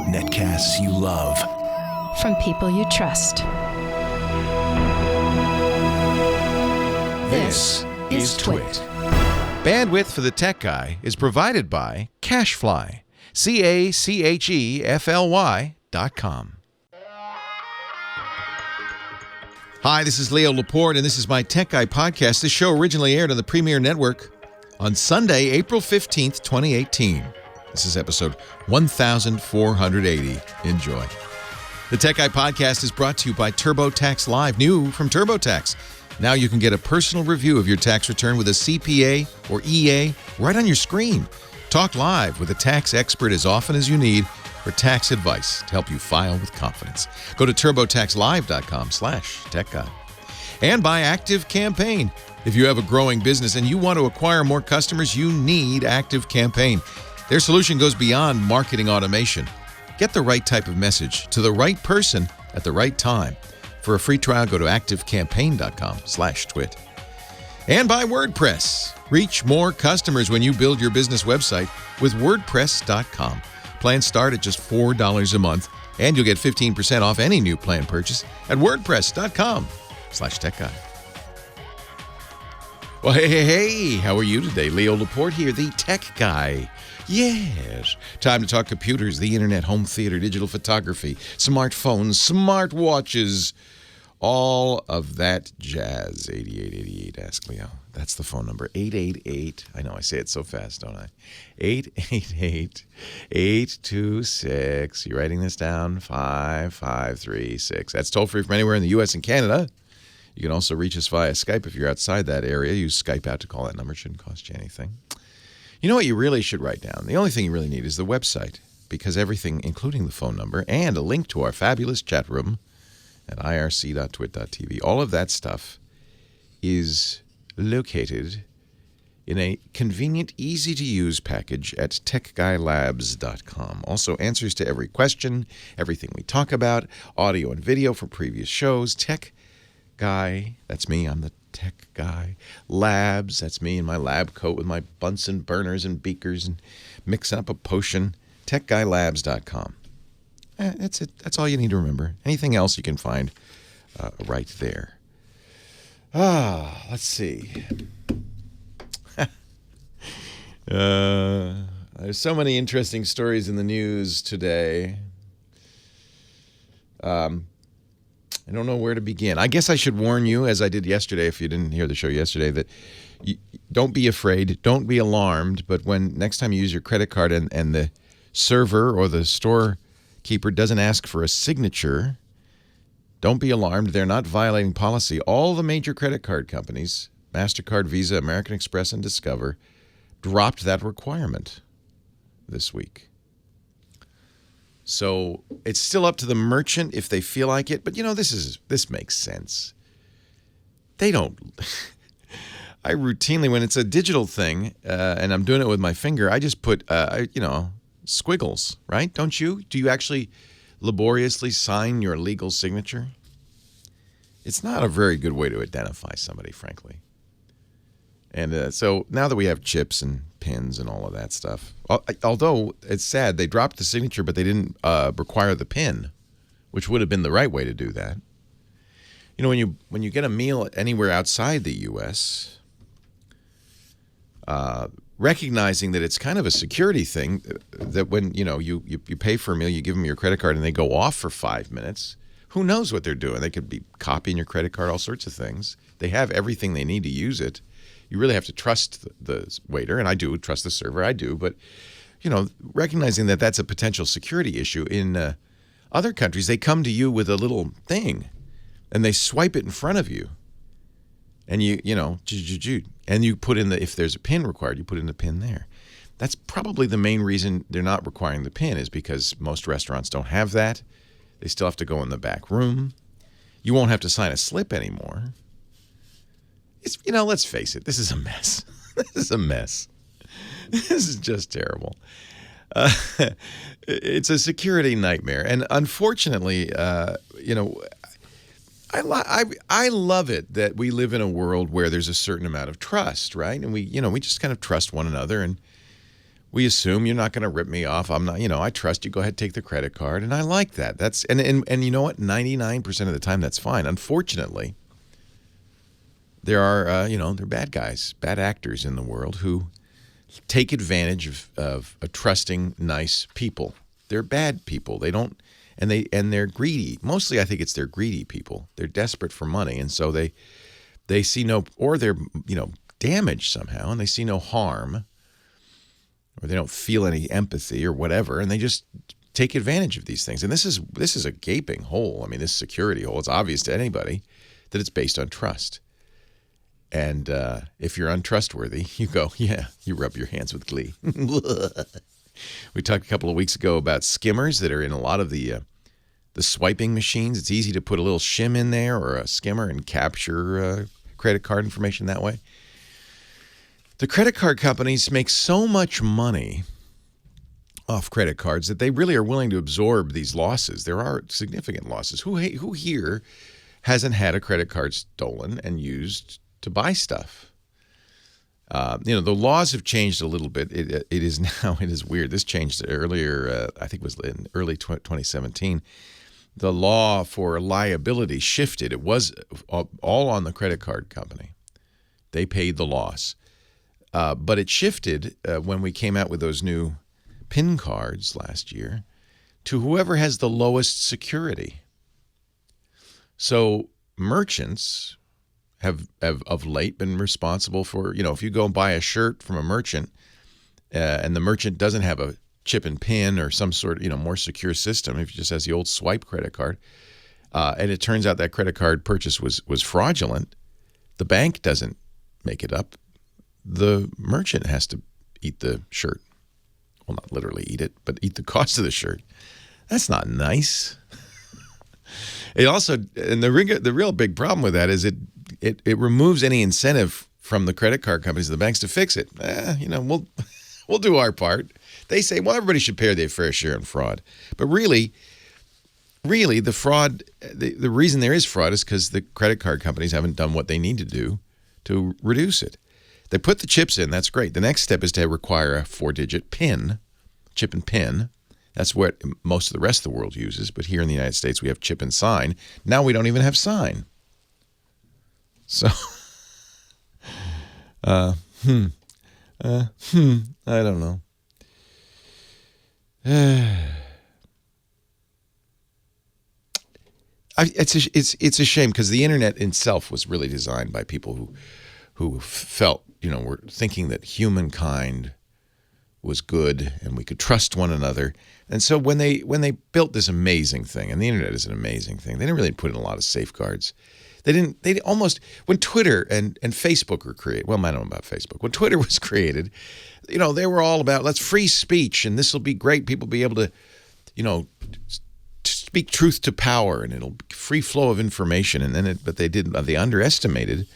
Netcasts you love. From people you trust. This is Twit. Bandwidth for the Tech Guy is provided by CacheFly. CacheFly.com. Hi, this is Leo Laporte, and this is my Tech Guy podcast. This show originally aired on the Premier Network on Sunday, April 15th, 2018. This is episode 1480. Enjoy. The Tech Guy podcast is brought to you by TurboTax Live, new from TurboTax. Now you can get a personal review of your tax return with a CPA or EA right on your screen. Talk live with a tax expert as often as you need for tax advice to help you file with confidence. Go to TurboTaxLive.com/TechGuy. And by Active Campaign. If you have a growing business and you want to acquire more customers, you need Active Campaign. Their solution goes beyond marketing automation. Get the right type of message to the right person at the right time. For a free trial, go to activecampaign.com/twit. And by WordPress. Reach more customers when you build your business website with WordPress.com. Plans start at just $4 a month, and you'll get 15% off any new plan purchase at WordPress.com/TechGuy. Well, hey, how are you today? Leo Laporte here, the Tech Guy. Yes, time to talk computers, the internet, home theater, digital photography, smartphones, smartwatches, all of that jazz. 8888, ask Leo. That's the phone number, 888. I know, I say it so fast, don't I? 888-826. You writing this down? 5536. That's toll free from anywhere in the U.S. and Canada. You can also reach us via Skype if you're outside that area. Use Skype out to call that number. It shouldn't cost you anything. You know what you really should write down? The only thing you really need is the website, because everything, including the phone number and a link to our fabulous chat room at irc.twit.tv, all of that stuff is located in a convenient, easy-to-use package at techguylabs.com. Also, answers to every question, everything we talk about, audio and video from previous shows. Tech Guy, that's me, I'm the Tech Guy. Labs, that's me in my lab coat with my Bunsen burners and beakers and mixing up a potion. techguylabs.com. That's it. That's all you need to remember. Anything else you can find right there. Let's see. There's so many interesting stories in the news today. I don't know where to begin. I guess I should warn you, as I did yesterday, if you didn't hear the show yesterday, that don't be afraid, don't be alarmed, but when next time you use your credit card and the server or the storekeeper doesn't ask for a signature, don't be alarmed. They're not violating policy. All the major credit card companies, MasterCard, Visa, American Express, and Discover, dropped that requirement this week. So it's still up to the merchant if they feel like it. But, this makes sense. They don't. I routinely, when it's a digital thing and I'm doing it with my finger, I just put, squiggles, right? Don't you? Do you actually laboriously sign your legal signature? It's not a very good way to identify somebody, frankly. And so now that we have chips and pins and all of that stuff, although it's sad, they dropped the signature, but they didn't require the pin, which would have been the right way to do that. You know, when you get a meal anywhere outside the U.S., recognizing that it's kind of a security thing, that when you pay for a meal, you give them your credit card, and they go off for 5 minutes. Who knows what they're doing? They could be copying your credit card, all sorts of things. They have everything they need to use it. You really have to trust the waiter, and I do trust the server. I do, but recognizing that that's a potential security issue in other countries, they come to you with a little thing, and they swipe it in front of you, and and you put in if there's a PIN required, you put in the PIN there. That's probably the main reason they're not requiring the PIN, is because most restaurants don't have that. They still have to go in the back room. You won't have to sign a slip anymore. Let's face it, this is a mess. This is a mess. This is just terrible. It's a security nightmare. And unfortunately, I love it that we live in a world where there's a certain amount of trust, right? And we just kind of trust one another, and we assume you're not going to rip me off. I'm not, I trust you. Go ahead, take the credit card. And I like that. That's and you know what? 99% of the time, that's fine. Unfortunately, there are, there are bad guys, bad actors in the world who take advantage of trusting, nice people. They're bad people. They don't, and they're greedy. Mostly, I think it's they're greedy people. They're desperate for money, and so they see no, or they're damaged somehow, and they see no harm, or they don't feel any empathy or whatever, and they just take advantage of these things. And this is a gaping hole. I mean, this security hole. It's obvious to anybody that it's based on trust. And if you're untrustworthy, you go, yeah, you rub your hands with glee. We talked a couple of weeks ago about skimmers that are in a lot of the swiping machines. It's easy to put a little shim in there or a skimmer and capture credit card information that way. The credit card companies make so much money off credit cards that they really are willing to absorb these losses. There are significant losses. Who here hasn't had a credit card stolen and used to buy stuff? The laws have changed a little bit. It is weird. This changed earlier, I think it was in early 2017. The law for liability shifted. It was all on the credit card company. They paid the loss. But it shifted when we came out with those new PIN cards last year to whoever has the lowest security. So merchants have of late been responsible for, if you go and buy a shirt from a merchant and the merchant doesn't have a chip and PIN or some sort of, more secure system, if it just has the old swipe credit card, and it turns out that credit card purchase was fraudulent, the bank doesn't make it up. The merchant has to eat the shirt. Well, not literally eat it, but eat the cost of the shirt. That's not nice. It also, and the real big problem with that is it removes any incentive from the credit card companies and the banks to fix it. We'll do our part. They say, well, everybody should pay their fair share in fraud. But really, the fraud, the reason there is fraud is because the credit card companies haven't done what they need to do to reduce it. They put the chips in. That's great. The next step is to require a 4-digit PIN, chip and PIN. That's what most of the rest of the world uses. But here in the United States, we have chip and sign. Now we don't even have sign. So, I don't know. It's a shame because the internet itself was really designed by people who felt, were thinking that humankind was good and we could trust one another. And so when they built this amazing thing, and the internet is an amazing thing, they didn't really put in a lot of safeguards. They almost, when Twitter and Facebook were created, well, I don't know about Facebook. When Twitter was created, they were all about, let's free speech and this will be great. People will be able to, speak truth to power and it'll be free flow of information. And then they underestimated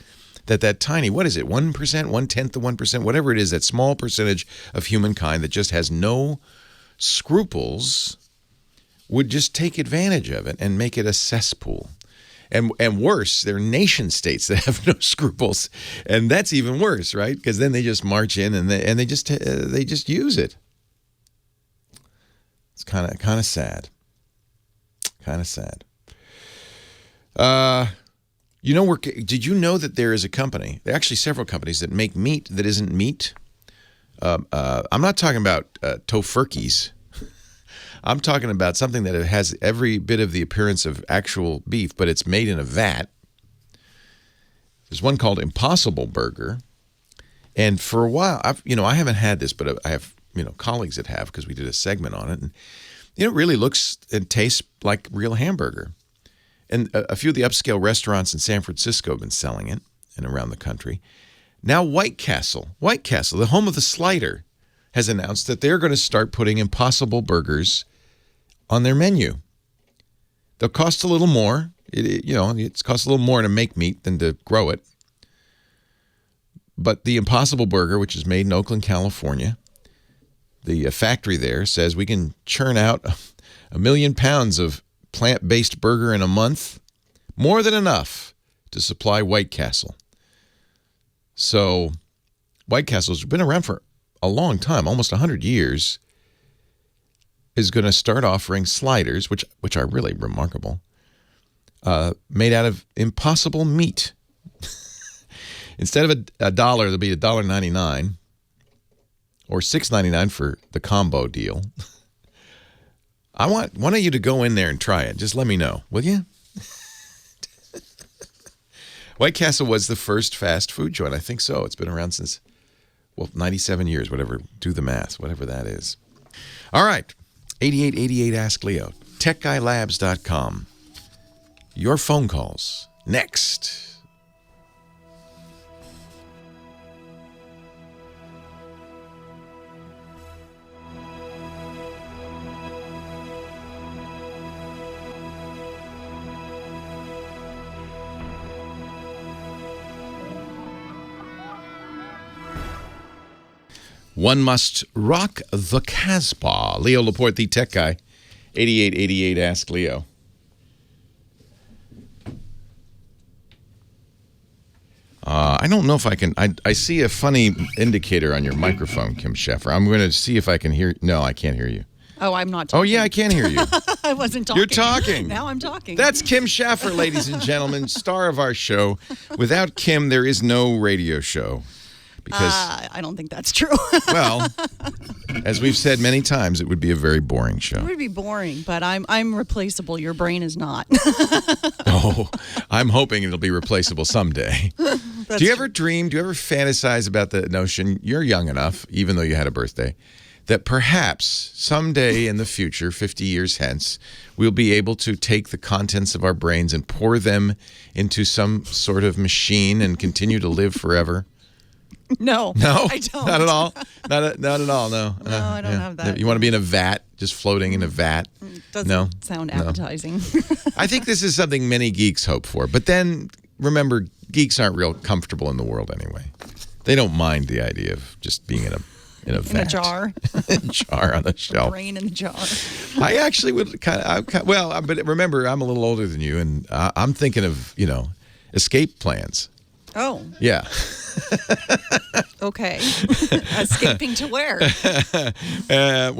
that tiny, what is it, 1%, 1/10 of 1%, whatever it is, that small percentage of humankind that just has no scruples would just take advantage of it and make it a cesspool. And worse, there are nation states that have no scruples, and that's even worse, right? Because then they just march in and they just use it. It's kind of sad. Kind of sad. Did you know that there is a company? There are actually several companies that make meat that isn't meat. I'm not talking about tofurkeys. I'm talking about something that has every bit of the appearance of actual beef, but it's made in a vat. There's one called Impossible Burger. And for a while, I haven't had this, but I have, colleagues that have because we did a segment on it. And, it really looks and tastes like real hamburger. And a few of the upscale restaurants in San Francisco have been selling it and around the country. Now White Castle, the home of the slider, has announced that they're going to start putting Impossible Burgers on their menu. They'll cost a little more. It costs a little more to make meat than to grow it. But the Impossible Burger, which is made in Oakland, California, the factory there says we can churn out 1 million pounds of plant-based burger in a month, more than enough to supply White Castle. So White Castle's been around for a long time, almost 100 years, is going to start offering sliders, which are really remarkable, made out of impossible meat. Instead of a dollar, there'll be $1.99 or $6.99 for the combo deal. I want one of you to go in there and try it. Just let me know, will you? White Castle was the first fast food joint. I think so. It's been around since, 97 years, whatever. Do the math, whatever that is. All right. 8888 Ask Leo. TechGuyLabs.com. Your phone calls. Next. One must rock the Casbah. Leo Laporte, the tech guy. 8888 Ask Leo. I don't know if I can. I see a funny indicator on your microphone, Kim Sheffer. I'm going to see if I can hear. No, I can't hear you. Oh, I'm not talking. Oh, yeah, I can hear you. I wasn't talking. You're talking. Now I'm talking. That's Kim Sheffer, ladies and gentlemen, star of our show. Without Kim, there is no radio show. Because I don't think that's true. Well, as we've said many times, it would be a very boring show. It would be boring, but I'm replaceable. Your brain is not. Oh, I'm hoping it'll be replaceable someday. Do you ever dream, do you ever fantasize about the notion, you're young enough, even though you had a birthday, that perhaps someday in the future, 50 years hence, we'll be able to take the contents of our brains and pour them into some sort of machine and continue to live forever? No, No, I don't. Not at all. Not at all. No. No, I don't have that. You want to be in a vat, just floating in a vat? Doesn't sound appetizing. I think this is something many geeks hope for. But then, remember, geeks aren't real comfortable in the world anyway. They don't mind the idea of just being in a vat. In a jar. Jar on the shelf. Brain in the jar. I actually would but remember, I'm a little older than you, and I'm thinking of, escape plans. Oh. Yeah. Okay. Escaping to where? As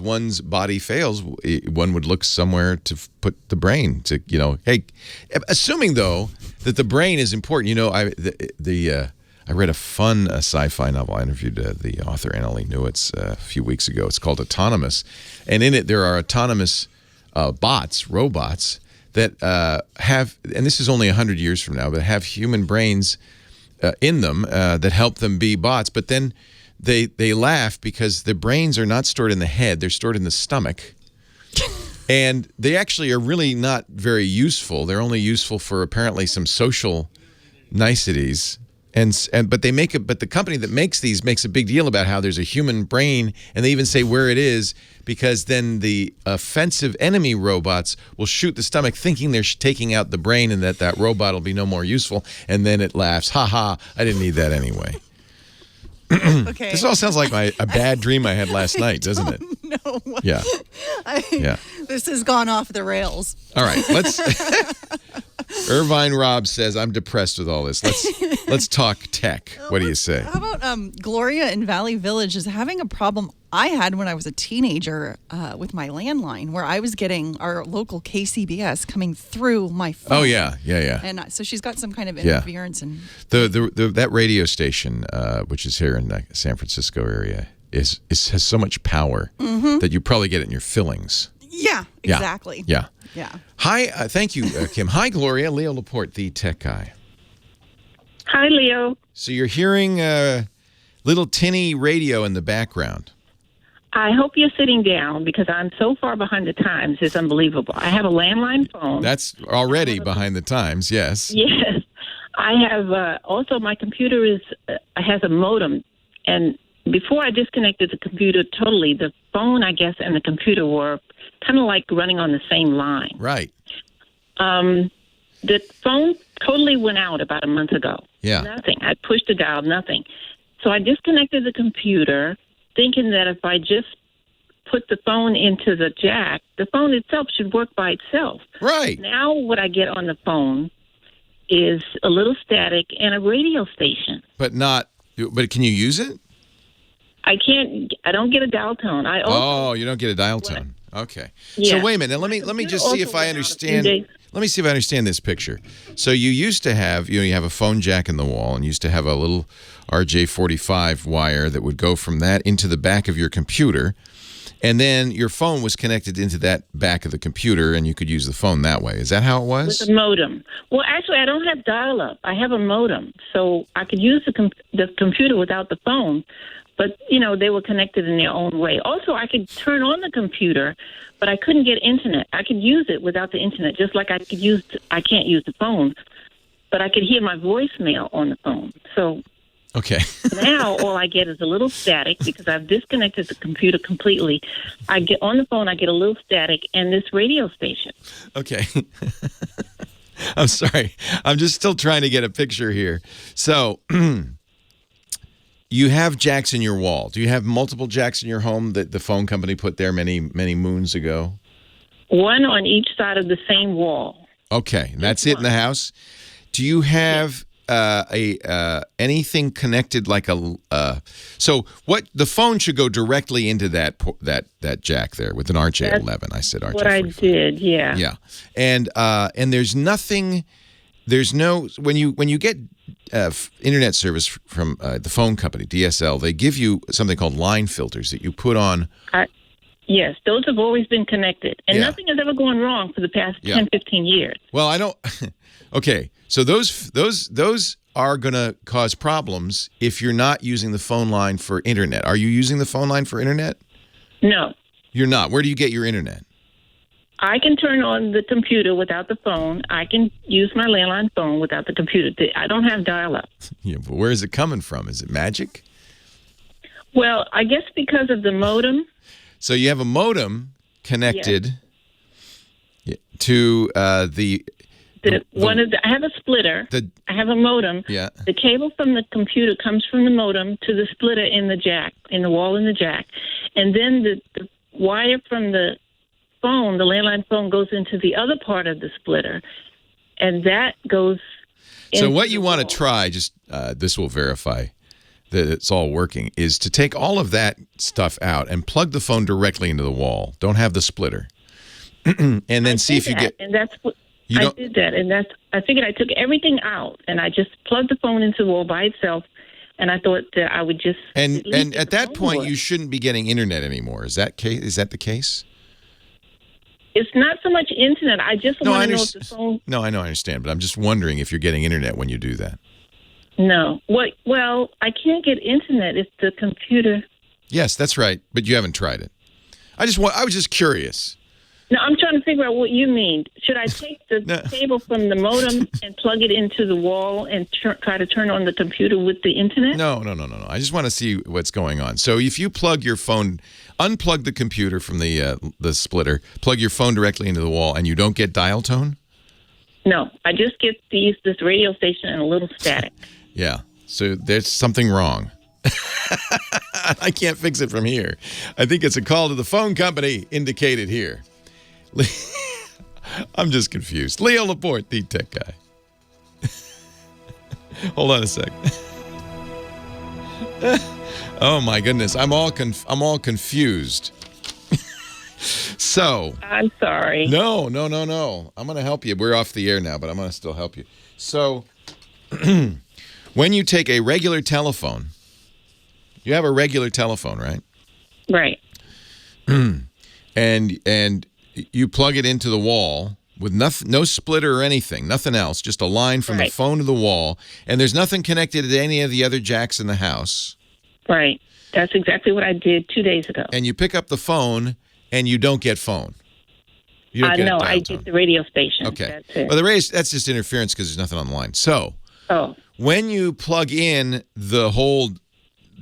one's body fails, one would look somewhere to put the brain to, hey, assuming though that the brain is important. I read a fun sci-fi novel. I interviewed the author Annalee Newitz a few weeks ago. It's called Autonomous, and in it there are autonomous robots that have, and this is only 100 years from now, but have human brains in them that help them be bots. But then they laugh because their brains are not stored in the head; they're stored in the stomach, and they actually are really not very useful. They're only useful for apparently some social niceties. But the company that makes these makes a big deal about how there's a human brain, and they even say where it is, because then the offensive enemy robots will shoot the stomach thinking they're taking out the brain and that robot will be no more useful, and then it laughs, ha ha, I didn't need that anyway. Okay. This all sounds like a bad dream I had last night, doesn't it? No. Yeah. Yeah. This has gone off the rails. All right, let's. Irvine Robb says, I'm depressed with all this. Let's talk tech. What do you say? How about Gloria in Valley Village is having a problem I had when I was a teenager with my landline, where I was getting our local KCBS coming through my phone. Oh, yeah. And so she's got some kind of interference. And that radio station, which is here in the San Francisco area, has so much power that you probably get it in your fillings. Yeah, exactly. Yeah. Hi, thank you, Kim. Hi, Gloria. Leo Laporte, the tech guy. Hi, Leo. So you're hearing little tinny radio in the background. I hope you're sitting down because I'm so far behind the times. It's unbelievable. I have a landline phone. That's already behind the times, yes. Yes. I have also my computer has a modem. And before I disconnected the computer totally, the phone, I guess, and the computer were kind of like running on the same line. Right. The phone totally went out about a month ago. Yeah. Nothing. I pushed the dial, nothing. So I disconnected the computer, thinking that if I just put the phone into the jack, the phone itself should work by itself. Right. Now what I get on the phone is a little static and a radio station. But can you use it? I don't get a dial tone. You don't get a dial tone. Okay. Yeah. So wait a minute. Let me just see if I understand. Let me see if I understand this picture. So you used to have, you have a phone jack in the wall, and you used to have a little RJ45 wire that would go from that into the back of your computer, and then your phone was connected into that back of the computer, and you could use the phone that way. Is that how it was? With a modem. Well, actually, I don't have dial-up. I have a modem, so I could use the computer without the phone. But, they were connected in their own way. Also, I could turn on the computer, but I couldn't get internet. I could use it without the internet, just like I can't use the phone, but I could hear my voicemail on the phone. So okay. now all I get is a little static because I've disconnected the computer completely. I get on the phone, I get a little static, and this radio station. Okay. I'm sorry. I'm just still trying to get a picture here. So you have jacks in your wall. Do you have multiple jacks in your home that the phone company put there many, many moons ago? One on each side of the same wall. Okay, and that's it in the house. Do you have anything connected like so what the phone should go directly into that jack there with an RJ11. I said RJ45. What I did, yeah. Yeah, and there's nothing. There's no when you get internet service from the phone company DSL, they give you something called line filters that you put on. Yes, those have always been connected, and nothing has ever gone wrong for the past 10, 15 years. Well, I don't. Okay, so those are going to cause problems if you're not using the phone line for internet. Are you using the phone line for internet? No. You're not. Where do you get your internet? I can turn on the computer without the phone. I can use my landline phone without the computer. I don't have dial-up. Yeah, but where is it coming from? Is it magic? Well, I guess because of the modem. So you have a modem connected to I have a splitter. I have a modem. Yeah. The cable from the computer comes from the modem to the splitter in the jack, in the wall in the jack, and then the wire from the phone, the landline phone, goes into the other part of the splitter, and that goes. So what you want to try, just this will verify that it's all working, is to take all of that stuff out and plug the phone directly into the wall. Don't have the splitter, and then see if you get. And that's what I did. That, and I figured I took everything out, and I just plugged the phone into the wall by itself. And I thought that I would just. And at that point, you shouldn't be getting internet anymore. Is that the case? It's not so much internet. I just want to know if the phone. No, I know, I understand, but I'm just wondering if you're getting internet when you do that. No. Well, I can't get internet if the computer. Yes, that's right, but you haven't tried it. I was just curious. No, I'm trying to figure out what you mean. Should I take the cable from the modem and plug it into the wall and try to turn on the computer with the internet? No. I just want to see what's going on. So if you plug your phone, unplug the computer from the splitter, plug your phone directly into the wall, and you don't get dial tone? No, I just get this radio station and a little static. Yeah, so there's something wrong. I can't fix it from here. I think it's a call to the phone company indicated here. I'm just confused. Leo Laporte, the tech guy. Hold on a sec. Oh my goodness, I'm all confused. So. I'm sorry. No. I'm going to help you. We're off the air now, but I'm going to still help you. So, when you take a regular telephone, you have a regular telephone, right? Right. And you plug it into the wall with no splitter or anything, nothing else, just a line from the phone to the wall, and there's nothing connected to any of the other jacks in the house. Right. That's exactly what I did 2 days ago. And you pick up the phone, and you don't get phone. You don't get no, I get the radio station. Okay. That's it. Well, that's just interference because there's nothing on the line. So, when you plug in the whole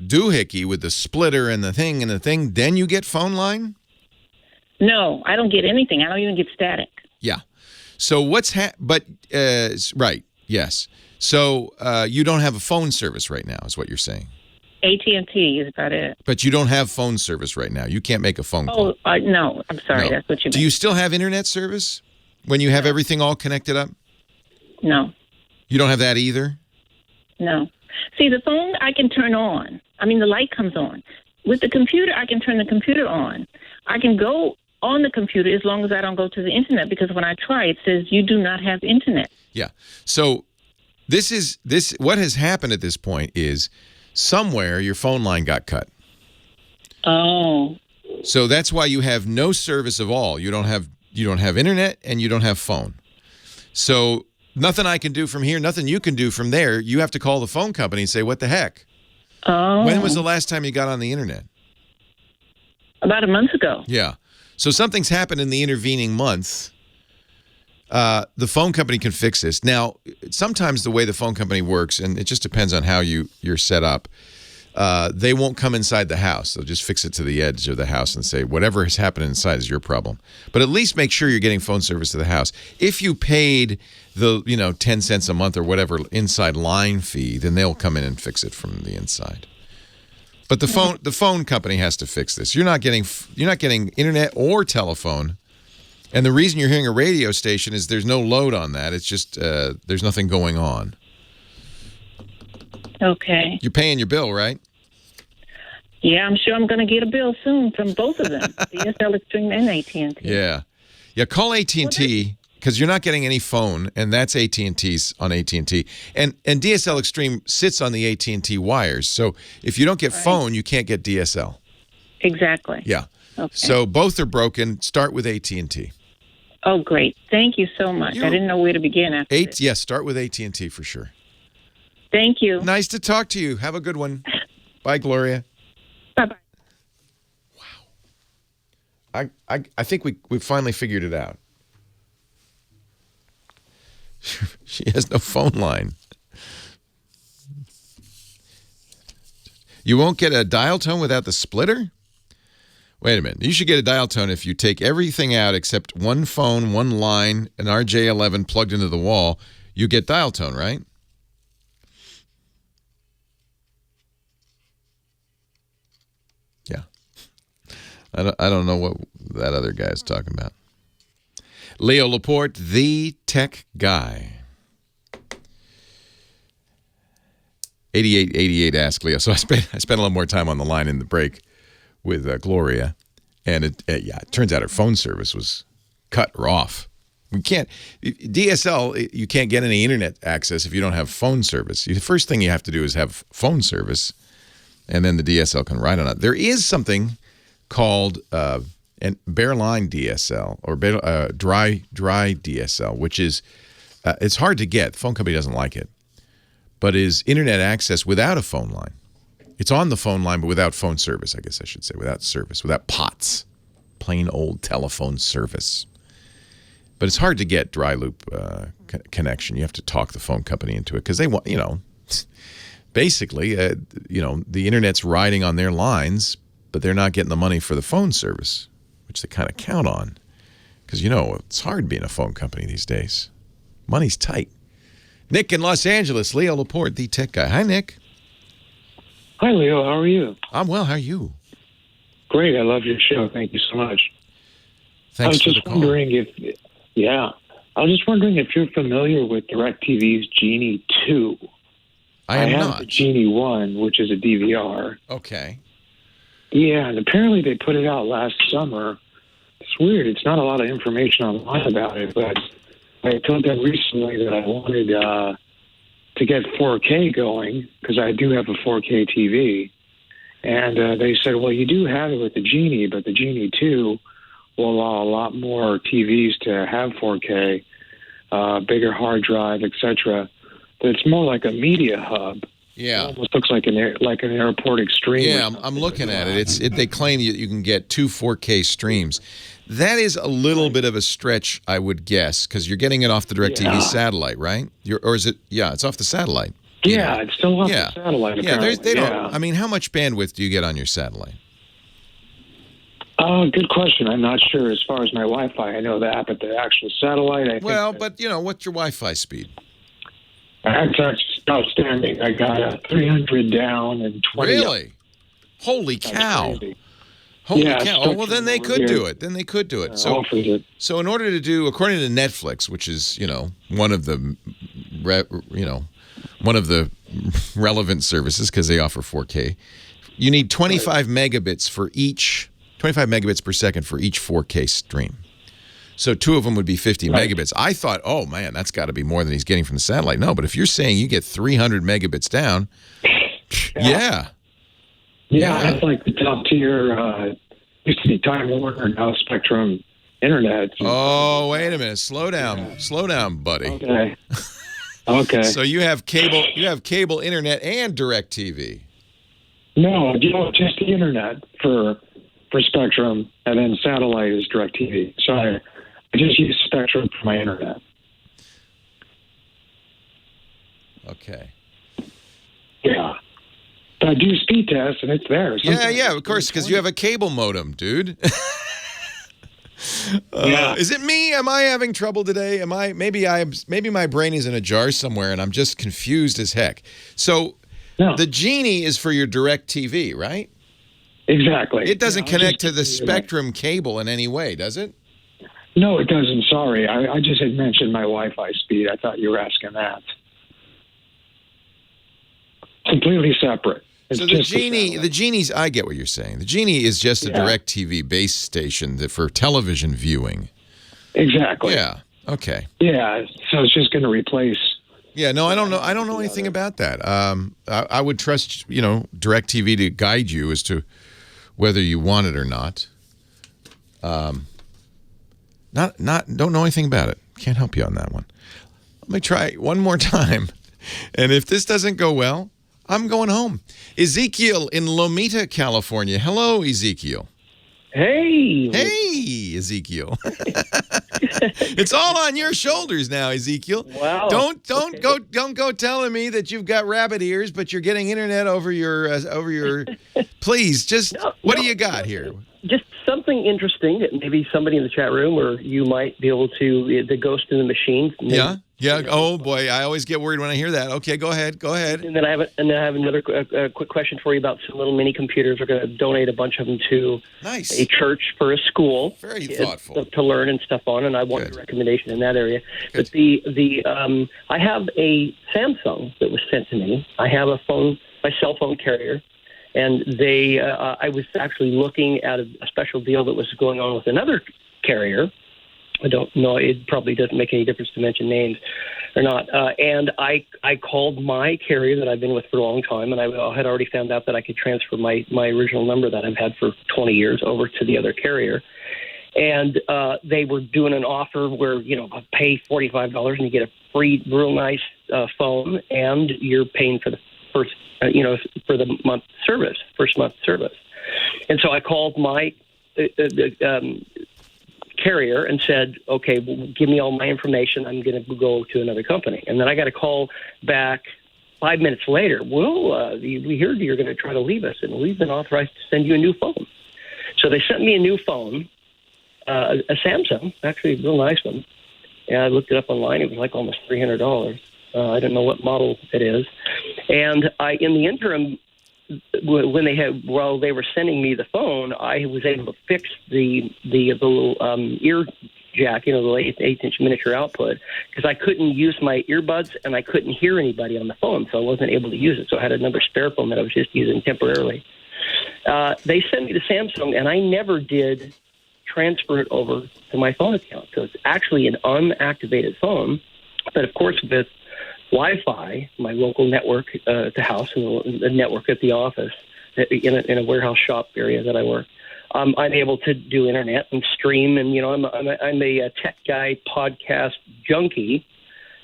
doohickey with the splitter and the thing, then you get phone line? No, I don't get anything. I don't even get static. Yeah. So right, yes. So you don't have a phone service right now is what you're saying. AT&T is about it. But you don't have phone service right now. You can't make a phone call. No, I'm sorry. No. That's what you mean. Do you still have internet service when you have everything all connected up? No. You don't have that either? No. See, the phone I can turn on. I mean, the light comes on. with the computer, I can turn the computer on. I can go on the computer as long as I don't go to the internet, because when I try, it says you do not have internet. Yeah. So this what has happened at this point is somewhere your phone line got cut. Oh. So that's why you have no service of all. You don't have internet and you don't have phone. So nothing I can do from here, nothing you can do from there. You have to call the phone company and say, what the heck? Oh. When was the last time you got on the internet? About a month ago. Yeah. So something's happened in the intervening month. The phone company can fix this. Now, sometimes the way the phone company works, and it just depends on how you're set up, they won't come inside the house. They'll just fix it to the edge of the house and say, whatever has happened inside is your problem. But at least make sure you're getting phone service to the house. If you paid the 10 cents a month or whatever inside line fee, then they'll come in and fix it from the inside. But the phone company has to fix this. You're not getting internet or telephone. And the reason you're hearing a radio station is there's no load on that. It's just there's nothing going on. Okay. You're paying your bill, right? Yeah, I'm sure I'm going to get a bill soon from both of them, DSL Extreme and AT&T. Yeah. Call AT&T because you're not getting any phone, and that's AT&T's on AT&T. And DSL Extreme sits on the AT&T wires. So if you don't get phone, you can't get DSL. Exactly. Yeah. Okay. So both are broken. Start with AT&T. Oh, great. Thank you so much. I didn't know where to begin after this. Yes, start with AT&T for sure. Thank you. Nice to talk to you. Have a good one. Bye, Gloria. Bye-bye. Wow. I think we finally figured it out. She has no phone line. You won't get a dial tone without the splitter? Wait a minute. You should get a dial tone if you take everything out except one phone, one line, an RJ11 plugged into the wall. You get dial tone, right? Yeah. I don't know what that other guy is talking about. Leo Laporte, the tech guy. 8888 asked Leo. So I spent a little more time on the line in the break with Gloria, and it turns out her phone service was cut or off. We can't DSL. You can't get any internet access if you don't have phone service. The first thing you have to do is have phone service, and then the DSL can ride on it. There is something called bare line DSL or dry DSL, which is it's hard to get. The phone company doesn't like it, but is internet access without a phone line. It's on the phone line, but without phone service, I guess I should say, without service, without POTS, plain old telephone service. But it's hard to get dry loop connection. You have to talk the phone company into it because they want, basically, the internet's riding on their lines, but they're not getting the money for the phone service, which they kind of count on. Because, it's hard being a phone company these days. Money's tight. Nick in Los Angeles, Leo Laporte, the tech guy. Hi, Nick. Hi, Leo. How are you? I'm well. How are you? Great. I love your show. Thank you so much. Thanks I was for just the call. wondering I was just wondering if you're familiar with DirecTV's Genie 2. I am have not. the Genie 1, which is a DVR. Okay. Yeah, and apparently they put it out last summer. It's weird. It's not a lot of information online about it, but I told them recently that I wanted to get 4K going because I do have a 4K TV. And they said, well, you do have it with the Genie, but the Genie 2 will allow a lot more TVs to have 4K, bigger hard drive, etc. But it's more like a media hub. Yeah. It almost looks like an airport extreme. Yeah, I'm looking at it. They claim you can get 2 4K streams. That is a little bit of a stretch, I would guess, because you're getting it off the DirecTV satellite, right? Or is it? Yeah, it's off the satellite. Yeah, it's still off the satellite. Yeah, they don't. Yeah. I mean, how much bandwidth do you get on your satellite? Good question. I'm not sure as far as my Wi-Fi. I know that, but the actual satellite, I think. Well, but what's your Wi-Fi speed? That's outstanding. I got a 300 down and 20 up. Really? Holy cow! Crazy. Holy Yeah, cow! Oh, well, then they could do it. Then they could do it. So in order to do, according to Netflix, which is one of the relevant services because they offer 4K, You need 25 megabits for each, 25 megabits per second for each 4K stream. So 2 of them would be 50 megabits. I thought, oh, man, that's got to be more than he's getting from the satellite. No, but if you're saying you get 300 megabits down, yeah. Yeah, that's like the top tier. Used to be Time Warner, now Spectrum Internet. Oh, wait a minute. Slow down, buddy. Okay. Okay. So you have cable internet and DirecTV. No, just the Internet for Spectrum, and then satellite is DirecTV. So I just use Spectrum for my Internet. Okay. Yeah. But I do speed tests, and it's there. Yeah, of course, because you have a cable modem, dude. Yeah. Is it me? Am I having trouble today? Maybe my brain is in a jar somewhere, and I'm just confused as heck. So No. the Genie is for your DirecTV, right? Exactly. It doesn't connect to the Spectrum cable in any way, does it? No, it doesn't. Sorry. I just had mentioned my Wi-Fi speed. I thought you were asking that. Completely separate. It's So just the Genie's, I get what you're saying. The Genie is just a DirecTV base station for television viewing. Exactly. Yeah. Okay. Yeah. So it's just going to replace. Yeah. No, I don't know. I don't know anything about that. I would trust, DirecTV to guide you as to whether you want it or not. Don't know anything about it. Can't help you on that one. Let me try one more time. And if this doesn't go well, I'm going home. Ezekiel in Lomita, California. Hello, Ezekiel. Hey. Hey, Ezekiel. It's all on your shoulders now, Ezekiel. Wow. Don't go telling me that you've got rabbit ears, but you're getting internet over your. Please, what do you got here? Just something interesting that maybe somebody in the chat room or you might be able to, the ghost in the machine. Yeah. Oh boy, I always get worried when I hear that. Okay, go ahead. And then I have another quick question for you about some little mini computers. We're going to donate a bunch of them to a church for a school. Very thoughtful. To learn and stuff on, and I want a recommendation in that area. Good. But I have a Samsung that was sent to me. I have my cell phone carrier. And I was actually looking at a special deal that was going on with another carrier. I don't know. It probably doesn't make any difference to mention names or not. And I called my carrier that I've been with for a long time, and I had already found out that I could transfer my original number that I've had for 20 years over to the other carrier. And they were doing an offer where, I pay $45 and you get a free, real nice phone, and you're paying for the first for the first month service. And so I called my carrier and said, okay, well, give me all my information. I'm going to go to another company. And then I got a call back 5 minutes later. Well, we heard you're going to try to leave us, and we've been authorized to send you a new phone. So they sent me a new phone, a Samsung, actually a real nice one. And I looked it up online. It was like almost $300. I don't know what model it is. And in the interim, while they were sending me the phone, I was able to fix the little ear jack, the 8-inch miniature output, because I couldn't use my earbuds and I couldn't hear anybody on the phone, so I wasn't able to use it. So I had another spare phone that I was just using temporarily. They sent me the Samsung, and I never did transfer it over to my phone account. So it's actually an unactivated phone, but of course with Wi-Fi, my local network at the house and the network at the office, in a warehouse shop area that I work, I'm able to do internet and stream. And I'm a tech guy, podcast junkie.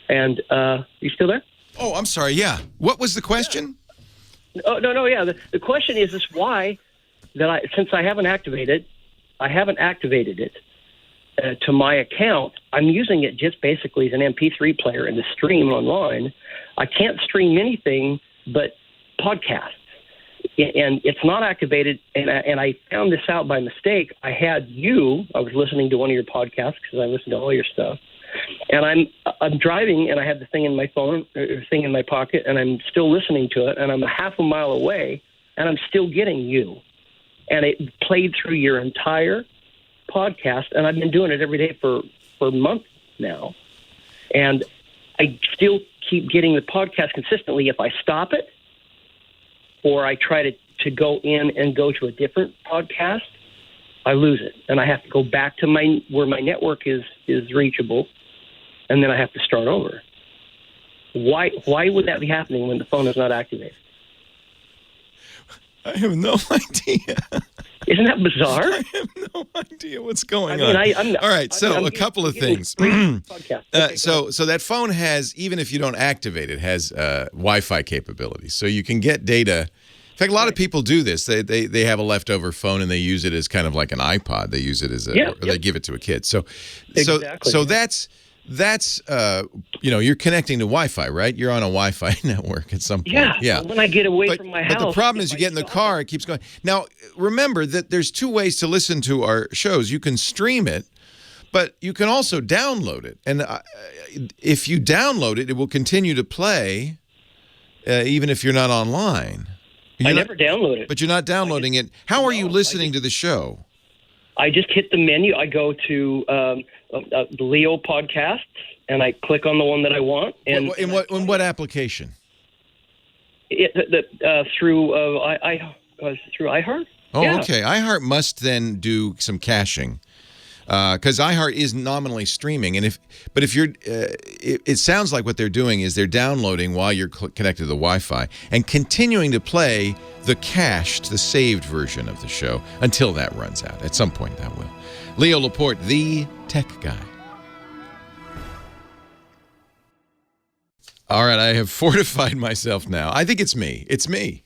And you still there? Oh, I'm sorry. Yeah. What was the question? Oh no. Yeah. The question is why that since I haven't activated it. To my account, I'm using it just basically as an MP3 player and to stream online. I can't stream anything but podcasts, and it's not activated. And I found this out by mistake. I was listening to one of your podcasts because I listen to all your stuff, and I'm driving and I have the thing in my phone, thing in my pocket, and I'm still listening to it, and I'm a half a mile away, and I'm still getting you, and it played through your entire podcast, and I've been doing it every day for months now, and I still keep getting the podcast consistently if I stop it or I try to to go in and go to a different podcast, I lose it, and I have to go back to where my network is reachable, and then I have to start over. Why would that be happening when the phone is not activated? I have no idea. Isn't that bizarre? I have no idea what's going I mean, on. All right, so a couple of things. Okay, so that phone has, even if you don't activate it, has Wi-Fi capabilities. So you can get data. In fact, a lot of people do this. They have a leftover phone and they use it as kind of like an iPod. They use it as or they give it to a kid. So that's you're connecting to Wi-Fi, right? You're on a Wi-Fi network at some point. Yeah. When I get away from my house. But the problem is you get in the car, it keeps going. Now, remember that there's two ways to listen to our shows. You can stream it, but you can also download it. And if you download it, it will continue to play even if you're not online. I never download it. But you're not downloading it. How are you listening to the show? I just hit the menu. I go to the Leo podcasts, and I click on the one that I want. And in what application? Through iHeart. Oh, yeah. Okay. iHeart must then do some caching, because iHeart is nominally streaming. And if you're, it sounds like what they're doing is they're downloading while you're connected to the Wi-Fi and continuing to play the cached, the saved version of the show until that runs out. At some point, that will. Leo Laporte, the tech guy. All right, I have fortified myself now. I think it's me. It's me.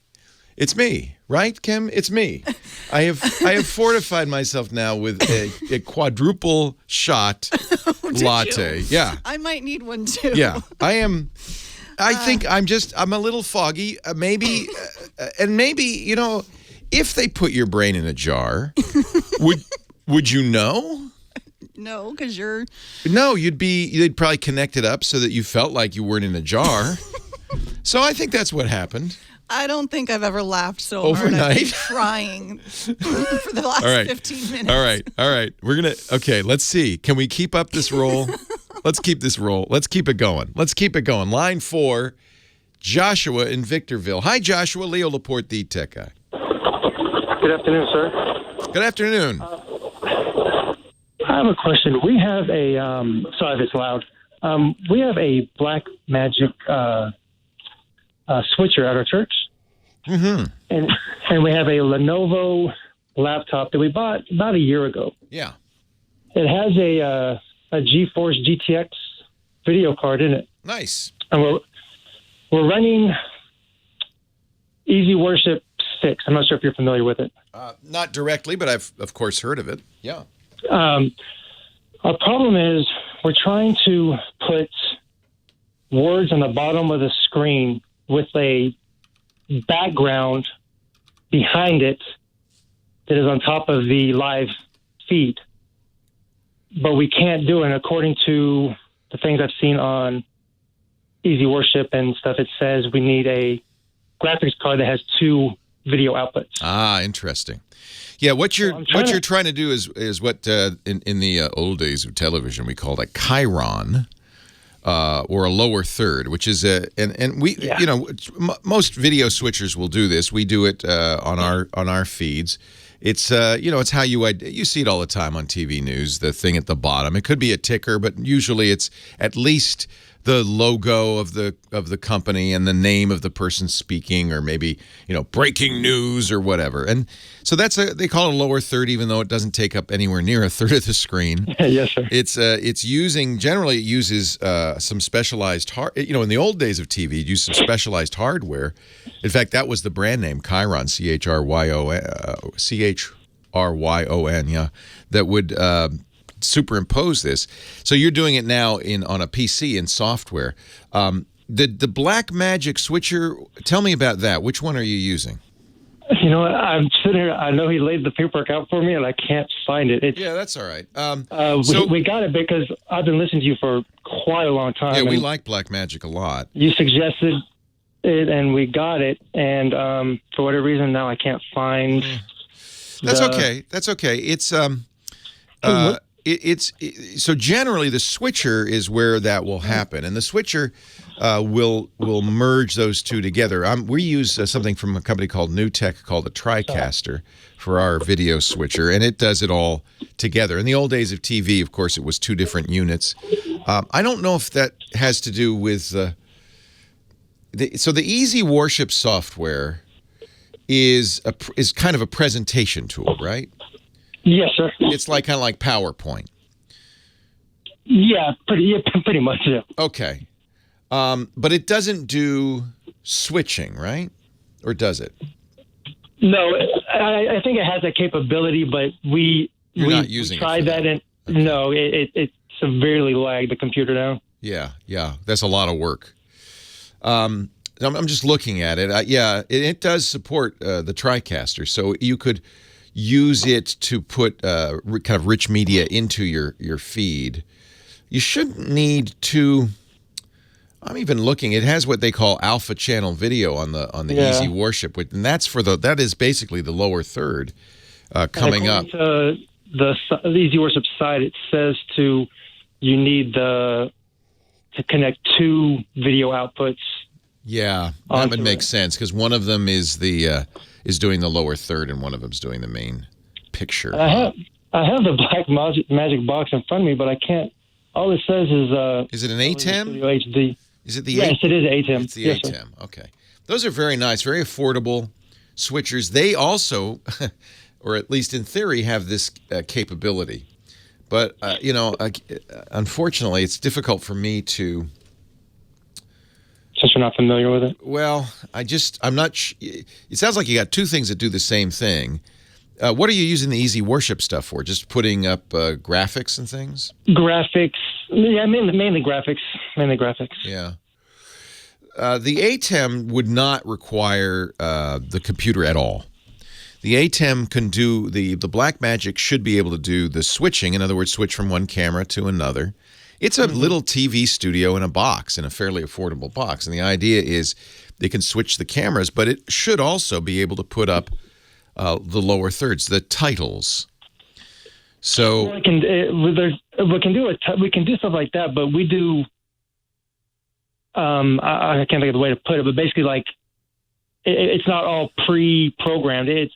It's me, right, Kim? It's me. I have fortified myself now with a quadruple shot latte. You? Yeah. I might need one too. Yeah, I am. I think I'm a little foggy. Maybe, if they put your brain in a jar, would you know? No, because you're. No, they'd probably connect it up so that you felt like you weren't in a jar. So I think that's what happened. I don't think I've ever laughed so overnight. hard. I've been crying for the last 15 minutes. All right. Okay, let's see. Can we keep up this roll? Let's keep this roll. Let's keep it going. Line 4, Joshua in Victorville. Hi, Joshua. Leo Laporte, the tech guy. Good afternoon, sir. Good afternoon. I have a question. We have a, sorry if it's loud, we have a Black Magic switcher at our church. Mm-hmm. And we have a Lenovo laptop that we bought about a year ago. Yeah. It has a GeForce GTX video card in it. Nice. And we're running Easy Worship 6. I'm not sure if you're familiar with it. Not directly, but I've, of course, heard of it. Yeah. Our problem is we're trying to put words on the bottom of the screen with a background behind it that is on top of the live feed. But we can't do it. According to the things I've seen on Easy Worship and stuff, it says we need a graphics card that has 2 video outputs. Ah, interesting. Yeah, what you're trying to do is what in the old days of television we called a chyron. Or a lower third, which is most video switchers will do this. We do it on our feeds. It's it's how you see it all the time on TV news. The thing at the bottom. It could be a ticker, but usually it's at least the logo of the company and the name of the person speaking, or maybe breaking news or whatever. And so they call it a lower third, even though it doesn't take up anywhere near a third of the screen. Yes, sir. It's generally it uses some specialized in the old days of TV, it used some specialized hardware. In fact, that was the brand name, Chyron, CHRYON, yeah, that would superimpose this. So you're doing it now on a PC in software. The Black Magic switcher, tell me about that. Which one are you using? I'm sitting here. I know he laid the paperwork out for me, and I can't find it. Yeah, that's all right. We got it because I've been listening to you for quite a long time. Yeah, we like Black Magic a lot. You suggested it, and we got it. And for whatever reason, now I can't find. That's okay. It's so generally the switcher is where that will happen, and the switcher will merge those two together. We use something from a company called NewTek called a TriCaster for our video switcher, and it does it all together. In the old days of TV, of course, it was two different units. I don't know if that has to do with so the Easy Worship software is kind of a presentation tool, right? Yes, sir. It's kind of like PowerPoint. Yeah, pretty much. Yeah. Okay, but it doesn't do switching, right? Or does it? No, I think it has that capability, but we not using tried that, and no, it severely lagged the computer down. Yeah, that's a lot of work. I'm just looking at it. It does support the TriCaster, so you could use it to put kind of rich media into your feed. You shouldn't need to. I'm even looking. It has what they call alpha channel video on the Easy Worship, and that is basically the lower third coming up. To the Easy Worship side, it says you need to connect two video outputs. Yeah, that would make sense because one of them is doing the lower third and one of them's doing the main picture. I have the black magic box in front of me, but I can't. All it says is it an ATEM? HD. Is it the Yes, it is ATEM. It's the ATEM. Okay. Those are very nice, very affordable switchers. They also, or at least in theory, have this capability. But, unfortunately, it's difficult for me to... Since you're not familiar with it? Well, I'm not... It sounds like you got two things that do the same thing. What are you using the Easy Worship stuff for? Just putting up graphics and things? Graphics. Yeah, mainly graphics. Yeah. The ATEM would not require the computer at all. The ATEM can do, the Blackmagic should be able to do the switching, in other words, switch from one camera to another. It's a little TV studio in a box, in a fairly affordable box. And the idea is they can switch the cameras, but it should also be able to put up the lower thirds, the titles. So we can do stuff like that, but we do. I can't think of the way to put it, but basically, it's not all pre-programmed. It's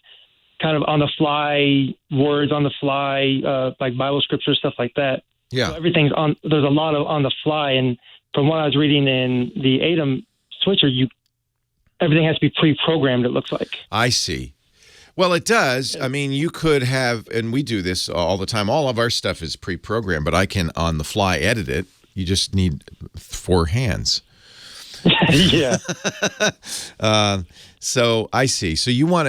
kind of on the fly, words on the fly, like Bible scripture, stuff like that. Yeah, so everything's on. There's a lot of on the fly, and from what I was reading in the ATEM switcher, everything has to be pre-programmed. It looks like. I see. Well, it does. I mean, you could have, and we do this all the time. All of our stuff is pre-programmed, but I can on the fly edit it. You just need 4 hands. Yeah. So I see. So you want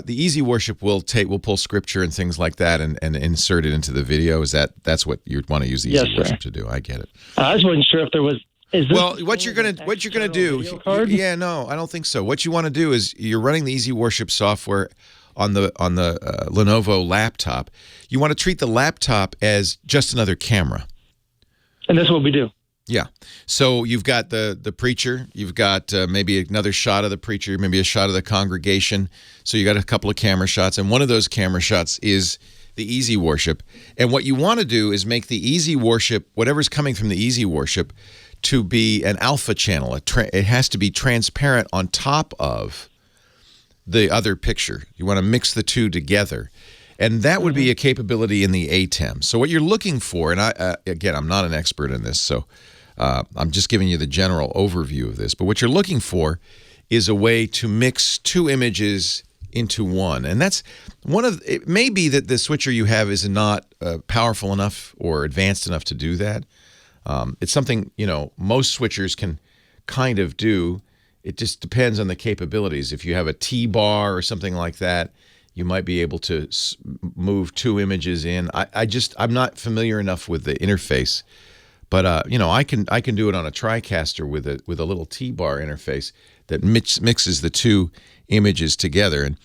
the Easy Worship will pull scripture and things like that and insert it into the video. That's what you want to use the Easy Worship to do? I get it. I just wasn't sure if there was. What you're gonna do? Yeah, no, I don't think so. What you want to do is you're running the Easy Worship software on the Lenovo laptop. You want to treat the laptop as just another camera. And that's what we do. Yeah. So you've got the preacher, you've got maybe another shot of the preacher, maybe a shot of the congregation. So you got a couple of camera shots, and one of those camera shots is the Easy Worship. And what you want to do is make the Easy Worship, whatever's coming from the Easy Worship, to be an alpha channel. It has to be transparent on top of the other picture. You want to mix the two together. And that would be a capability in the ATEM. So what you're looking for, and again, I'm not an expert in this, so I'm just giving you the general overview of this. But what you're looking for is a way to mix 2 images into one. And that's it may be that the switcher you have is not powerful enough or advanced enough to do that. It's something, most switchers can kind of do. It just depends on the capabilities. If you have a T-bar or something like that, you might be able to move 2 images in. I'm not familiar enough with the interface, but I can do it on a TriCaster with a little T-bar interface that mixes the 2 images together. And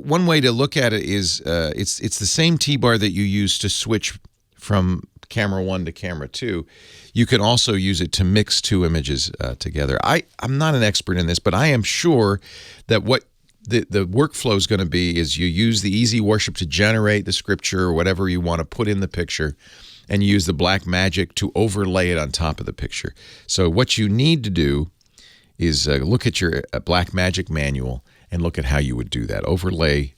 one way to look at it is it's the same T-bar that you use to switch from camera 1 to camera 2. You can also use it to mix 2 images together. I'm not an expert in this, but I am sure that what the workflow is going to be is you use the easy worship to generate the scripture or whatever you want to put in the picture, and you use the black magic to overlay it on top of the picture. So what you need to do is look at your black magic manual and look at how you would do that. Overlay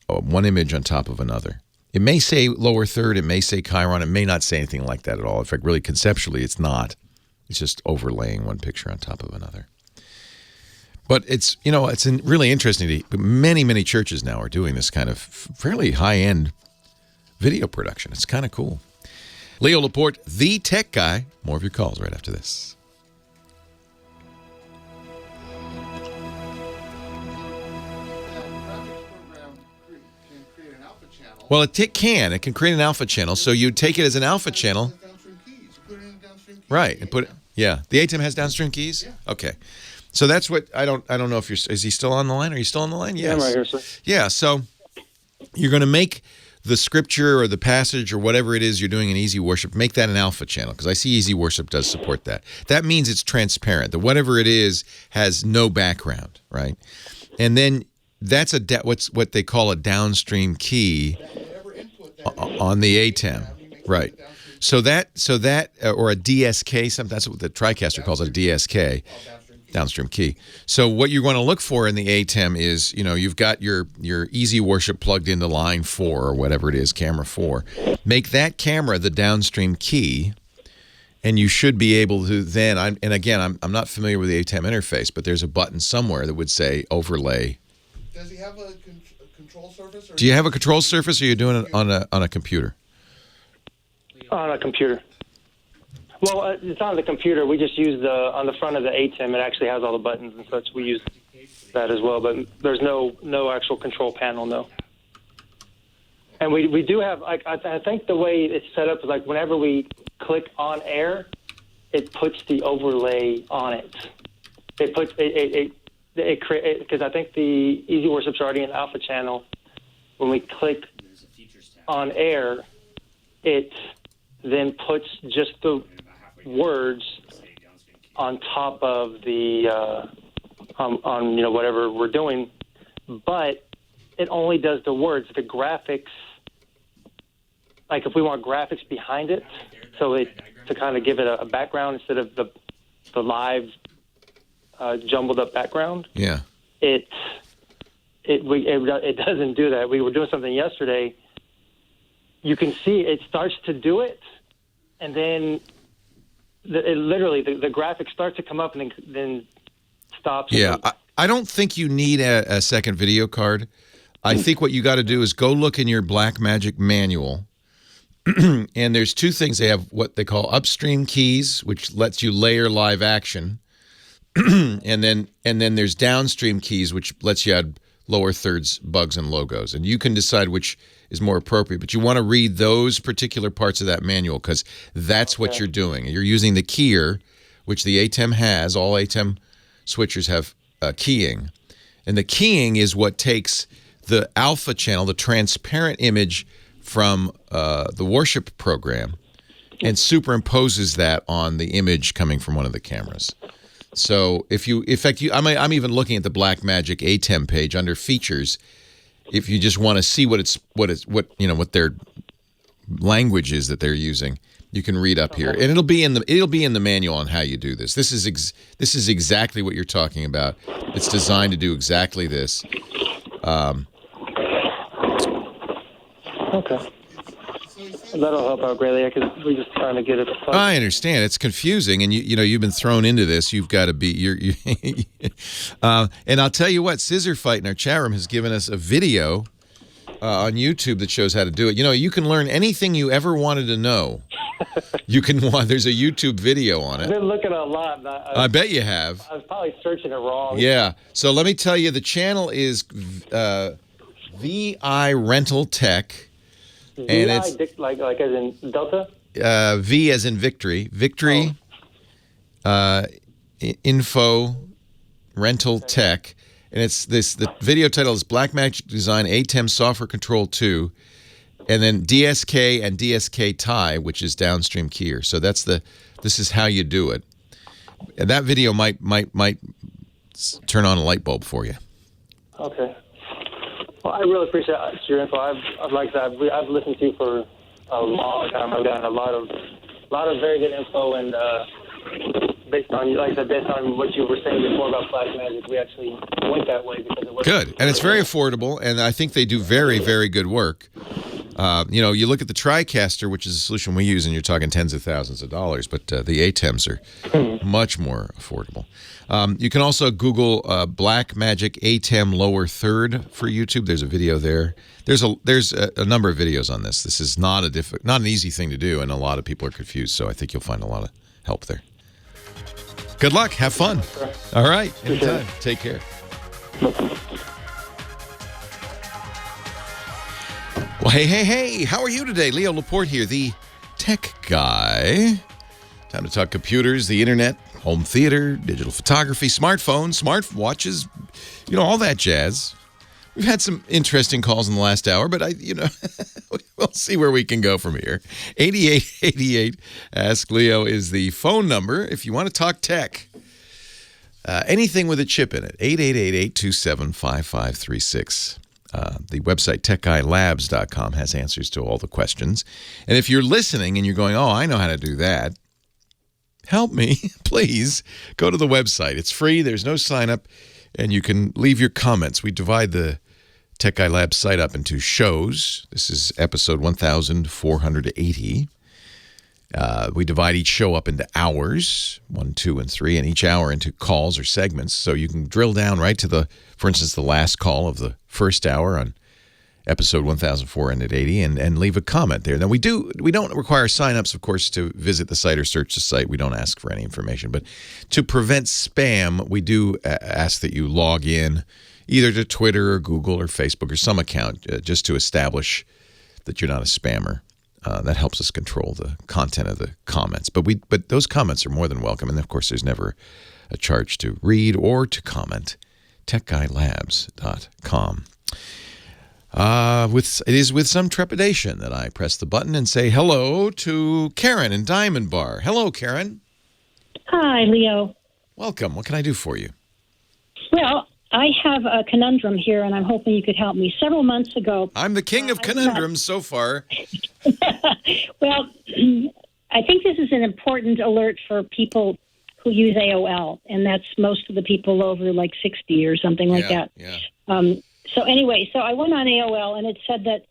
one image on top of another. It may say lower third, it may say Chiron, it may not say anything like that at all. In fact, really conceptually, it's not. It's just overlaying one picture on top of another. But it's, it's really interesting. Many, many churches now are doing this kind of fairly high-end video production. It's kind of cool. Leo Laporte, the tech guy. More of your calls right after this. Well, it can. It can create an alpha channel. So you take it as an alpha channel. Right. And put it. Yeah. The ATEM has downstream keys? Yeah. Okay. So that's what I don't know if is he still on the line? Are you still on the line? Yes. Yeah, I'm right here, sir. Yeah. So you're going to make the scripture or the passage or whatever it is you're doing in Easy Worship, make that an alpha channel, because I see Easy Worship does support that. That means it's transparent. That whatever it is has no background, right? And then that's what they call a downstream key on the ATEM, right? So that or a DSK, that's what the TriCaster calls it, a DSK, downstream key. So what you're going to look for in the ATEM is, you've got your Easy Worship plugged into line 4 or whatever it is, camera 4. Make that camera the downstream key, and you should be able to then. I'm not familiar with the ATEM interface, but there's a button somewhere that would say overlay. Does he have a control surface? Do you have a control surface, or are you doing it on a computer? On a computer. Well, it's on the computer. We just use on the front of the ATEM. It actually has all the buttons and such. We use that as well, but there's no actual control panel, no. And we do have. I think the way it's set up is like whenever we click on air, it puts the overlay on it. It puts it because I think the Easy Worship's already in alpha channel. When we click on air, it then puts just the words on top of the on whatever we're doing, but it only does the words. The graphics, like if we want graphics behind it, to kind of give it a background instead of the live jumbled up background. Yeah. It doesn't do that. We were doing something yesterday. You can see it starts to do it, and then literally the graphics start to come up and then stops. Yeah, I don't think you need a second video card. I think what you got to do is go look in your Blackmagic manual, and there's two things. They have what they call upstream keys, which lets you layer live action, and then there's downstream keys, which lets you add lower thirds, bugs, and logos. And you can decide which is more appropriate, but you want to read those particular parts of that manual because that's what you're doing. You're using the keyer, which the ATEM has. All ATEM switchers have keying. And the keying is what takes the alpha channel, the transparent image from the worship program, and superimposes that on the image coming from one of the cameras. So I'm even looking at the Blackmagic ATEM page under features. If you just want to see what their language is that they're using, you can read up here, and it'll be in the manual on how you do this. This is exactly what you're talking about. It's designed to do exactly this. Okay. That'll help out greatly because we're just trying to get it. I understand it's confusing, and you've been thrown into this. You've got to be and I'll tell you what, Scissor Fight in our chat room has given us a video on YouTube that shows how to do it. You can learn anything you ever wanted to know. There's a YouTube video on it. I've been looking a lot. I bet you have. I was probably searching it wrong. Yeah. So let me tell you, the channel is VI Rental Tech. And it's like as in Delta? V as in victory. Victory, info, rental tech. And the video title is Blackmagic Design ATEM Software Control 2. And then DSK and DSK tie, which is downstream keyer. So this is how you do it. And that video might turn on a light bulb for you. Okay. Well, I really appreciate your info. I've listened to you for a long time. I've gotten a lot of very good info, and based on, like I said, based on what you were saying before about Flash Magic, we actually went that way because it was good, and it's very affordable, and I think they do very, very good work. You look at the TriCaster, which is a solution we use, and you're talking tens of thousands of dollars, but the ATEMs are much more affordable. You can also Google Black Magic ATEM lower third for YouTube. There's a video there. There's a number of videos on this. This is not an easy thing to do, and a lot of people are confused, so I think you'll find a lot of help there. Good luck. Have fun. All right. Anytime. Take care. Well, hey, how are you today? Leo Laporte here, the tech guy. Time to talk computers, the internet, home theater, digital photography, smartphones, smartwatches, all that jazz. We've had some interesting calls in the last hour, but we'll see where we can go from here. 8888 Ask Leo is the phone number if you want to talk tech. Anything with a chip in it, 888-827-5536. The website techguylabs.com has answers to all the questions. And if you're listening and you're going, oh, I know how to do that, help me, please go to the website. It's free. There's no sign up, and you can leave your comments. We divide the Tech Guy Labs site up into shows. This is episode 1480. We divide each show up into hours, 1, 2, and 3, and each hour into calls or segments. So you can drill down right to for instance, the last call of the first hour on episode 1480 and leave a comment there. Now, we don't require signups, of course, to visit the site or search the site. We don't ask for any information. But to prevent spam, we do ask that you log in either to Twitter or Google or Facebook or some account just to establish that you're not a spammer. That helps us control the content of the comments. But those comments are more than welcome. And, of course, there's never a charge to read or to comment. TechGuyLabs.com. It is with some trepidation that I press the button and say hello to Karen in Diamond Bar. Hello, Karen. Hi, Leo. Welcome. What can I do for you? Well, I have a conundrum here, and I'm hoping you could help me. Several months ago... I'm the king of conundrums so far. Well, I think this is an important alert for people who use AOL, and that's most of the people over like 60 or something like that. Yeah. So anyway, I went on AOL, and it said that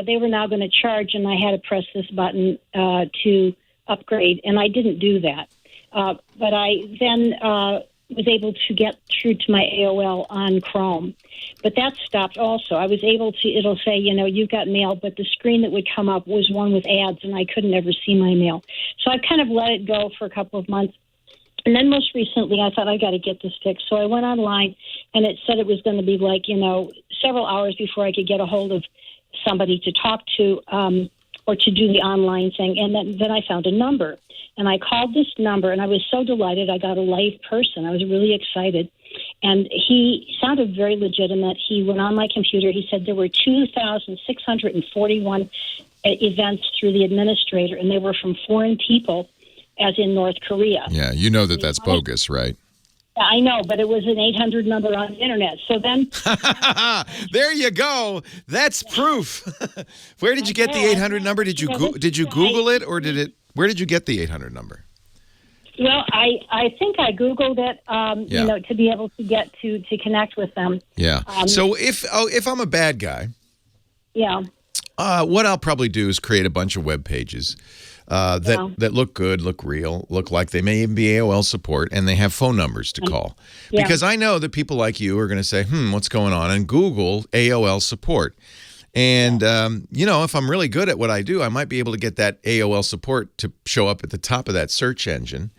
they were now going to charge, and I had to press this button to upgrade, and I didn't do that. But I then was able to get through to my AOL on Chrome. But that stopped also. I was able to, it'll say, you've got mail, but the screen that would come up was one with ads, and I couldn't ever see my mail. So I kind of let it go for a couple of months. And then most recently, I thought, I got to get this fixed. So I went online, and it said it was going to be like, several hours before I could get a hold of somebody to talk to or to do the online thing. And then I found a number. And I called this number, and I was so delighted. I got a live person. I was really excited. And he sounded very legitimate. He went on my computer. He said there were 2,641 events through the administrator, and they were from foreign people, as in North Korea. Yeah, you know that's bogus, right? I know, but it was an 800 number on the internet. So then... There you go. That's proof. Where did you get the 800 number? Did you Google it, or where did you get the 800 number? Well, I think I Googled it, to be able to get to connect with them. Yeah. So if I'm a bad guy... Yeah. What I'll probably do is create a bunch of web pages that look good, look real, look like they may even be AOL support, and they have phone numbers to call. Yeah. Because I know that people like you are going to say, what's going on? And Google AOL support. And, if I'm really good at what I do, I might be able to get that AOL support to show up at the top of that search engine.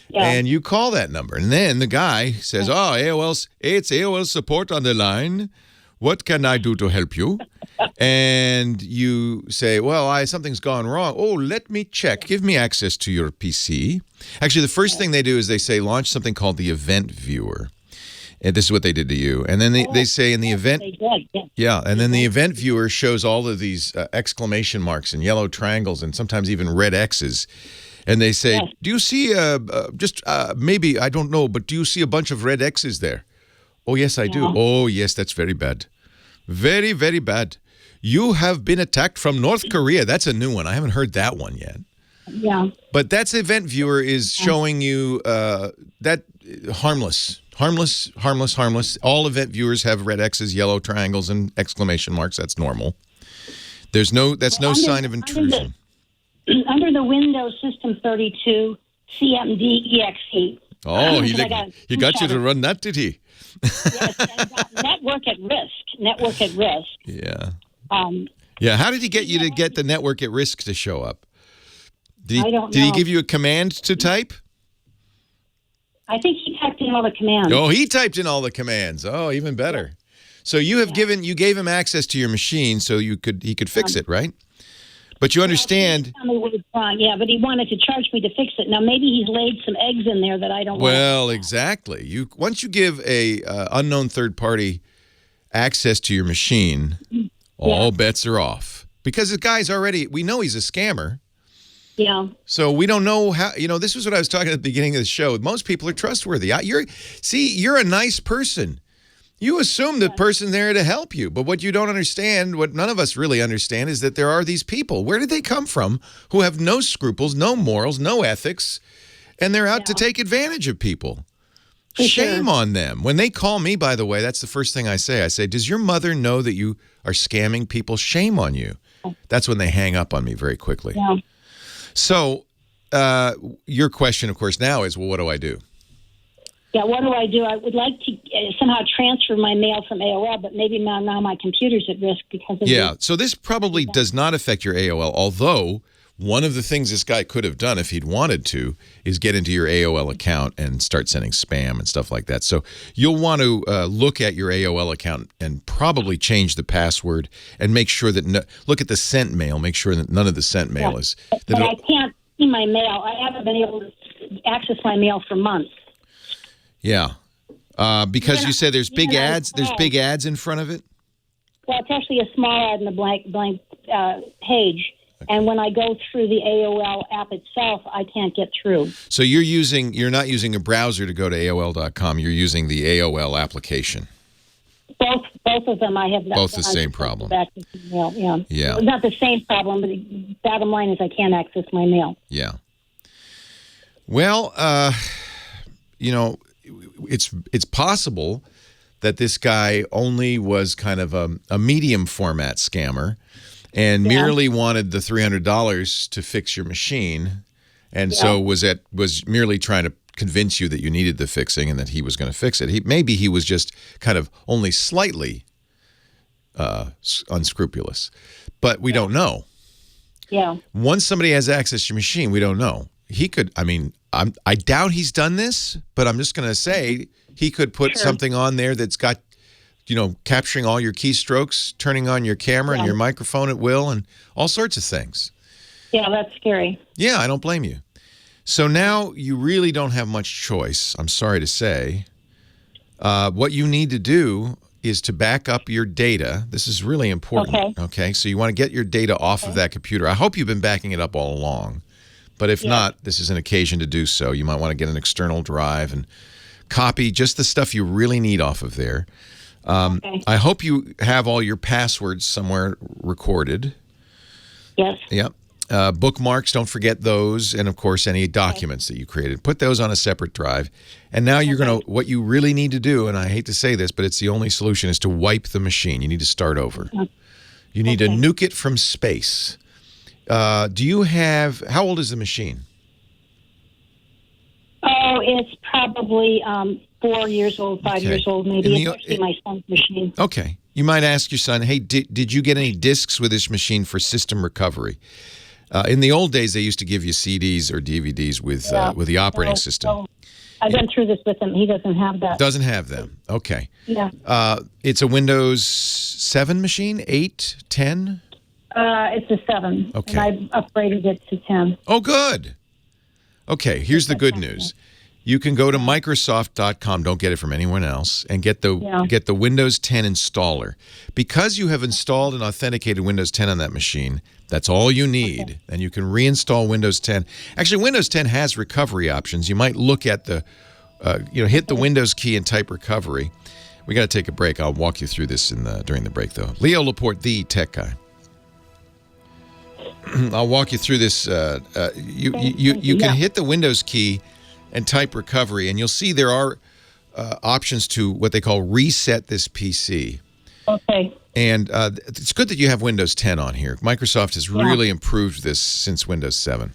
Yeah. And you call that number. And then the guy says, it's AOL support on the line. What can I do to help you? And you say, well, something's gone wrong. Oh, let me check. Give me access to your PC. Actually, the first thing they do is they say, launch something called the event viewer. And this is what they did to you. And then they say in the event... and then the event viewer shows all of these exclamation marks and yellow triangles and sometimes even red X's. And they say, do you see maybe, I don't know, but do you see a bunch of red X's there? Oh, yes, I do. Oh, yes, that's very bad. Very, very bad. You have been attacked from North Korea. That's a new one. I haven't heard that one yet. Yeah. But that's Event Viewer is showing you that harmless. All Event Viewers have red X's, yellow triangles, and exclamation marks. That's normal. That's no sign of intrusion. Under the Windows System 32 CMD EXE. Oh, he got you to run that, did he? Yes, and network at risk. Network at risk. Yeah. Yeah. How did he get you to get the network at risk to show up? I don't know. Did he give you a command to type? I think he typed in all the commands. Oh, he typed in all the commands. Oh, even better. So you gave him access to your machine so he could fix it, right? But you understand. Yeah, but he wanted to charge me to fix it. Now maybe he's laid some eggs in there that I don't. Well, exactly. Once you give a unknown third party access to your machine, all bets are off because the guy's we know he's a scammer. Yeah. So we don't know how, this is what I was talking at the beginning of the show. Most people are trustworthy. You're a nice person. You assume the person there to help you. But what you don't understand, what none of us really understand, is that there are these people. Where did they come from who have no scruples, no morals, no ethics, and they're out to take advantage of people? Shame on them. When they call me, by the way, that's the first thing I say. I say, does your mother know that you are scamming people? Shame on you. That's when they hang up on me very quickly. Yeah. So your question, of course, now is, well, what do I do? Yeah, what do I do? I would like to somehow transfer my mail from AOL, but maybe now my computer's at risk because of so this probably does not affect your AOL, although one of the things this guy could have done if he'd wanted to is get into your AOL account and start sending spam and stuff like that. So you'll want to look at your AOL account and probably change the password and make sure that look at the sent mail, make sure that none of the sent mail is. But I can't see my mail. I haven't been able to access my mail for months. Yeah, because you said there's big ads. There's big ads in front of it. Well, it's actually a small ad in the blank page, and when I go through the AOL app itself, I can't get through. So you're not using a browser to go to AOL.com. You're using the AOL application. Both of them, I have not. Both the same problem. Yeah. Not the same problem, but the bottom line is I can't access my mail. Yeah. Well, it's possible that this guy only was kind of a medium format scammer and merely wanted the $300 to fix your machine, and so was merely trying to convince you that you needed the fixing and that he was going to fix it. Maybe he was just kind of only slightly unscrupulous, but we don't know. Yeah. Once somebody has access to your machine, we don't know. He could, I doubt he's done this, but I'm just going to say he could put something on there that's got, capturing all your keystrokes, turning on your camera and your microphone at will, and all sorts of things. Yeah, that's scary. Yeah, I don't blame you. So now you really don't have much choice, I'm sorry to say. What you need to do is to back up your data. This is really important. Okay? So you want to get your data off of that computer. I hope you've been backing it up all along. But if not, this is an occasion to do so. You might want to get an external drive and copy just the stuff you really need off of there. I hope you have all your passwords somewhere recorded. Yes. Yep. Bookmarks, don't forget those. And, of course, any documents that you created. Put those on a separate drive. And now you're going to, what you really need to do, and I hate to say this, but it's the only solution, is to wipe the machine. You need to start over. You need to nuke it from space. Do you have, how old is the machine? Oh, it's probably 4 years old, 5 years old, maybe. It's actually my son's machine. Okay. You might ask your son, hey, did you get any discs with this machine for system recovery? In the old days, they used to give you CDs or DVDs with the operating system. So I've been through this with him. He doesn't have that. Doesn't have them. Okay. Yeah. It's a Windows 7 machine, 8, 10? It's a 7. Okay. And I upgraded it to 10. Oh, good. Okay, here's the good news. You can go to Microsoft.com, don't get it from anyone else, and get the Windows 10 installer. Because you have installed and authenticated Windows 10 on that machine, that's all you need, and you can reinstall Windows 10. Actually, Windows 10 has recovery options. You might look at the, hit the Windows key and type recovery. We got to take a break. I'll walk you through this during the break, though. Leo Laporte, the tech guy. I'll walk you through this. You can hit the Windows key and type recovery, and you'll see there are options to what they call reset this PC. Okay. And it's good that you have Windows 10 on here. Microsoft has really improved this since Windows 7.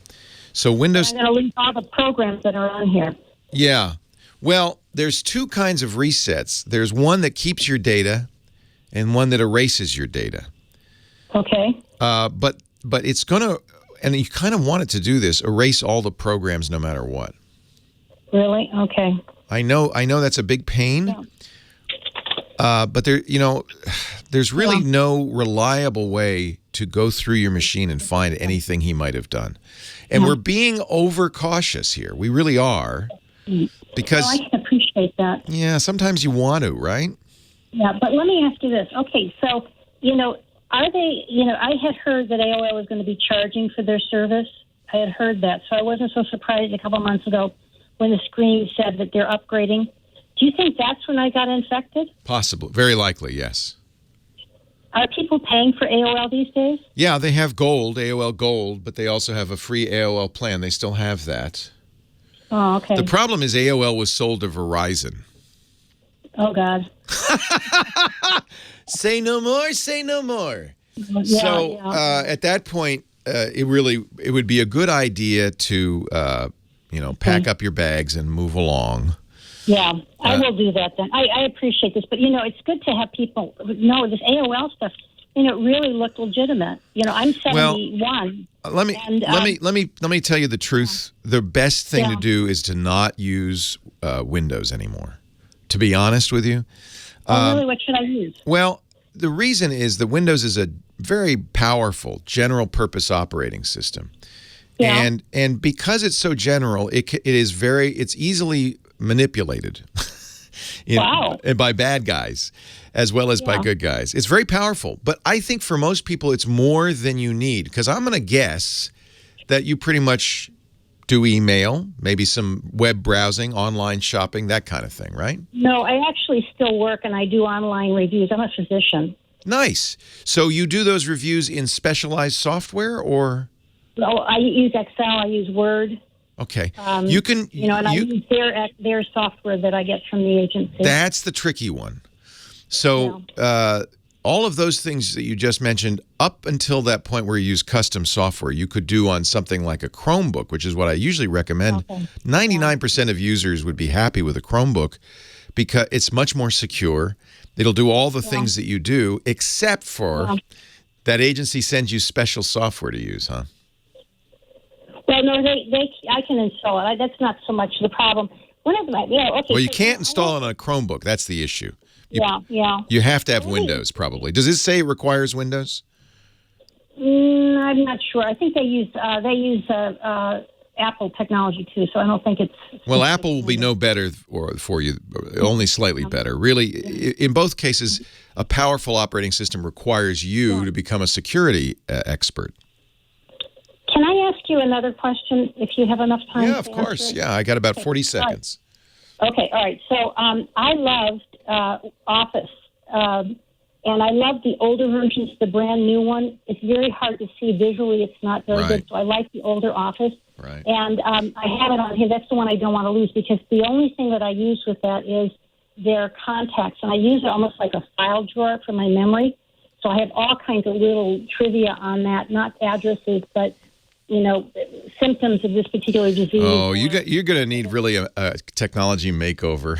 So Windows... I'm going to leave all the programs that are on here. Yeah. Well, there's two kinds of resets. There's one that keeps your data and one that erases your data. Okay. But it's going to, and you kind of want it to do this, erase all the programs no matter what. Really? Okay. I know that's a big pain. Yeah. But there's really no reliable way to go through your machine and find anything he might have done. And we're being overcautious here. We really are. Because I can appreciate that. Yeah, sometimes you want to, right? Yeah, but let me ask you this. Okay, so, are they, I had heard that AOL was going to be charging for their service. I had heard that. So I wasn't so surprised a couple months ago when the screen said that they're upgrading. Do you think that's when I got infected? Possible. Very likely, yes. Are people paying for AOL these days? Yeah, they have Gold, AOL Gold, but they also have a free AOL plan. They still have that. Oh, okay. The problem is AOL was sold to Verizon. Oh, God. Say no more, say no more. Yeah, at that point, it would be a good idea to, pack up your bags and move along. Yeah, I will do that then. I appreciate this, but it's good to have people know this AOL stuff. It really looked legitimate. I'm 71. Let me tell you the truth. The best thing to do is to not use Windows anymore. To be honest with you. Really, what should I use? Well, the reason is that Windows is a very powerful general purpose operating system. Yeah. And because it's so general, it's easily manipulated by bad guys as well as by good guys. It's very powerful, but I think for most people it's more than you need, because I'm going to guess that you pretty much do email, maybe some web browsing, online shopping, that kind of thing, right? No, I actually still work and I do online reviews. I'm a physician. Nice. So you do those reviews in specialized software, or? No, I use Excel, I use Word. Okay. You can, I use their software that I get from the agency. That's the tricky one. So all of those things that you just mentioned, up until that point where you use custom software, you could do on something like a Chromebook, which is what I usually recommend. 99% of users would be happy with a Chromebook because it's much more secure. It'll do all the things that you do, except for that agency sends you special software to use, huh? Well, no, I can install it. That's not so much the problem. Well, you can't install it on a Chromebook. That's the issue. You have to have Windows, probably. Does it say it requires Windows? I'm not sure. I think they use Apple technology too, so I don't think it's. Well, Apple will be no better for you, only slightly better. Really, in both cases, a powerful operating system requires you to become a security expert. Can I ask you another question if you have enough time? Yeah, of course. Yeah, I got about 40 seconds. Okay, all right. So I loved Office, and I love the older versions, the brand new one. It's very hard to see visually. It's not very good, so I like the older Office. Right. And I have it on here. That's the one I don't want to lose, because the only thing that I use with that is their contacts, and I use it almost like a file drawer for my memory. So I have all kinds of little trivia on that, not addresses, but symptoms of this particular disease. Oh, you're going to need really a technology makeover.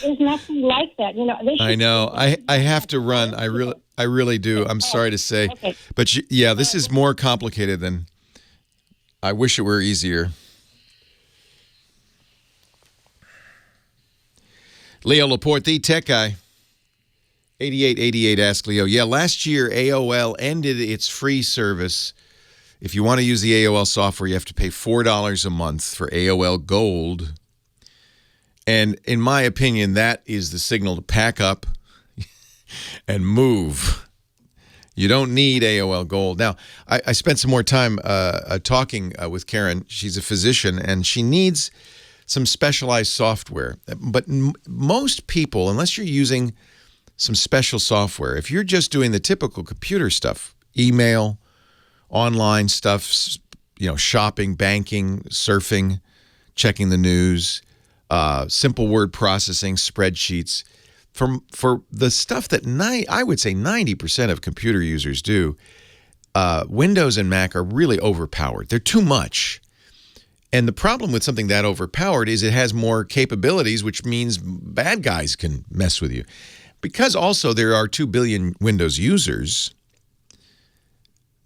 There's nothing like that. I know. I have to run. I really do. I'm sorry to say. Okay. But this is more complicated than I wish it were easier. Leo Laporte, the tech guy. 8888 Ask Leo. Yeah, last year AOL ended its free service. If you want to use the AOL software, you have to pay $4 a month for AOL Gold. And in my opinion, that is the signal to pack up and move. You don't need AOL Gold. Now, I spent some more time talking with Karen. She's a physician, and she needs some specialized software. But most people, unless you're using some special software, if you're just doing the typical computer stuff, email, online stuff, shopping, banking, surfing, checking the news, simple word processing, spreadsheets, for the stuff that I would say 90% of computer users do, Windows and Mac are really overpowered. They're too much. And the problem with something that overpowered is it has more capabilities, which means bad guys can mess with you. Because also there are 2 billion Windows users,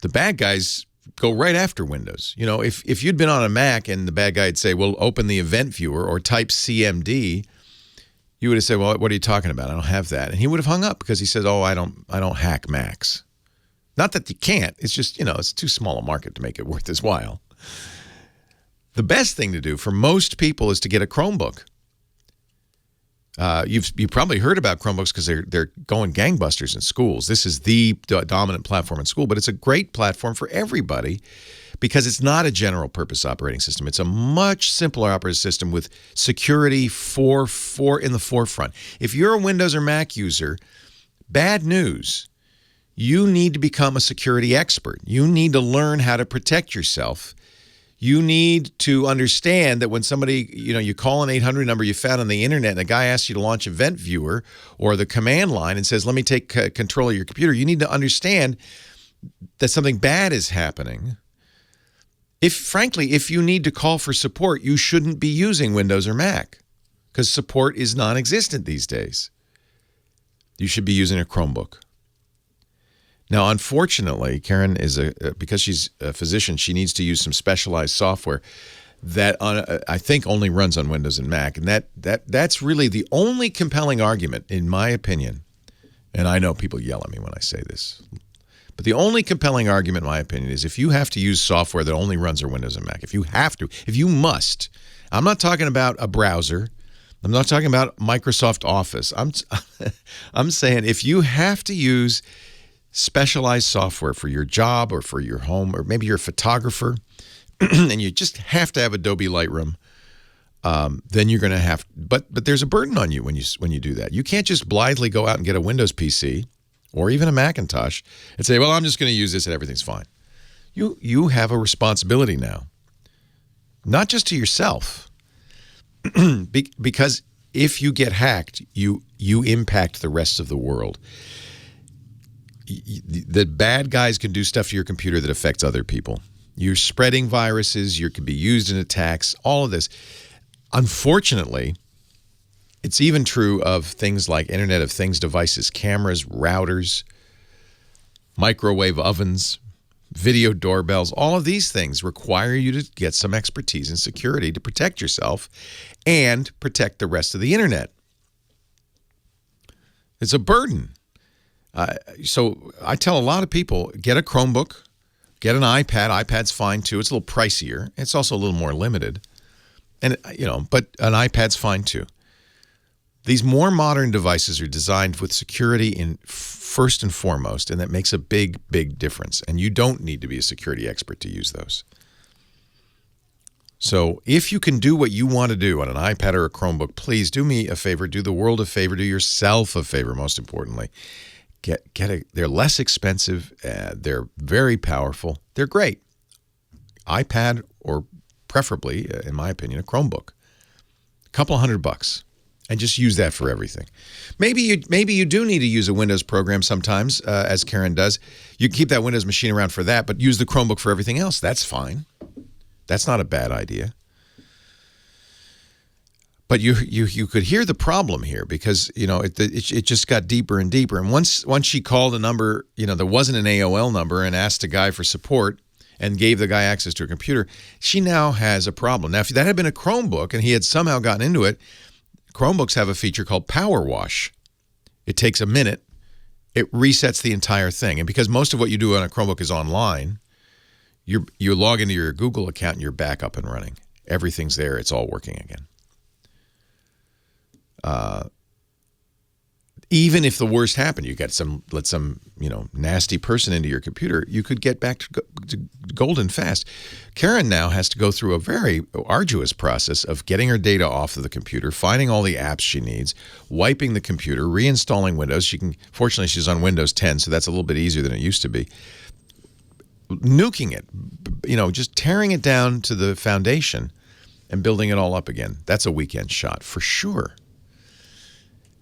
the bad guys go right after Windows. If you'd been on a Mac and the bad guy would say, well, open the event viewer or type CMD, you would have said, well, what are you talking about? I don't have that. And he would have hung up because he says, oh, I don't hack Macs. Not that you can't. It's just, it's too small a market to make it worth his while. The best thing to do for most people is to get a Chromebook. You've probably heard about Chromebooks because they're going gangbusters in schools. This is the dominant platform in school, but it's a great platform for everybody because it's not a general purpose operating system. It's a much simpler operating system with security in the forefront. If you're a Windows or Mac user, bad news. You need to become a security expert. You need to learn how to protect yourself. You need to understand that when somebody, you call an 800 number you found on the internet and the guy asks you to launch Event Viewer or the command line and says, let me take control of your computer, you need to understand that something bad is happening. Frankly, if you need to call for support, you shouldn't be using Windows or Mac because support is non-existent these days. You should be using a Chromebook. Now, unfortunately, Karen is because she's a physician, she needs to use some specialized software that I think only runs on Windows and Mac, and that's really the only compelling argument, in my opinion. And I know people yell at me when I say this, but the only compelling argument, in my opinion, is if you have to use software that only runs on Windows and Mac. If you must, I'm not talking about a browser. I'm not talking about Microsoft Office. I'm saying if you have to use specialized software for your job or for your home, or maybe you're a photographer and you just have to have Adobe Lightroom, then you're going to have, but there's a burden on you when you do that. You can't just blithely go out and get a Windows PC or even a Macintosh and say, well, I'm just going to use this and everything's fine. You have a responsibility now, not just to yourself, because if you get hacked, you impact the rest of the world. The bad guys can do stuff to your computer that affects other people. You're spreading viruses. You can be used in attacks. All of this. Unfortunately, it's even true of things like Internet of Things devices, cameras, routers, microwave ovens, video doorbells. All of these things require you to get some expertise in security to protect yourself and protect the rest of the Internet. It's a burden. So I tell a lot of people, get a Chromebook, get an iPad. iPad's fine too. It's a little pricier. It's also a little more limited. And but an iPad's fine too. These more modern devices are designed with security in first and foremost, and that makes a big, big difference. And you don't need to be a security expert to use those. So if you can do what you want to do on an iPad or a Chromebook, please do me a favor, do the world a favor, do yourself a favor, most importantly. They're less expensive. They're very powerful. They're great. iPad or preferably, in my opinion, a Chromebook. A couple $100, and just use that for everything. Maybe you do need to use a Windows program sometimes, as Karen does. You can keep that Windows machine around for that, but use the Chromebook for everything else. That's fine. That's not a bad idea. But you could hear the problem here because it just got deeper and deeper. And once she called a number, there wasn't an AOL number, and asked a guy for support and gave the guy access to a computer, she now has a problem. Now, if that had been a Chromebook and he had somehow gotten into it, Chromebooks have a feature called Power Wash. It takes a minute. It resets the entire thing. And because most of what you do on a Chromebook is online, you log into your Google account and you're back up and running. Everything's there. It's all working again. even if the worst happened, you got some nasty person into your computer, you could get back to golden fast. Karen now has to go through a very arduous process of getting her data off of the computer, finding all the apps she needs, wiping the computer, reinstalling Windows. Fortunately, she's on Windows 10, so that's a little bit easier than it used to be. Nuking it, just tearing it down to the foundation and building it all up again. That's a weekend shot for sure.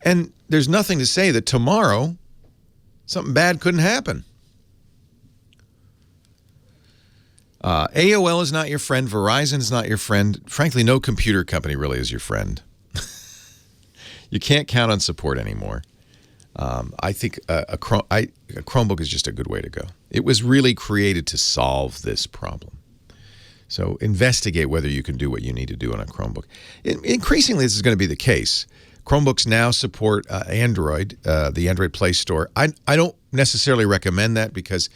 And there's nothing to say that tomorrow something bad couldn't happen. AOL is not your friend. Verizon is not your friend. Frankly, no computer company really is your friend. You can't count on support anymore. I think a Chromebook is just a good way to go. It was really created to solve this problem. So investigate whether you can do what you need to do on a Chromebook. Increasingly, this is going to be the case. Chromebooks now support Android, the Android Play Store. I don't necessarily recommend that because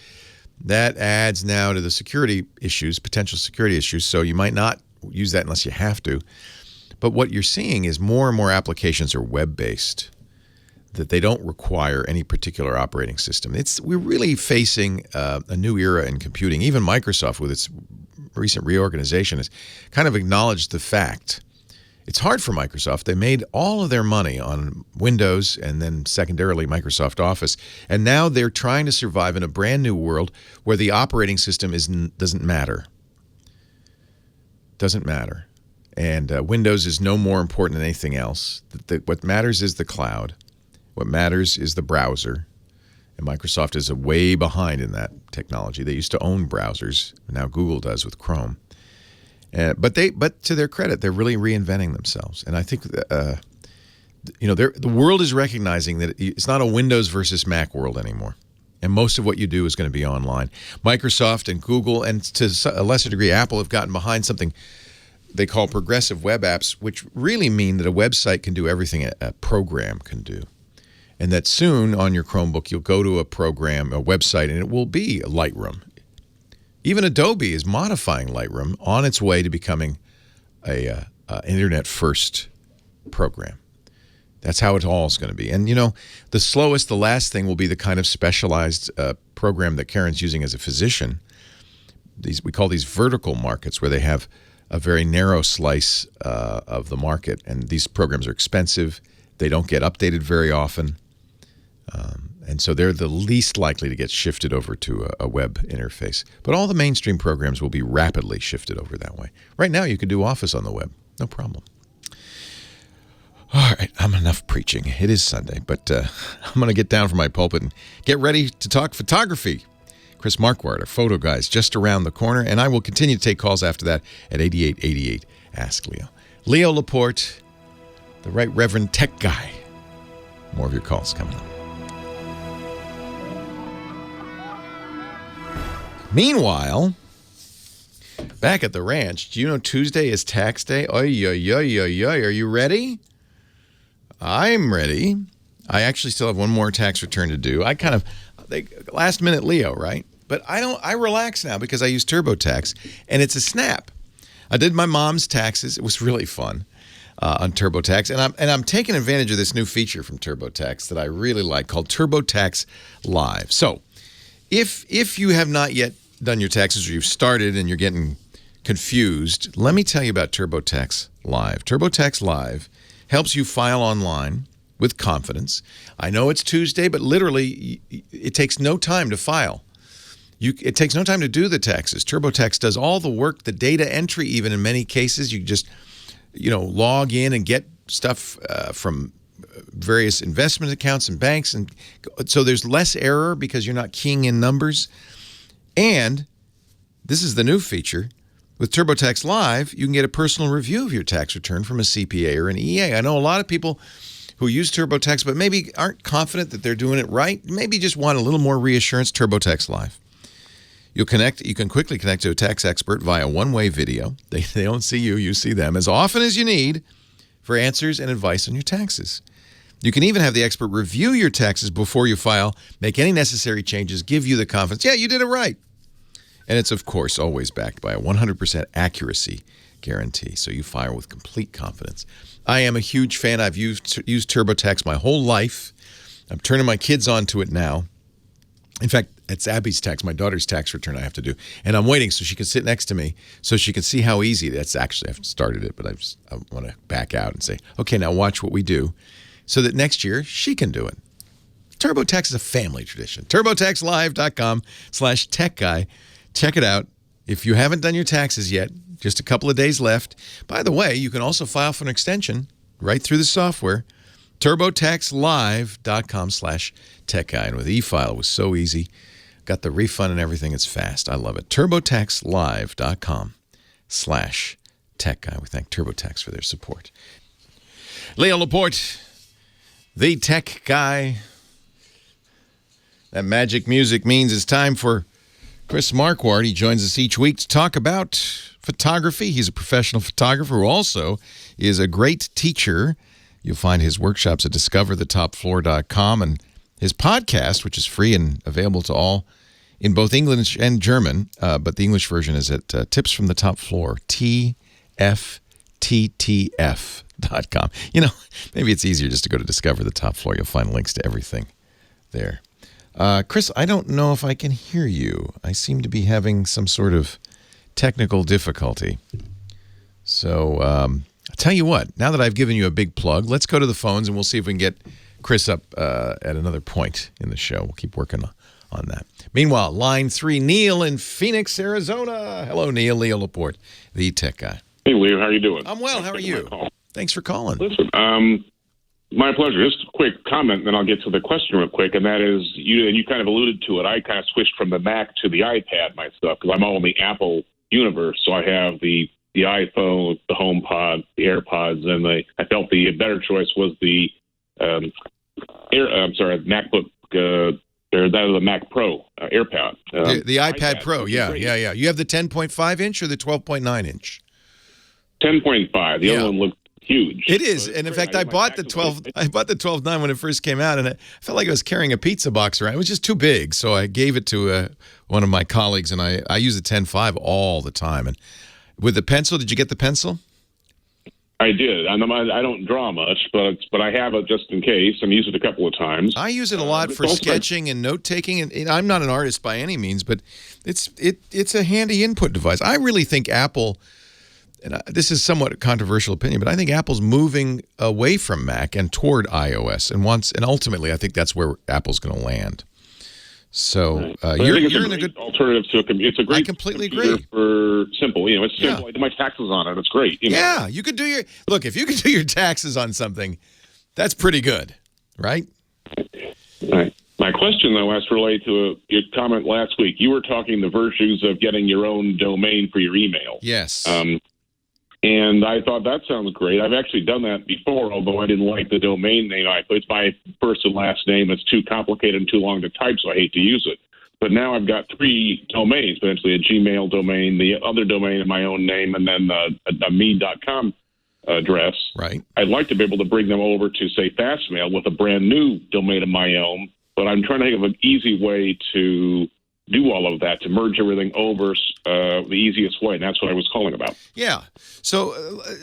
that adds now to the security issues, potential security issues, so you might not use that unless you have to. But what you're seeing is more and more applications are web-based, that they don't require any particular operating system. We're really facing a new era in computing. Even Microsoft, with its recent reorganization, has kind of acknowledged the fact. It's hard for Microsoft. They made all of their money on Windows and then secondarily Microsoft Office. And now they're trying to survive in a brand new world where the operating system doesn't matter. Doesn't matter. And Windows is no more important than anything else. What matters is the cloud. What matters is the browser. And Microsoft is way behind in that technology. They used to own browsers. Now Google does with Chrome. But to their credit, they're really reinventing themselves. And I think the world is recognizing that it's not a Windows versus Mac world anymore. And most of what you do is going to be online. Microsoft and Google, and to a lesser degree Apple, have gotten behind something they call progressive web apps, which really mean that a website can do everything a program can do. And that soon on your Chromebook, you'll go to a website, and it will be Lightroom. Even Adobe is modifying Lightroom on its way to becoming a internet-first program. That's how it all is going to be. And, the last thing will be the kind of specialized program that Karen's using as a physician. We call these vertical markets, where they have a very narrow slice of the market. And these programs are expensive. They don't get updated very often. And so they're the least likely to get shifted over to a web interface. But all the mainstream programs will be rapidly shifted over that way. Right now, you can do Office on the web. No problem. All right, I'm enough preaching. It is Sunday, but I'm going to get down from my pulpit and get ready to talk photography. Chris Marquardt, our photo guy, is just around the corner, and I will continue to take calls after that at 8888 Ask Leo. Leo Laporte, the Right Reverend Tech Guy. More of your calls coming up. Meanwhile, back at the ranch, do you know Tuesday is tax day? Oy, oy, oy, oy, oy. Are you ready? I'm ready. I actually still have one more tax return to do. Last minute Leo, right? But I relax now because I use TurboTax, and it's a snap. I did my mom's taxes. It was really fun on TurboTax, and I'm taking advantage of this new feature from TurboTax that I really like called TurboTax Live. So, if you have not yet done your taxes, or you've started and you're getting confused, let me tell you about TurboTax Live. TurboTax Live helps you file online with confidence. I know it's Tuesday, but literally it takes no time to file. It takes no time to do the taxes. TurboTax does all the work, the data entry, even in many cases. You just log in and get stuff from various investment accounts and banks, and so there's less error because you're not keying in numbers. And this is the new feature. With TurboTax Live, you can get a personal review of your tax return from a CPA or an EA. I know a lot of people who use TurboTax but maybe aren't confident that they're doing it right, maybe just want a little more reassurance. TurboTax Live. You can quickly connect to a tax expert via one-way video. They don't see you, you see them, as often as you need for answers and advice on your taxes. You can even have the expert review your taxes before you file, make any necessary changes, give you the confidence, yeah, you did it right. And it's, of course, always backed by a 100% accuracy guarantee, so you file with complete confidence. I am a huge fan. I've used TurboTax my whole life. I'm turning my kids onto it now. In fact, it's Abby's tax, my daughter's tax return I have to do. And I'm waiting so she can sit next to me so she can see how easy it is. Actually, I've started it, but I want to back out and say, okay, now watch what we do so that next year she can do it. TurboTax is a family tradition. TurboTaxLive.com/techguy. Check it out. If you haven't done your taxes yet, just a couple of days left. By the way, you can also file for an extension right through the software. TurboTaxLive.com/techguy. And with eFile, it was so easy. Got the refund and everything. It's fast. I love it. TurboTaxLive.com/techguy. We thank TurboTax for their support. Leo Laporte, the tech guy. That magic music means it's time for Chris Marquardt. He joins us each week to talk about photography. He's a professional photographer who also is a great teacher. You'll find his workshops at discoverthetopfloor.com and his podcast, which is free and available to all in both English and German. But the English version is at Tips from the Top Floor, TFTTF.com. You know, maybe it's easier just to go to Discover the Top Floor. You'll find links to everything there. Chris, I don't know if I can hear you. I seem to be having some sort of technical difficulty. So I'll tell you what, now that I've given you a big plug, let's go to the phones and we'll see if we can get Chris up at another point in the show. We'll keep working on that. Meanwhile, line 3, Neil in Phoenix, Arizona. Hello, Neil. Leo Laporte, the tech guy. Hey, Leo. How are you doing? I'm well. How are you? Thanks for calling. Listen, my pleasure. Just a quick comment, then I'll get to the question real quick, and that is, you kind of alluded to it. I kind of switched from the Mac to the iPad myself because I'm all in the Apple universe. So I have the iPhone, the HomePod, the AirPods, and I felt the better choice was the MacBook. That was the Mac Pro AirPod. The iPad Pro, yeah. You have the 10.5 inch or the 12.9 inch? 10.5. The other one looked huge. It is, and in fact, I bought the 12. I bought the 12.9 when it first came out, and I felt like I was carrying a pizza box around. It was just too big, so I gave it to one of my colleagues, and I use the 10.5 all the time. And with the pencil, did you get the pencil? I did. I don't draw much, but I have it just in case. I've used it a couple of times. I use it a lot for sketching and note taking, and I'm not an artist by any means, but it's a handy input device. I really think Apple. And this is somewhat a controversial opinion, but I think Apple's moving away from Mac and toward iOS, and ultimately, I think that's where Apple's going to land. So you're in a good alternative to a computer. It's a great. I completely agree. For simple, it's simple. I do my taxes on it. It's great. Yeah, you could do if you could do your taxes on something, that's pretty good, right? All right. My question, though, has to relate to your comment last week. You were talking the virtues of getting your own domain for your email. Yes. And I thought that sounds great. I've actually done that before, although I didn't like the domain name. It's my first and last name. It's too complicated and too long to type, so I hate to use it. But now I've got 3 domains, potentially a Gmail domain, the other domain in my own name, and then a me.com address. Right. I'd like to be able to bring them over to, say, Fastmail with a brand new domain of my own, but I'm trying to think of an easy way to do all of that, to merge everything over the easiest way, and that's what I was calling about. Yeah. So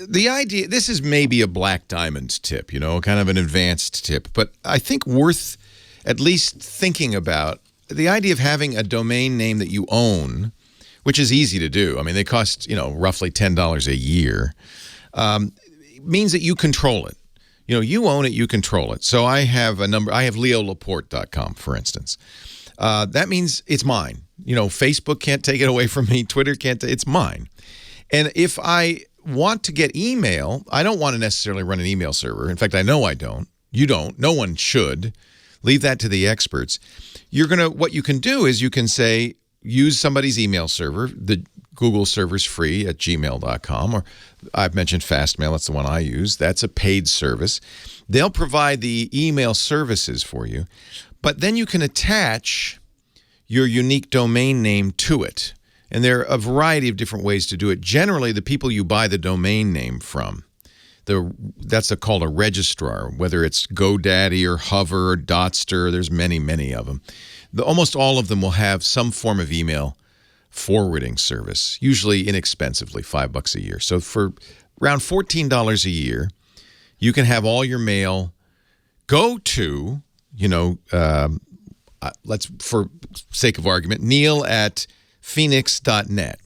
the idea, this is maybe a black diamond tip, kind of an advanced tip, but I think worth at least thinking about the idea of having a domain name that you own, which is easy to do. I mean, they cost, roughly $10 a year, means that you control it. You own it, you control it. So I have leolaporte.com, for instance. That means it's mine. Facebook can't take it away from me. Twitter can't. It's mine. And if I want to get email, I don't want to necessarily run an email server. In fact, I know I don't. You don't. No one should. Leave that to the experts. What you can do is you can say, use somebody's email server. The Google server's free at gmail.com, or I've mentioned Fastmail. That's the one I use. That's a paid service. They'll provide the email services for you. But then you can attach your unique domain name to it. And there are a variety of different ways to do it. Generally, the people you buy the domain name from, that's called a registrar, whether it's GoDaddy or Hover or Dotster. There's many, many of them. Almost all of them will have some form of email forwarding service, usually inexpensively, $5 a year. So for around $14 a year, you can have all your mail go to let's, for sake of argument, neil@phoenix.net.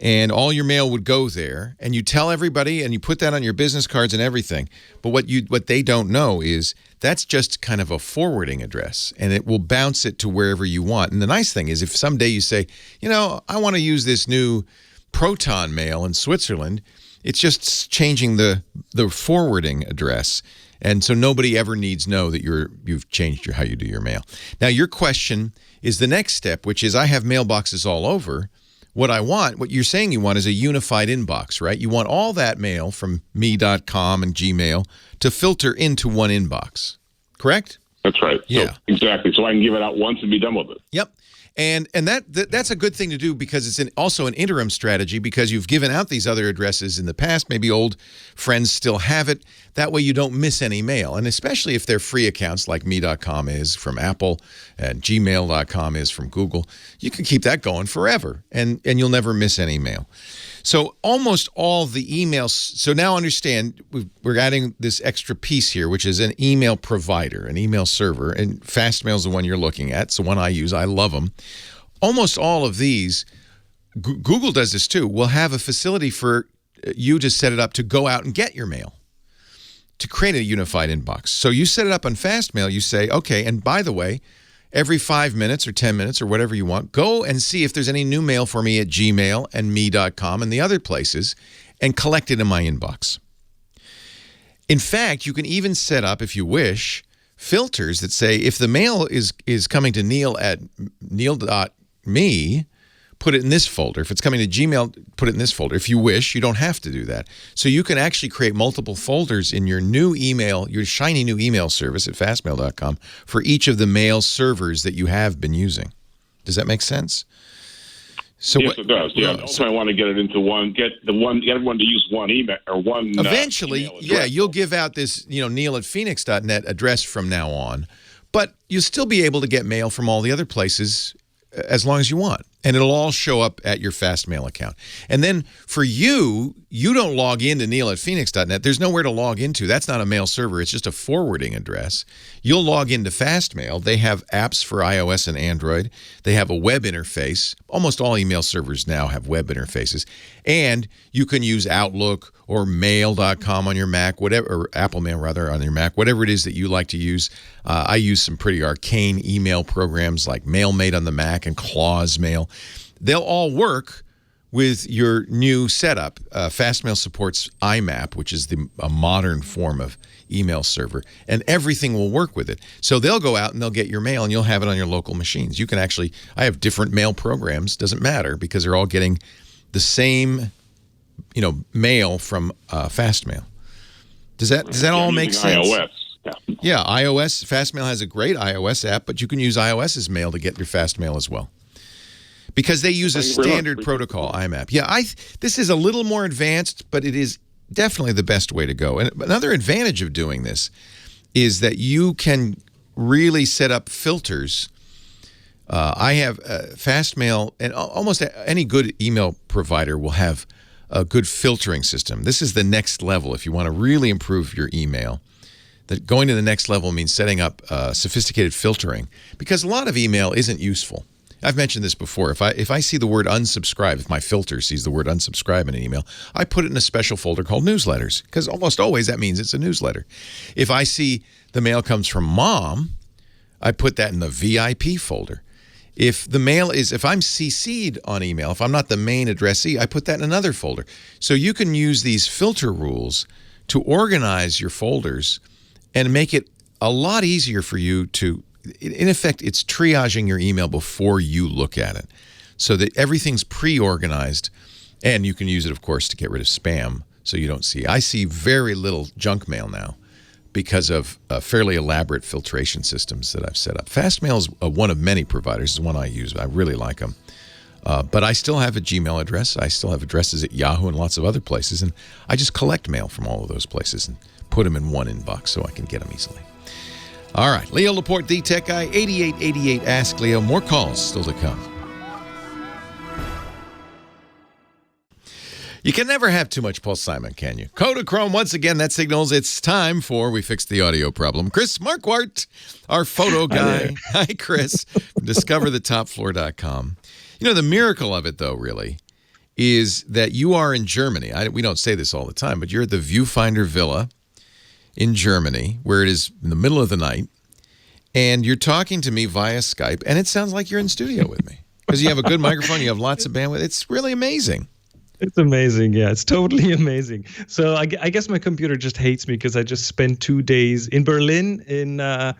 And all your mail would go there, and you tell everybody, and you put that on your business cards and everything. But what they don't know is that's just kind of a forwarding address, and it will bounce it to wherever you want. And the nice thing is, if someday you say, I want to use this new Proton mail in Switzerland, it's just changing the forwarding address. And so nobody ever needs to know that you've changed how you do your mail. Now, your question is the next step, which is I have mailboxes all over. What you're saying you want is a unified inbox, right? You want all that mail from me.com and Gmail to filter into one inbox, correct? That's right. Yeah. So, exactly. So I can give it out once and be done with it. Yep. And that's a good thing to do because it's also an interim strategy because you've given out these other addresses in the past. Maybe old friends still have it. That way you don't miss any mail. And especially if they're free accounts like me.com is from Apple and gmail.com is from Google, you can keep that going forever and you'll never miss any mail. So almost all the emails, so now understand we're adding this extra piece here, which is an email provider, an email server, and Fastmail is the one you're looking at. It's the one I use. I love them. Almost all of these, Google does this too, will have a facility for you to set it up to go out and get your mail, to create a unified inbox. So you set it up on Fastmail, you say, okay, and by the way, every 5 minutes or 10 minutes or whatever you want, go and see if there's any new mail for me at Gmail and me.com and the other places and collect it in my inbox. In fact, you can even set up, if you wish, filters that say if the mail is coming to Neil at neil.me, put it in this folder. If it's coming to Gmail, put it in this folder. If you wish, you don't have to do that. So you can actually create multiple folders in your new email, your shiny new email service at fastmail.com for each of the mail servers that you have been using. Does that make sense? So yes, it does. Yeah. Also, I want to get it into get everyone to use one email or one. Eventually, you'll give out this, neil@phoenix.net address from now on, but you'll still be able to get mail from all the other places as long as you want. And it'll all show up at your Fastmail account. And then for you don't log into neil@phoenix.net. There's nowhere to log into. That's not a mail server. It's just a forwarding address. You'll log into Fastmail. They have apps for iOS and Android. They have a web interface. Almost all email servers now have web interfaces. And you can use Outlook or mail.com on your Mac, or Apple Mail rather on your Mac, whatever it is that you like to use. I use some pretty arcane email programs like MailMate on the Mac and Claws Mail. They'll all work with your new setup. Fastmail supports IMAP, which is a modern form of email server, and everything will work with it. So they'll go out and they'll get your mail, and you'll have it on your local machines. You can actually, I have different mail programs, doesn't matter, because they're all getting the same, mail from Fastmail. Does that all make sense? iOS. Yeah, iOS. Fastmail has a great iOS app, but you can use iOS's mail to get your Fastmail as well. Because they use a standard protocol, IMAP. Yeah, this is a little more advanced, but it is definitely the best way to go. And another advantage of doing this is that you can really set up filters. I have Fastmail, and almost any good email provider will have a good filtering system. This is the next level if you want to really improve your email. That going to the next level means setting up sophisticated filtering, because a lot of email isn't useful. I've mentioned this before. If I see the word unsubscribe, if my filter sees the word unsubscribe in an email, I put it in a special folder called newsletters, because almost always that means it's a newsletter. If I see the mail comes from mom, I put that in the VIP folder. If I'm CC'd on email, if I'm not the main addressee, I put that in another folder. So you can use these filter rules to organize your folders and make it a lot easier for you to, in effect, it's triaging your email before you look at it so that everything's pre-organized, and you can use it, of course, to get rid of spam so you don't see. I see very little junk mail now because of fairly elaborate filtration systems that I've set up. Fastmail is one of many providers. It's the one I use. I really like them. But I still have a Gmail address. I still have addresses at Yahoo and lots of other places, and I just collect mail from all of those places and put them in one inbox so I can get them easily. All right, Leo Laporte, the Tech Guy, 8888 Ask Leo. More calls still to come. You can never have too much Pulse-Simon, can you? Kodachrome, once again, that signals it's time for We Fixed the Audio Problem. Chris Marquardt, our photo guy. Hi, Chris. DiscoverTheTopFloor.com. You know, the miracle of it, though, really, is that you are in Germany. We don't say this all the time, but you're at the Viewfinder Villa in Germany, where it is in the middle of the night, and you're talking to me via Skype, and it sounds like you're in studio with me. Because you have a good microphone, you have lots of bandwidth. It's really amazing. It's amazing. Yeah, it's totally amazing. So I guess my computer just hates me because I just spent 2 days in Berlin in a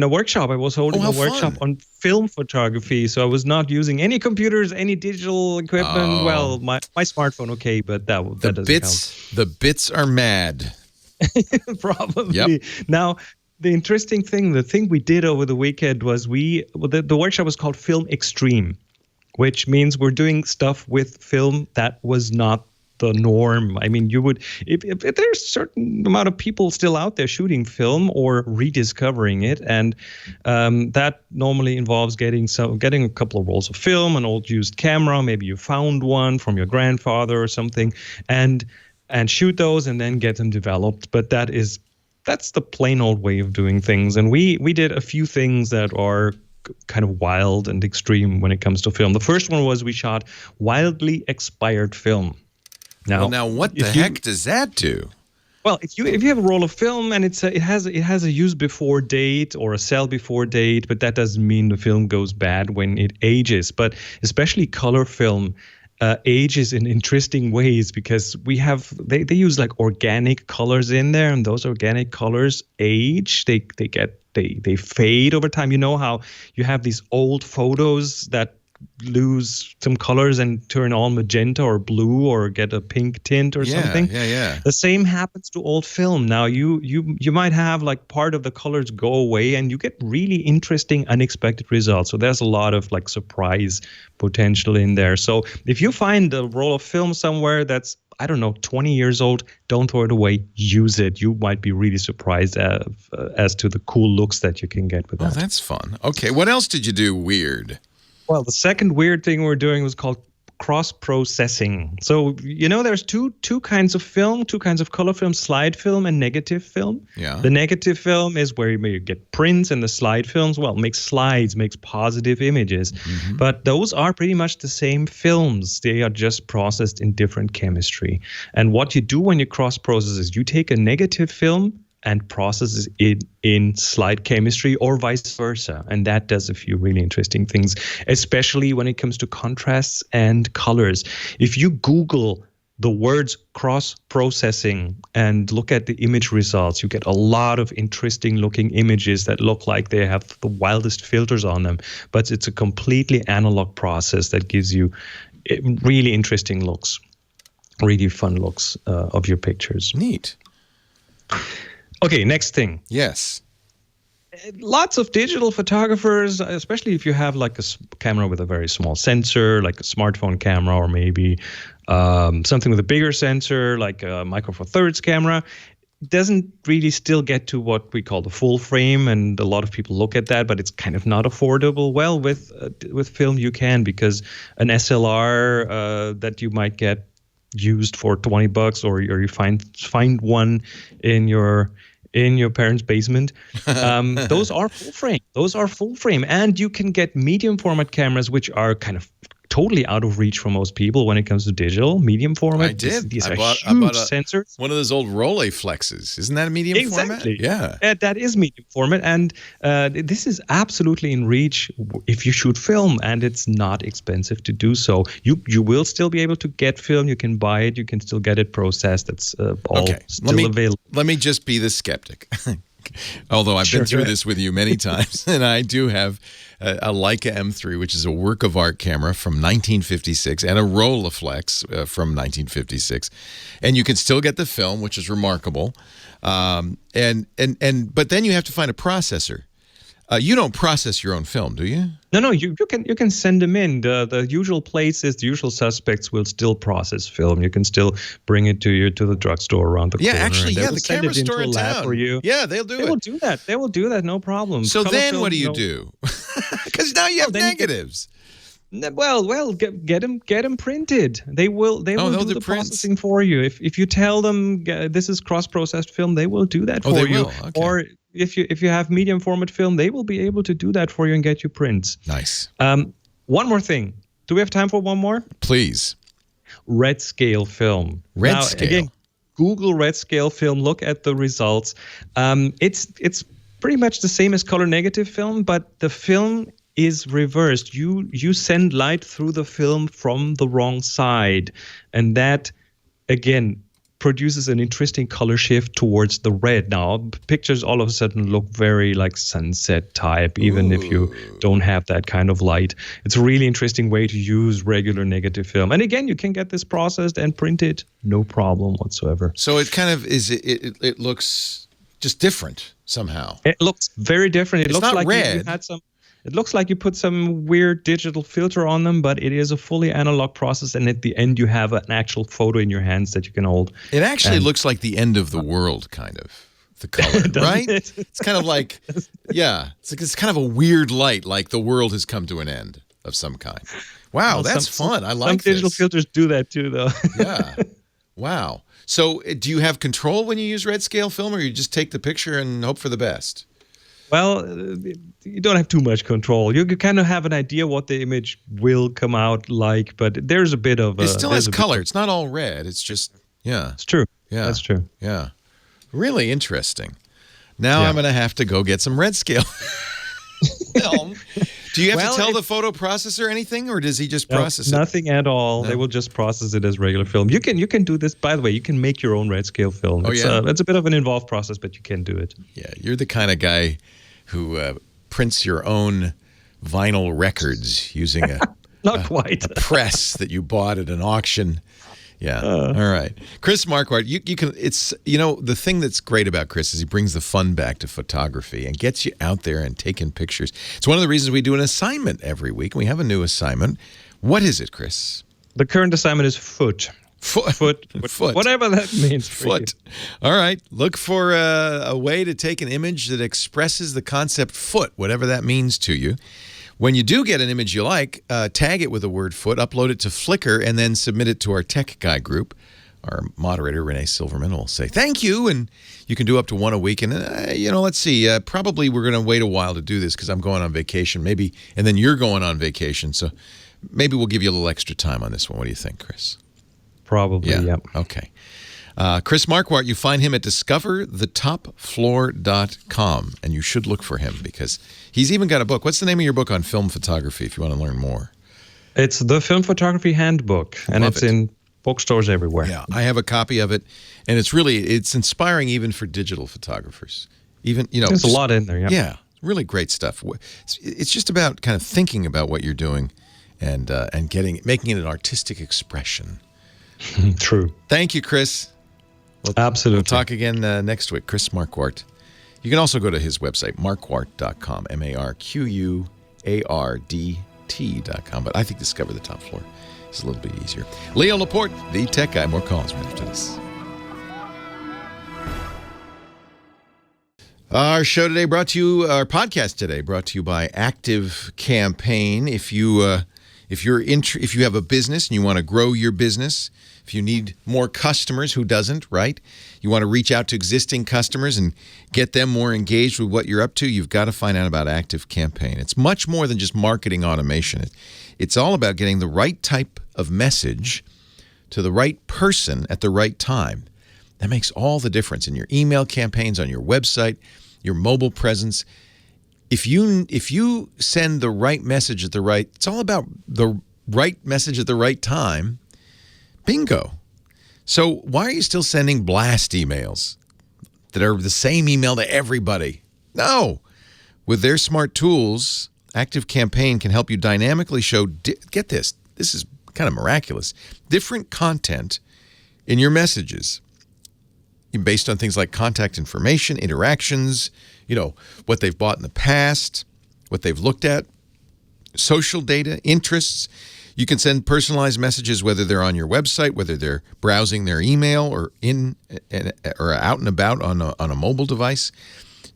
workshop. I was holding a workshop on film photography. So I was not using any computers, any digital equipment. Well, my smartphone, okay, but that doesn't count. The bits are mad. Probably. Yep. Now, the interesting thing, the thing we did over the weekend was the workshop was called Film Extreme, which means we're doing stuff with film that was not the norm. I mean, you would, if there's a certain amount of people still out there shooting film or rediscovering it, and that normally involves getting a couple of rolls of film, an old used camera, maybe you found one from your grandfather or something, and shoot those and then get them developed. But that's the plain old way of doing things. And we did a few things that are kind of wild and extreme when it comes to film. The first one was we shot wildly expired film. Now what the heck does that do? Well, if you have a roll of film and it has a use before date or a sell before date, but that doesn't mean the film goes bad when it ages. But especially color film ages in interesting ways because they use like organic colors in there, and those organic colors age. They fade over time. You know how you have these old photos that lose some colors and turn all magenta or blue or get a pink tint or something. Yeah. The same happens to old film. Now you might have like part of the colors go away and you get really interesting, unexpected results. So there's a lot of like surprise potential in there. So if you find a roll of film somewhere that's, I don't know, 20 years old, don't throw it away. Use it. You might be really surprised as to the cool looks that you can get with that. Oh, that's fun. Okay, what else did you do weird? Well, the second weird thing we're doing was called cross-processing. So, there's two kinds of film, two kinds of color film, slide film and negative film. Yeah. The negative film is where you get prints, and the slide films, makes slides, makes positive images. Mm-hmm. But those are pretty much the same films. They are just processed in different chemistry. And what you do when you cross-process is you take a negative film and processes it in slide chemistry or vice versa. And that does a few really interesting things, especially when it comes to contrasts and colors. If you Google the words cross-processing and look at the image results, you get a lot of interesting looking images that look like they have the wildest filters on them. But it's a completely analog process that gives you really interesting looks, really fun looks of your pictures. Neat. Okay, next thing. Yes. Lots of digital photographers, especially if you have like a camera with a very small sensor, like a smartphone camera, or maybe something with a bigger sensor, like a Micro Four Thirds camera, doesn't really still get to what we call the full frame, and a lot of people look at that, but it's kind of not affordable. Well, with film you can, because an SLR that you might get used for $20, or you find one in your parents' basement. Those are full frame. And you can get medium format cameras, which are kind of totally out of reach for most people when it comes to digital. Medium format. I did. These I are bought huge sensors. One of those old Rolleiflexes. Isn't that a medium format? Yeah. That is medium format. And this is absolutely in reach if you shoot film, and it's not expensive to do so. You will still be able to get film. You can buy it. You can still get it processed. It's all still available. Let me just be the skeptic. Although I've been through this with you many times, and I do have a Leica M3, which is a work of art camera from 1956, and a Rolleiflex from 1956, and you can still get the film, which is remarkable. But then you have to find a processor. You don't process your own film, do you? No. You can send them in. The usual places, the usual suspects will still process film. You can still bring it to the drugstore around the corner. Actually, the camera store in town. For you. Yeah, they'll do it. They will do that. No problem. So then, what do you do? Because now you have negatives. Well, get them printed. They will do the processing for you. If you tell them this is cross-processed film, they will do that for you. Okay. Or if you have medium format film, they will be able to do that for you and get you prints. Nice. One more thing. Do we have time for one more? Please. Red scale film. Red scale. Again, Google red scale film. Look at the results. It's pretty much the same as color negative film, but the film is reversed. You send light through the film from the wrong side, and that again produces an interesting color shift towards the red. Now pictures all of a sudden look very like sunset type, even if you don't have that kind of light. It's a really interesting way to use regular negative film, and again you can get this processed and printed no problem whatsoever. So it kind of is it looks just different somehow. It looks very different. It It's looks not like red. you had some. It looks like you put some weird digital filter on them, but it is a fully analog process, and at the end you have an actual photo in your hands that you can hold. It actually looks like the end of the world, kind of, the color, right? It's kind of like, it's kind of a weird light, like the world has come to an end of some kind. Wow, Well, that's fun. I like some digital this. filters do that too, though. Yeah. Wow. So do you have control when you use red scale film, or you just take the picture and hope for the best? Well, you don't have too much control. You kind of have an idea what the image will come out like, but there's a bit of... It still has color. It's not all red. It's just, It's true. Yeah. That's true. Yeah. Really interesting. Now I'm going to have to go get some red scale film. Do you have to tell the photo processor anything, or does he just process it? Nothing at all. No. They will just process it as regular film. You can do this, by the way. You can make your own red scale film. It's a bit of an involved process, but you can do it. Yeah, you're the kind of guy who prints your own vinyl records using a press that you bought at an auction. Yeah. All right. Chris Marquardt, you can, it's, the thing that's great about Chris is he brings the fun back to photography and gets you out there and taking pictures. It's one of the reasons we do an assignment every week. We have a new assignment. What is it, Chris? The current assignment is foot. Foot. Whatever that means. Foot. All right. Look for a way to take an image that expresses the concept foot, whatever that means to you. When you do get an image you like, tag it with the word foot, upload it to Flickr, and then submit it to our Tech Guy group. Our moderator, Renee Silverman, will say thank you, and you can do up to one a week. And, let's see. Probably we're going to wait a while to do this because I'm going on vacation, maybe, and then you're going on vacation. So maybe we'll give you a little extra time on this one. What do you think, Chris? Probably, yeah. Okay. Chris Marquardt, you find him at discoverthetopfloor.com, and you should look for him because he's even got a book. What's the name of your book on film photography if you want to learn more? It's the Film Photography Handbook, and it's in bookstores everywhere. Yeah, I have a copy of it, and it's inspiring even for digital photographers. Even, there's a lot in there, Yeah, really great stuff. It's just about kind of thinking about what you're doing and making it an artistic expression. True. Thank you, Chris. Absolutely. We'll talk again next week. Chris Marquardt. You can also go to his website, marquardt.com, MarQuardt.com. But I think Discover the Top Floor is a little bit easier. Leo Laporte, the Tech Guy. More calls right after this. Our podcast today brought to you by Active Campaign. If you have a business and you want to grow your business, if you need more customers, who doesn't, right? You want to reach out to existing customers and get them more engaged with what you're up to, you've got to find out about Active Campaign. It's much more than just marketing automation. It's all about getting the right type of message to the right person at the right time. That makes all the difference in your email campaigns, on your website, your mobile presence. If you send the right message at it's all about the right message at the right time. Bingo. So why are you still sending blast emails that are the same email to everybody? No. With their smart tools, Active Campaign can help you dynamically show, get this is kind of miraculous, different content in your messages based on things like contact information, interactions, what they've bought in the past, what they've looked at, social data, interests. You can send personalized messages whether they're on your website, whether they're browsing their email or out and about on a mobile device.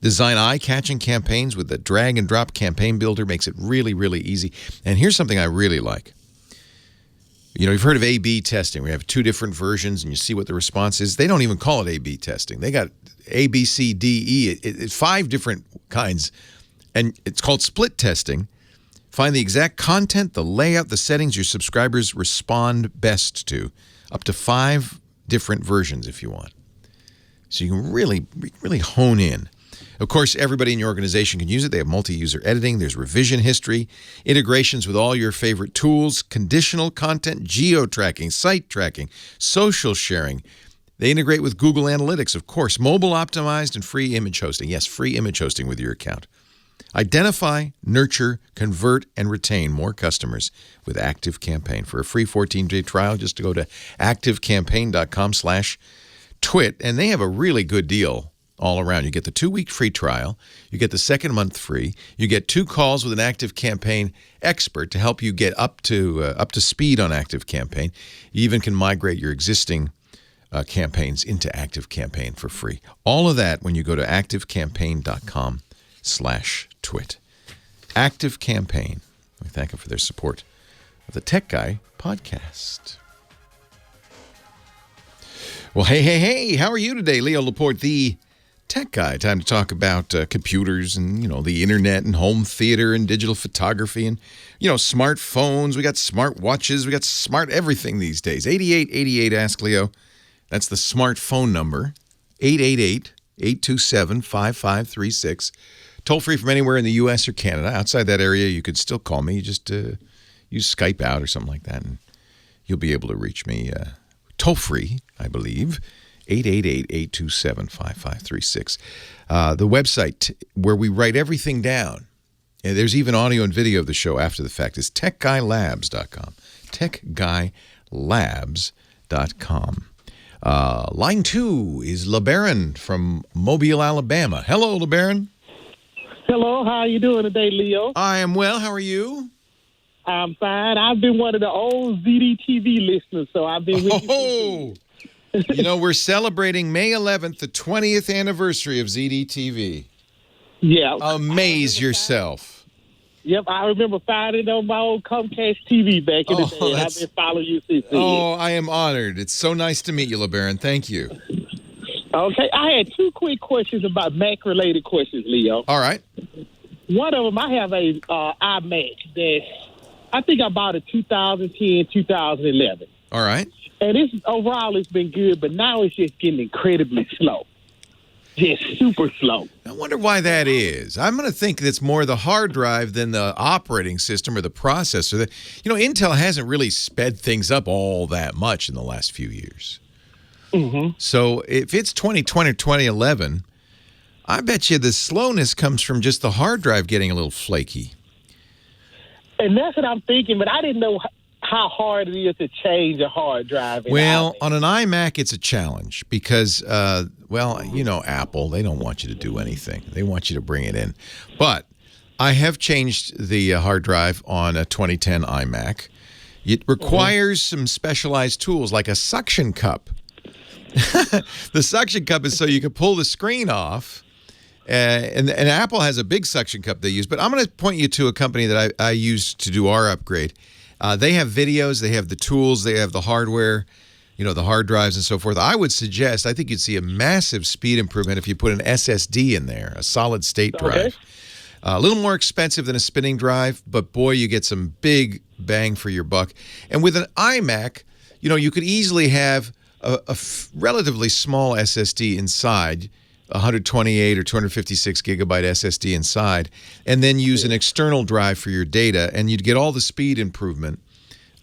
Design eye-catching campaigns with the drag-and-drop campaign builder. Makes it really, really easy. And here's something I really like. You know, you've heard of A/B testing. We have 2 different versions, and you see what the response is. They don't even call it A/B testing. They got A, B, C, D, E. It's 5 different kinds, and it's called split testing. Find the exact content, the layout, the settings your subscribers respond best to. Up to 5 different versions if you want. So you can really, really hone in. Of course, everybody in your organization can use it. They have multi-user editing. There's revision history, integrations with all your favorite tools, conditional content, geo-tracking, site tracking, social sharing. They integrate with Google Analytics, of course, mobile optimized and free image hosting. Yes, free image hosting with your account. Identify, nurture, convert, and retain more customers with ActiveCampaign. For a free 14-day trial, just to go to activecampaign.com/twit, and they have a really good deal all around. You get the 2-week free trial. You get the second month free. You get 2 calls with an ActiveCampaign expert to help you get up to speed on ActiveCampaign. You even can migrate your existing campaigns into ActiveCampaign for free. All of that when you go to activecampaign.com/twit. ActiveCampaign. We thank them for their support of the Tech Guy podcast. Well, hey, how are you today? Leo Laporte, the Tech Guy. Time to talk about computers and, you know, the internet and home theater and digital photography and, you know, smartphones. We got smart watches. We got smart everything these days. 8888 Ask Leo. That's the smartphone number. 888-827-5536. Toll free from anywhere in the U.S. or Canada. Outside that area, you could still call me. You just use Skype out or something like that, and you'll be able to reach me toll free, I believe. 888-827-5536. The website where we write everything down, and there's even audio and video of the show after the fact, is techguylabs.com. techguylabs.com. Line 2 is LeBaron from Mobile, Alabama. Hello, LeBaron. Hello, how are you doing today, Leo? I am well. How are you? I'm fine. I've been one of the old ZDTV listeners, so I've been with you. You know, we're celebrating May 11th, the 20th anniversary of ZDTV. Yeah. Amaze yourself. Yep, I remember finding it on my old Comcast TV back in the day, and I've been following you since then. Oh, I am honored. It's so nice to meet you, LeBaron. Thank you. Okay, I had 2 quick questions about Mac-related questions, Leo. All right. One of them, I have a iMac that I think I bought in 2010, 2011. All right. And overall, it's been good, but now it's just getting incredibly slow. Just super slow. I wonder why that is. I'm going to think it's more the hard drive than the operating system or the processor. You know, Intel hasn't really sped things up all that much in the last few years. Mm-hmm. So if it's 2020 or 2011, I bet you the slowness comes from just the hard drive getting a little flaky. And that's what I'm thinking, but I didn't know how hard it is to change a hard drive. Well, on an iMac, it's a challenge because, well, you know, Apple, they don't want you to do anything. They want you to bring it in. But I have changed the hard drive on a 2010 iMac. It requires some specialized tools like a suction cup. The suction cup is so you can pull the screen off. And Apple has a big suction cup they use. But I'm going to point you to a company that I used to do our upgrade. They have videos, they have the tools, they have the hardware, you know, the hard drives and so forth. I would suggest, I think you'd see a massive speed improvement if you put an SSD in there, a solid state drive. A little more expensive than a spinning drive, but boy, you get some big bang for your buck. And with an iMac, you know, you could easily have a relatively small SSD inside, 128 or 256 gigabyte SSD inside, and then use an external drive for your data, and you'd get all the speed improvement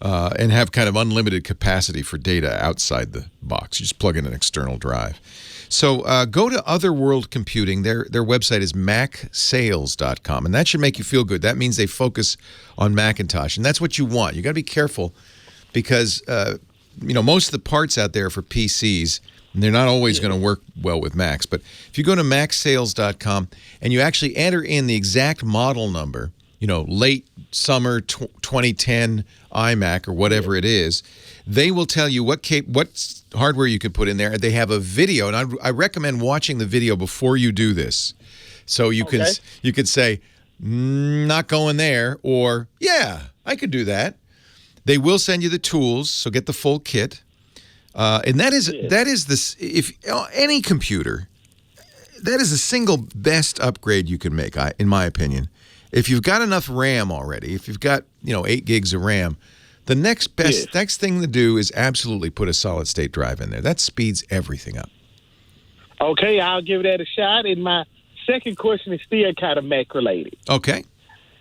and have kind of unlimited capacity for data outside the box. You just plug in an external drive. So go to Otherworld Computing. Their website is macsales.com, and that should make you feel good. That means they focus on Macintosh, and that's what you want. You got to be careful because you know, most of the parts out there are for PCs, and they're not always going to work well with Macs. But if you go to macsales.com and you actually enter in the exact model number, you know, late summer 2010 iMac or whatever it is, they will tell you what hardware you can put in there. They have a video, and I recommend watching the video before you do this So you could say, not going there, or yeah, I could do that. They will send you the tools, so get the full kit. And that is this. If any computer, that is the single best upgrade you can make, in my opinion. If you've got enough RAM already, if you've got 8 gigs of RAM, the next thing to do is absolutely put a solid state drive in there. That speeds everything up. Okay, I'll give that a shot. And my second question is still kind of Mac related. Okay.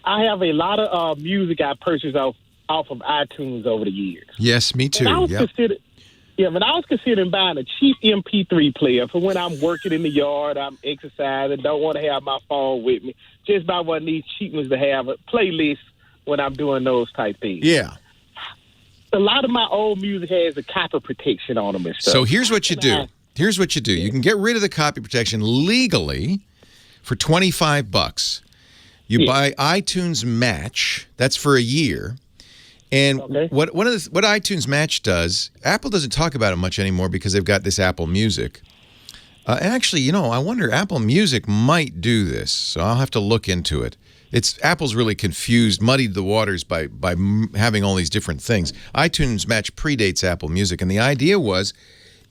I have a lot of music I purchased off of iTunes over the years. Yes, me too. But I was considering buying a cheap MP3 player for when I'm working in the yard, I'm exercising, don't want to have my phone with me. Just buy one of these cheap ones to have a playlist when I'm doing those type things. Yeah. A lot of my old music has a copy protection on them and stuff. So here's what you do. You can get rid of the copy protection legally for $25. You buy iTunes Match. That's for a year. And what iTunes Match does, Apple doesn't talk about it much anymore because they've got this Apple Music. And actually, I wonder, Apple Music might do this, so I'll have to look into it. Apple's really muddied the waters by having all these different things. iTunes Match predates Apple Music, and the idea was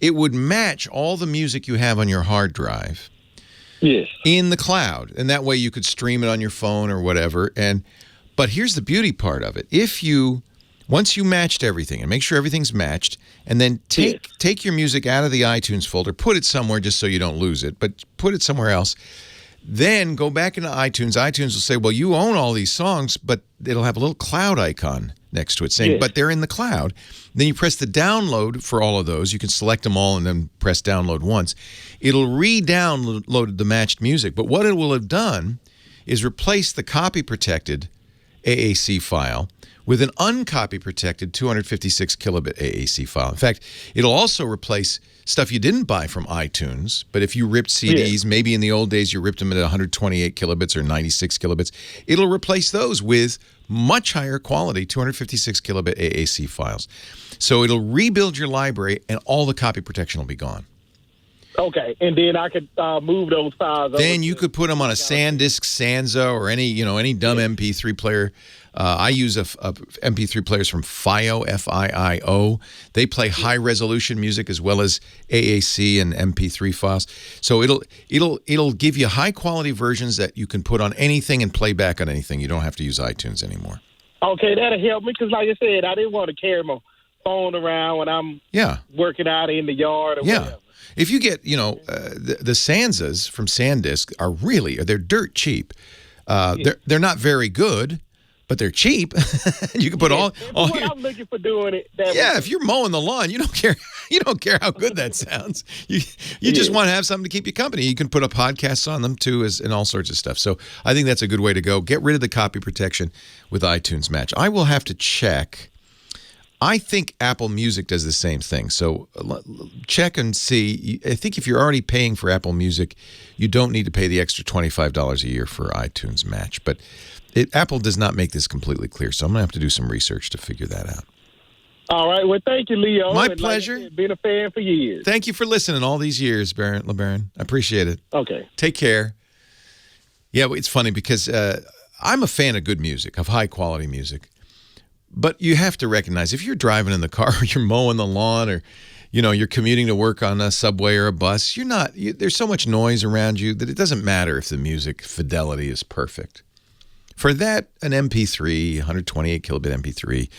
it would match all the music you have on your hard drive in the cloud, and that way you could stream it on your phone or whatever. But here's the beauty part of it. Once you matched everything, and make sure everything's matched, and then take your music out of the iTunes folder, put it somewhere just so you don't lose it, but put it somewhere else. Then go back into iTunes. iTunes will say, well, you own all these songs, but it'll have a little cloud icon next to it saying, but they're in the cloud. Then you press the download for all of those. You can select them all and then press download once. It'll re-download the matched music. But what it will have done is replace the copy-protected AAC file with an uncopy-protected 256 kilobit AAC file. In fact, it'll also replace stuff you didn't buy from iTunes, but if you ripped CDs, maybe in the old days you ripped them at 128 kilobits or 96 kilobits, it'll replace those with much higher quality 256 kilobit AAC files. So it'll rebuild your library and all the copy protection will be gone. Okay, and then I could move those files. Then you could put them on a SanDisk, Sansa, or any dumb MP3 player. I use MP3 players from FiiO, F-I-I-O. They play high-resolution music as well as AAC and MP3 files. So it'll give you high-quality versions that you can put on anything and play back on anything. You don't have to use iTunes anymore. Okay, that'll help me because, like I said, I didn't want to carry my phone around when I'm working out in the yard or whatever. If you get, the Sansas from SanDisk they're dirt cheap. They're not very good, but they're cheap. You can put all I'm looking for doing it. If you're mowing the lawn, you don't care. You don't care how good that sounds. You just want to have something to keep you company. You can put up podcasts on them too, and all sorts of stuff. So I think that's a good way to go. Get rid of the copy protection with iTunes Match. I will have to check. I think Apple Music does the same thing. So check and see. I think if you're already paying for Apple Music, you don't need to pay the extra $25 a year for iTunes Match. But Apple does not make this completely clear, so I'm going to have to do some research to figure that out. All right. Well, thank you, Leo. My pleasure. Like I said, been a fan for years. Thank you for listening all these years, LeBaron. I appreciate it. Okay. Take care. Yeah, it's funny because I'm a fan of good music, of high-quality music. But you have to recognize if you're driving in the car or you're mowing the lawn or you're commuting to work on a subway or a bus, there's so much noise around you that it doesn't matter if the music fidelity is perfect. For that, an MP3, 128 kilobit MP3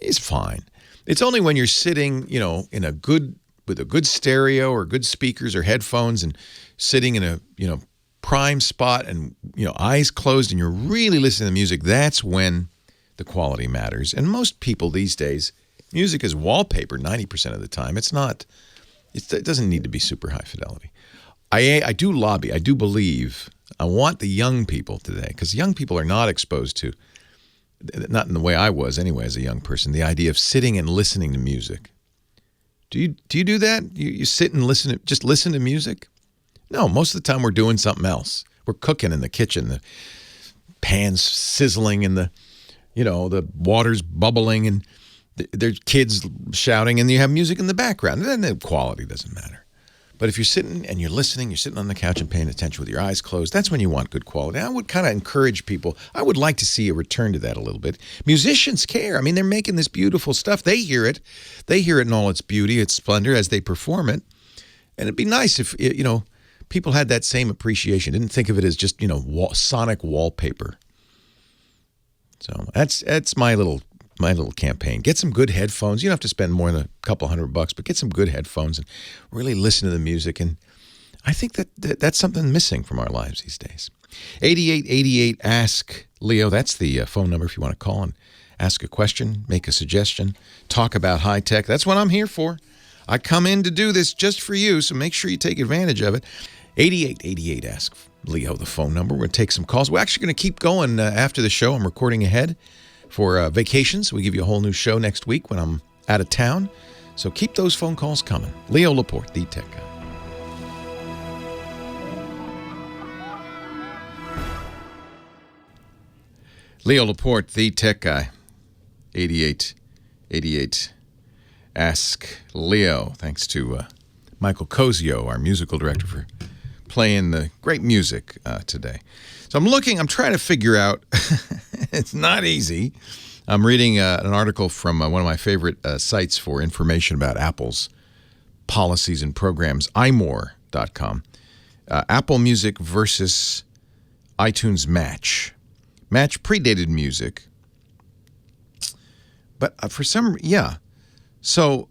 is fine. It's only when you're sitting, with a good stereo or good speakers or headphones and sitting in a, prime spot and, eyes closed and you're really listening to music, that's when the quality matters. And most people these days, music is wallpaper 90% of the time. It doesn't need to be super high fidelity. I do lobby. I do believe. I want the young people today, because young people are not exposed to, not in the way I was anyway as a young person, the idea of sitting and listening to music. Do you do that? You sit and just listen to music? No, most of the time we're doing something else. We're cooking in the kitchen, the pan's sizzling and the water's bubbling and there's kids shouting and you have music in the background. Then the quality doesn't matter. But if you're sitting and you're listening, you're sitting on the couch and paying attention with your eyes closed, that's when you want good quality. I would kind of encourage people. I would like to see a return to that a little bit. Musicians care. I mean, they're making this beautiful stuff. They hear it. They hear it in all its beauty, its splendor as they perform it. And it'd be nice if, people had that same appreciation. Didn't think of it as just, sonic wallpaper. So that's my little campaign. Get some good headphones. You don't have to spend more than a couple $100, but get some good headphones and really listen to the music. And I think that's something missing from our lives these days. 8888 Ask Leo. That's the phone number if you want to call and ask a question, make a suggestion, talk about high tech. That's what I'm here for. I come in to do this just for you, so make sure you take advantage of it. 8888 Ask Leo, the phone number. We're going to take some calls. We're actually going to keep going after the show. I'm recording ahead for vacations. We give you a whole new show next week when I'm out of town. So keep those phone calls coming. Leo Laporte, the tech guy. Leo Laporte, the tech guy. 8888 Ask Leo. Thanks to Michael Cozio, our musical director, for playing the great music today. So I'm trying to figure out, it's not easy. I'm reading an article from one of my favorite sites for information about Apple's policies and programs, imore.com. Apple Music versus iTunes Match. Match predated music. But So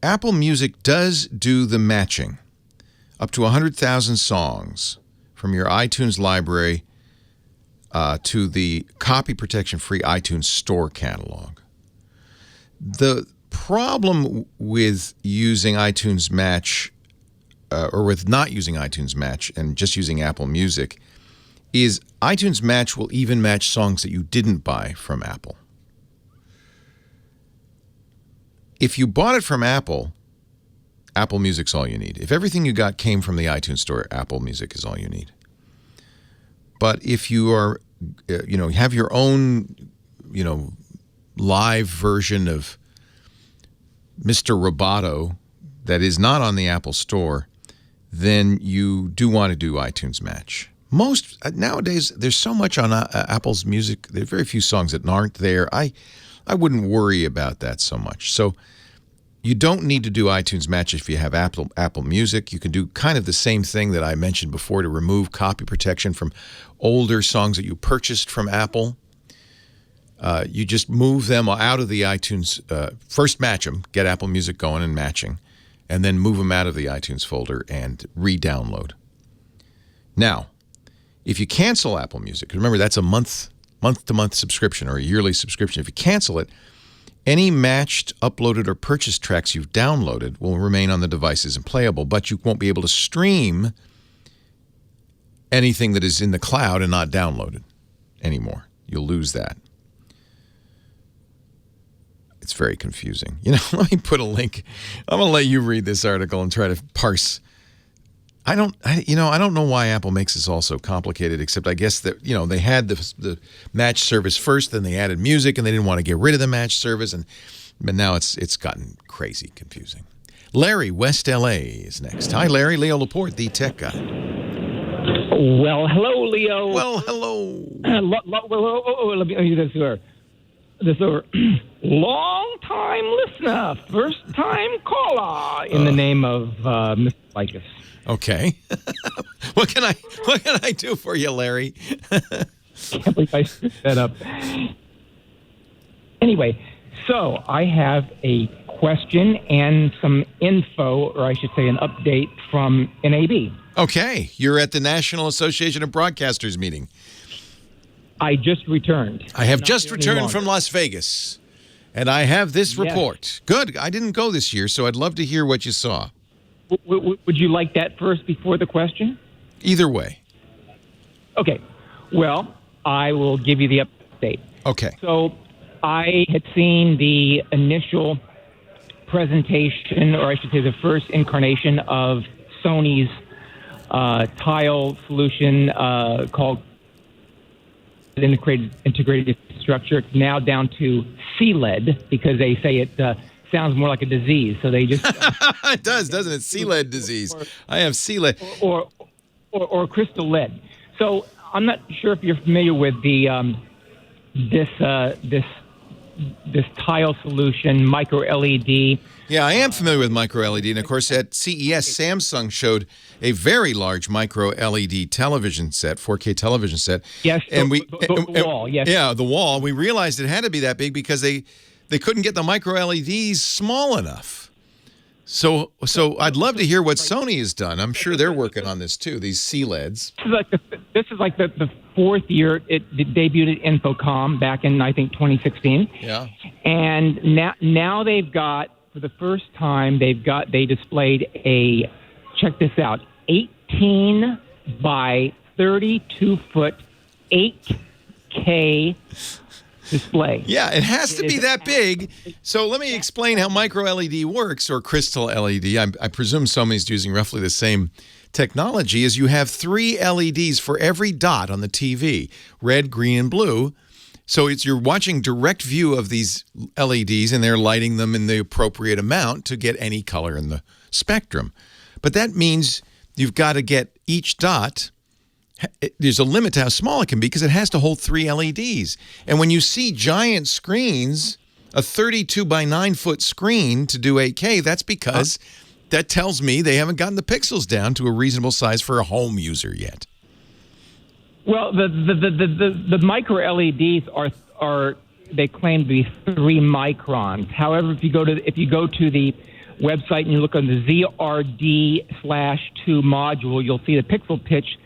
Apple Music does do the matching. Up to 100,000 songs from your iTunes library to the copy protection-free iTunes Store catalog. The problem with using iTunes Match, or with not using iTunes Match and just using Apple Music, is iTunes Match will even match songs that you didn't buy from Apple. If you bought it from Apple, Apple Music's all you need. If everything you got came from the iTunes Store, Apple Music is all you need. But if you are, have your own, live version of Mr. Roboto that is not on the Apple Store, then you do want to do iTunes Match. Nowadays, there's so much on Apple's music. There are very few songs that aren't there. I wouldn't worry about that so much. So you don't need to do iTunes Match if you have Apple Music. You can do kind of the same thing that I mentioned before to remove copy protection from older songs that you purchased from Apple. You just move them out of the iTunes, first match them, get Apple Music going and matching, and then move them out of the iTunes folder and re-download. Now, if you cancel Apple Music, remember that's a month-to-month subscription or a yearly subscription. If you cancel it, any matched, uploaded, or purchased tracks you've downloaded will remain on the devices and playable, but you won't be able to stream anything that is in the cloud and not downloaded anymore. You'll lose that. It's very confusing. Let me put a link. I'm going to let you read this article and try to parse. I don't know why Apple makes this all so complicated, except I guess that, they had the match service first, then they added music, and they didn't want to get rid of the match service, but now it's gotten crazy confusing. Larry, West LA is next. Hi, Larry. Leo Laporte, the tech guy. Well, hello, Leo. Well, hello. Let me use this over. Long-time listener, first-time caller in the name of Mr. Likas. Okay. What can I do for you, Larry? Can't believe I screwed that up. Anyway, so I have a question and some info, or I should say an update from NAB. Okay. You're at the National Association of Broadcasters meeting. I just returned. I have just returned from Las Vegas, and I have this report. Yes. Good. I didn't go this year, so I'd love to hear what you saw. Would you like that first before the question? Either way. Okay. Well, I will give you the update. Okay. So I had seen the initial presentation, or I should say the first incarnation of Sony's tile solution called integrated structure. It's now down to CLED because they say it sounds more like a disease. So they just it does, doesn't it? Sea-lead disease. I have sea-lead. Or crystal lead. So I'm not sure if you're familiar with the this tile solution, micro LED. Yeah, I am familiar with micro LED, and of course at CES, Samsung showed a very large micro LED television set, 4K television set. Yes, and the wall. Yes. Yeah, the wall. We realized it had to be that big because they couldn't get the micro LEDs small enough. So I'd love to hear what Sony has done. I'm sure they're working on this too. These CLEDs. This is like the fourth year it debuted at Infocom back in I think 2016. Yeah. And now they've got, for the first time, they displayed a, check this out, 18 by 32 foot 8K display. Yeah, it has to be that big. So let me explain how micro LED works, or crystal LED. I presume Sony's using roughly the same technology. Is you have 3 LEDs for every dot on the TV, red, green, and blue. So you're watching direct view of these LEDs, and they're lighting them in the appropriate amount to get any color in the spectrum. But that means you've got to get each dot. There's a limit to how small it can be because it has to hold 3 LEDs. And when you see giant screens, a 32 by 9 foot screen to do 8K, that's because that tells me they haven't gotten the pixels down to a reasonable size for a home user yet. Well, the micro LEDs are they claim to be 3 microns. However, if you go to the website and you look on the ZRD/2 module, you'll see the pixel pitch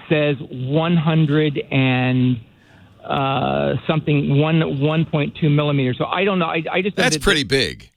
says 100 and something 1.2 millimeters. So I don't know. I just that's pretty big.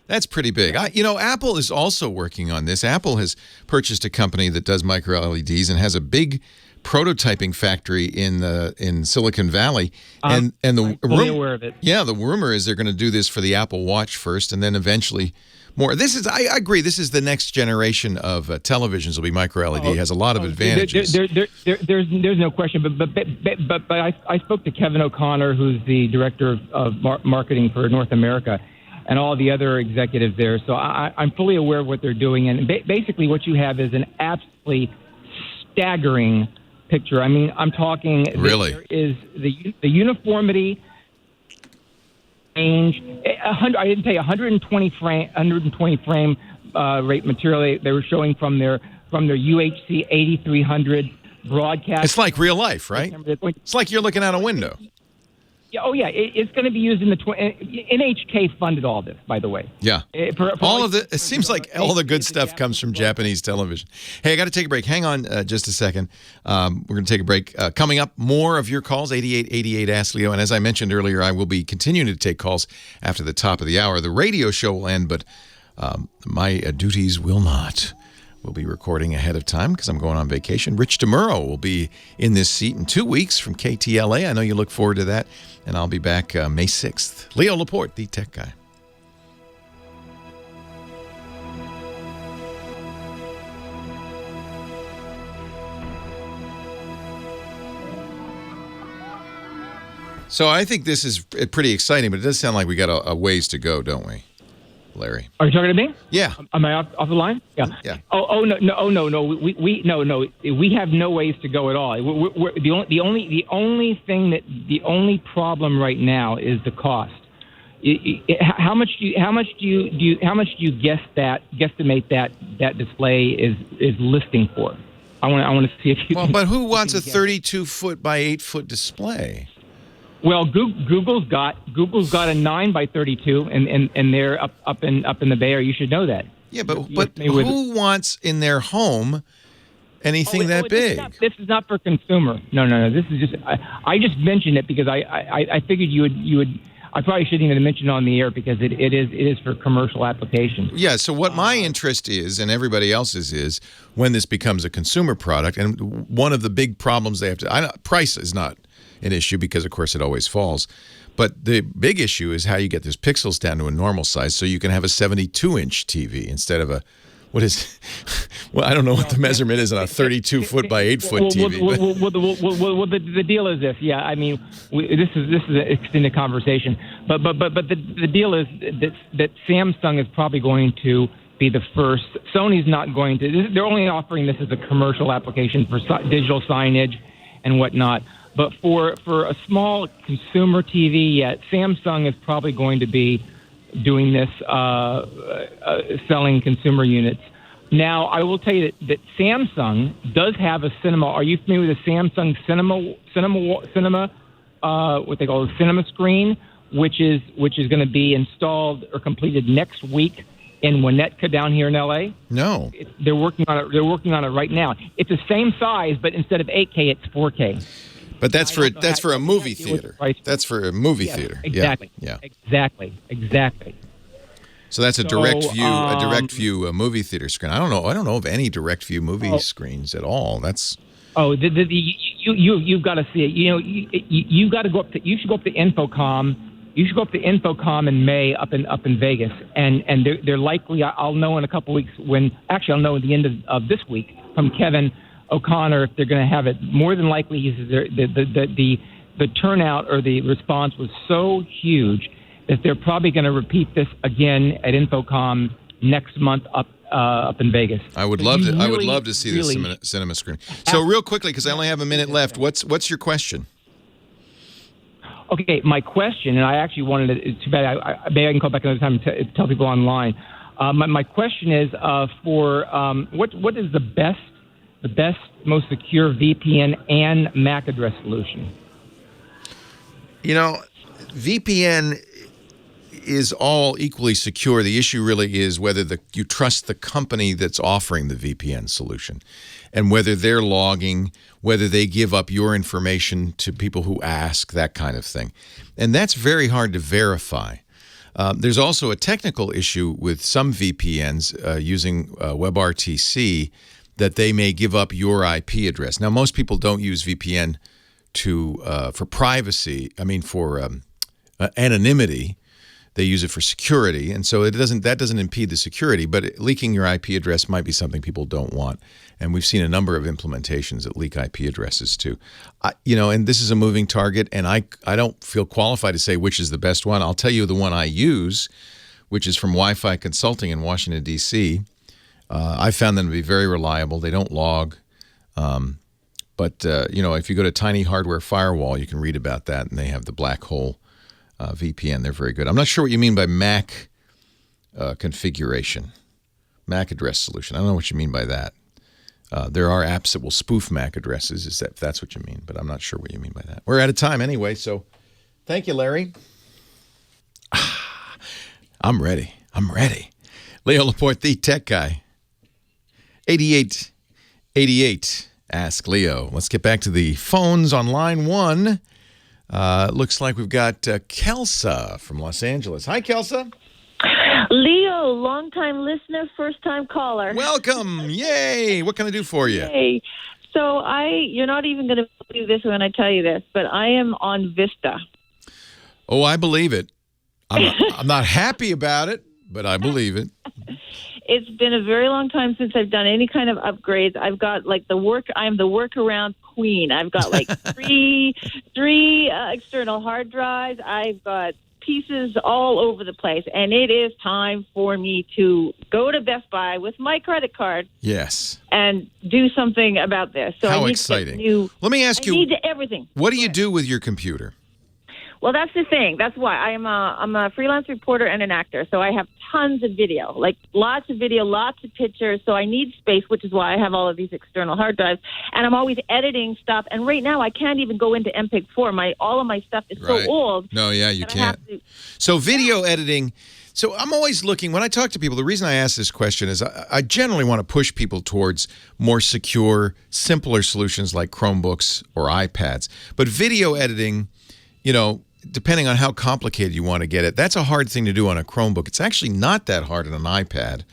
That's pretty big. Apple is also working on this. Apple has purchased a company that does micro LEDs and has a big prototyping factory in Silicon Valley, and the aware of it. Yeah, the rumor is they're going to do this for the Apple Watch first, and then eventually more. I agree. This is the next generation of televisions. Will be micro LED. It has a lot of advantages. There's no question. But I spoke to Kevin O'Connor, who's the director of marketing for North America, and all the other executives there. So I'm fully aware of what they're doing. And basically, what you have is an absolutely staggering picture. I mean, I'm talking. Really? There is the uniformity range. I didn't tell you 120 frame rate material they were showing from their UHC 8300 broadcast. It's like real life, right? It's like you're looking out a window. Yeah, it's going to be used in the NHK funded all this, by the way. Yeah, it seems like all the good stuff comes from Japanese television. Hey, I got to take a break. Hang on just a second. We're going to take a break. Coming up, more of your calls, 8888 Ask Leo. And as I mentioned earlier, I will be continuing to take calls after the top of the hour. The radio show will end, but my duties will not. We'll be recording ahead of time because I'm going on vacation. Rich DeMuro will be in this seat in 2 weeks from KTLA. I know you look forward to that. And I'll be back May 6th. Leo Laporte, the tech guy. So I think this is pretty exciting, but it does sound like we got a ways to go, don't we, Larry? Are you talking to me? Yeah. Am I off the line? Yeah. Yeah. Oh no. We have no ways to go at all. The only problem right now is the cost. How much do you guesstimate that display is listing for? I want to see if you. Well, but who wants a 32 foot by 8 foot display? Well, Google's got a 9 by 32, and they're up in the Bay Area. You should know that. Yeah, but who wants in their home anything that big? This is not for consumer. No. This is just I just mentioned it because I figured you would. I probably shouldn't even mention it on the air because it is for commercial application. Yeah. So what my interest is, and everybody else's is, when this becomes a consumer product, and one of the big problems they have to price is not an issue because, of course, it always falls. But the big issue is how you get those pixels down to a normal size so you can have a 72-inch TV instead of a What is? Well, I don't know what the measurement is on a 32-foot by 8-foot TV. Well, the deal is this. Yeah, I mean, this is an extended conversation, but the deal is that Samsung is probably going to be the first. Sony's not going to. They're only offering this as a commercial application for digital signage and whatnot. But for a small consumer TV, yet Samsung is probably going to be doing this, selling consumer units. Now, I will tell you that Samsung does have a cinema. Are you familiar with the Samsung cinema? What they call a cinema screen, which is going to be installed or completed next week in Winnetka down here in LA. No, they're working on it. They're working on it right now. It's the same size, but instead of 8K, it's 4K. But that's for a movie theater. That's for a movie theater. Exactly. Yeah. Exactly. So that's a direct view movie theater screen. I don't know of any direct view movie screens at all. That's you've got to see it. You know, you got to go up to. You should go up to Infocom. You should go up to Infocom in May up in Vegas, and they're likely. I'll know in a couple weeks I'll know at the end of this week from Kevin O'Connor if they're going to have it. More than likely, the turnout or the response was so huge that they're probably going to repeat this again at Infocom next month up in Vegas. I would love to see this cinema screen. So real quickly, because I only have a minute left, what's your question? Okay, my question, and I actually wanted to. It's too bad. Maybe I can call back another time and tell people online. My question is for what is the best, most secure VPN and MAC address solution? You know, VPN is all equally secure. The issue really is whether you trust the company that's offering the VPN solution and whether they're logging, whether they give up your information to people who ask, that kind of thing. And that's very hard to verify. There's also a technical issue with some VPNs using WebRTC that they may give up your IP address. Now, most people don't use VPN for privacy. I mean, for anonymity. They use it for security, and so that doesn't impede the security, but leaking your IP address might be something people don't want. And we've seen a number of implementations that leak IP addresses too. And this is a moving target, and I don't feel qualified to say which is the best one. I'll tell you the one I use, which is from Wi-Fi Consulting in Washington, D.C. I found them to be very reliable. They don't log. But if you go to Tiny Hardware Firewall, you can read about that, and they have the black hole VPN. They're very good. I'm not sure what you mean by MAC configuration, MAC address solution. I don't know what you mean by that. There are apps that will spoof MAC addresses, if that's what you mean, but I'm not sure what you mean by that. We're out of time anyway, so thank you, Larry. I'm ready. Leo Laporte, the tech guy. 8888. Ask Leo. Let's get back to the phones on line one. Looks like we've got Kelsa from Los Angeles. Hi, Kelsa. Leo, long-time listener, first-time caller. Welcome. Yay. What can I do for you? Hey. So you're not even going to believe this when I tell you this, but I am on Vista. Oh, I believe it. I'm not happy about it, but I believe it. It's been a very long time since I've done any kind of upgrades. I've got I'm the workaround queen. I've got like three external hard drives. I've got pieces all over the place, and it is time for me to go to Best Buy with my credit card. Yes. And do something about this. So how I need exciting! Let me ask you. I need everything. What do you do with your computer? Well, that's the thing. That's why I'm a freelance reporter and an actor. So I have tons of video, like lots of video, lots of pictures. So I need space, which is why I have all of these external hard drives. And I'm always editing stuff. And right now I can't even go into MPEG-4. All of my stuff is so old. No, yeah, you can't. So video editing. So I'm always looking, when I talk to people, the reason I ask this question is I generally want to push people towards more secure, simpler solutions like Chromebooks or iPads. But video editing, depending on how complicated you want to get it, that's a hard thing to do on a Chromebook. It's actually not that hard on an iPad.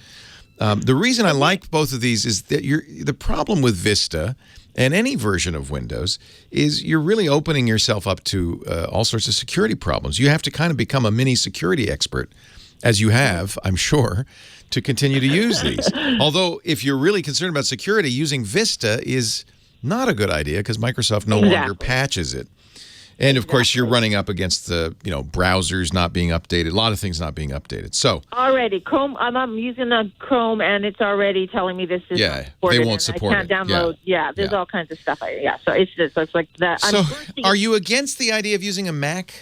The reason I like both of these is that the problem with Vista and any version of Windows is you're really opening yourself up to all sorts of security problems. You have to kind of become a mini security expert as you have, I'm sure, to continue to use these. Although, if you're really concerned about security, using Vista is not a good idea because Microsoft no longer patches it. And of course, you're running up against the browsers not being updated, a lot of things not being updated. So already Chrome, I'm using a Chrome, and it's already telling me this is they won't support I can't download. There's all kinds of stuff. So it's like that. So are you against the idea of using a Mac?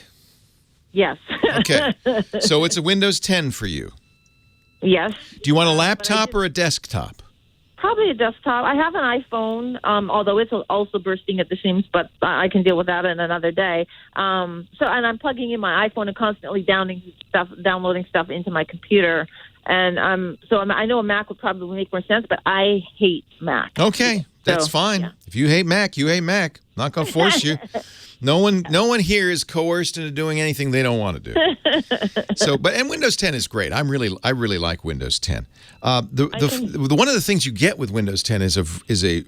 Yes. Okay. So it's a Windows 10 for you. Yes. Do you want a laptop or a desktop? Probably a desktop. I have an iPhone, although it's also bursting at the seams, but I can deal with that in another day. And I'm plugging in my iPhone and constantly downloading stuff into my computer. And I know a Mac would probably make more sense, but I hate Mac. Okay, that's fine. Yeah. If you hate Mac, you hate Mac. I'm not going to force you. No one here is coerced into doing anything they don't want to do. And Windows 10 is great. I really like Windows 10. One of the things you get with Windows 10 is a